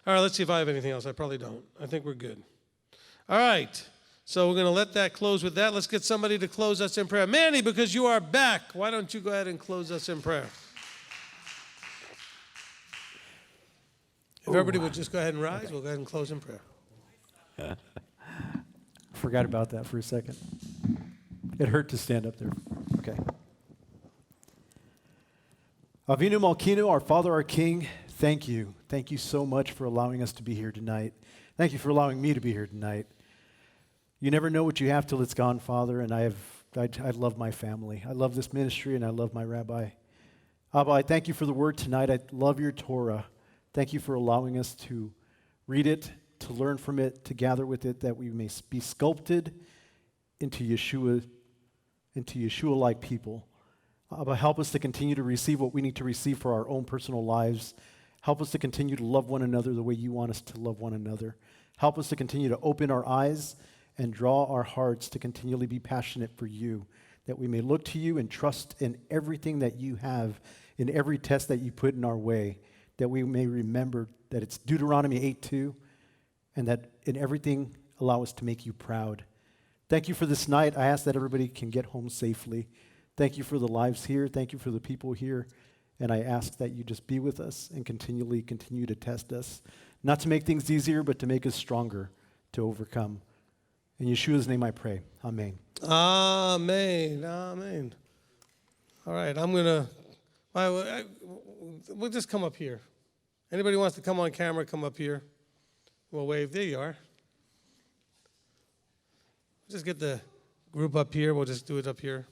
All right, let's see if I have anything else. I probably don't. I think we're good. All right, so we're going to let that close with that. Let's get somebody to close us in prayer. Manny, because you are back, why don't you go ahead and close us in prayer? If everybody would just go ahead and rise, okay. We'll go ahead and close in prayer. Forgot about that for a second. It hurt to stand up there. Okay. Avinu Malkinu, our Father, our King, thank you. Thank you so much for allowing us to be here tonight. Thank you for allowing me to be here tonight. You never know what you have till it's gone, Father, and I love my family. I love this ministry, and I love my rabbi. Abba, I thank you for the word tonight. I love your Torah. Thank you for allowing us to read it, to learn from it, to gather with it, that we may be sculpted into Yeshua-like people. But help us to continue to receive what we need to receive for our own personal lives. Help us to continue to love one another the way you want us to love one another. Help us to continue to open our eyes and draw our hearts to continually be passionate for you, that we may look to you and trust in everything that you have, in every test that you put in our way, that we may remember that it's Deuteronomy 8:2, and that in everything allow us to make you proud. Thank you for this night. I ask that everybody can get home safely. Thank you for the lives here. Thank you for the people here. And I ask that you just be with us and continue to test us, not to make things easier, but to make us stronger to overcome. In Yeshua's name I pray. Amen. Amen. Amen. All right, we'll just come up here. Anybody wants to come on camera, come up here. We'll wave. There you are. Just get the group up here. We'll just do it up here.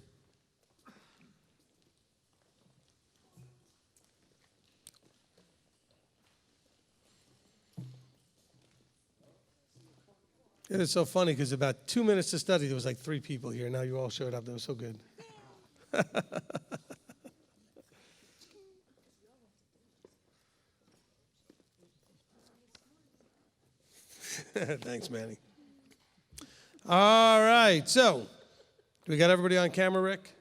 It is so funny because about 2 minutes to study, there was like 3 people here. Now you all showed up. That was so good. Thanks, Manny. All right. So, we got everybody on camera, Rick?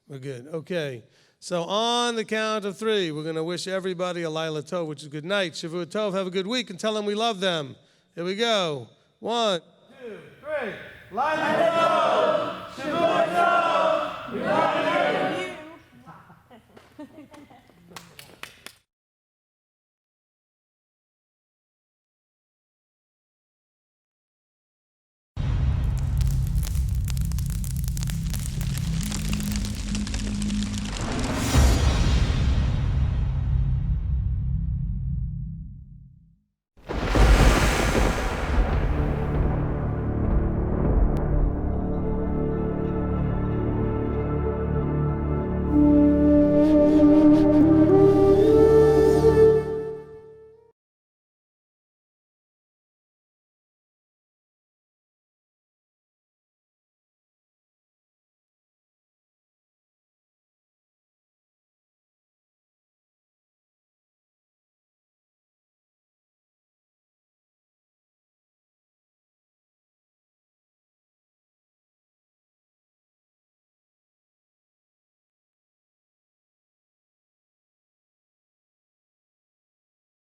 We're good. Okay. So, on the count of 3, we're going to wish everybody a Laila Tov, which is good night. Shavua Tov, have a good week, and tell them we love them. Here we go. 1, 2, 3. Laila Tov! Shavua Tov!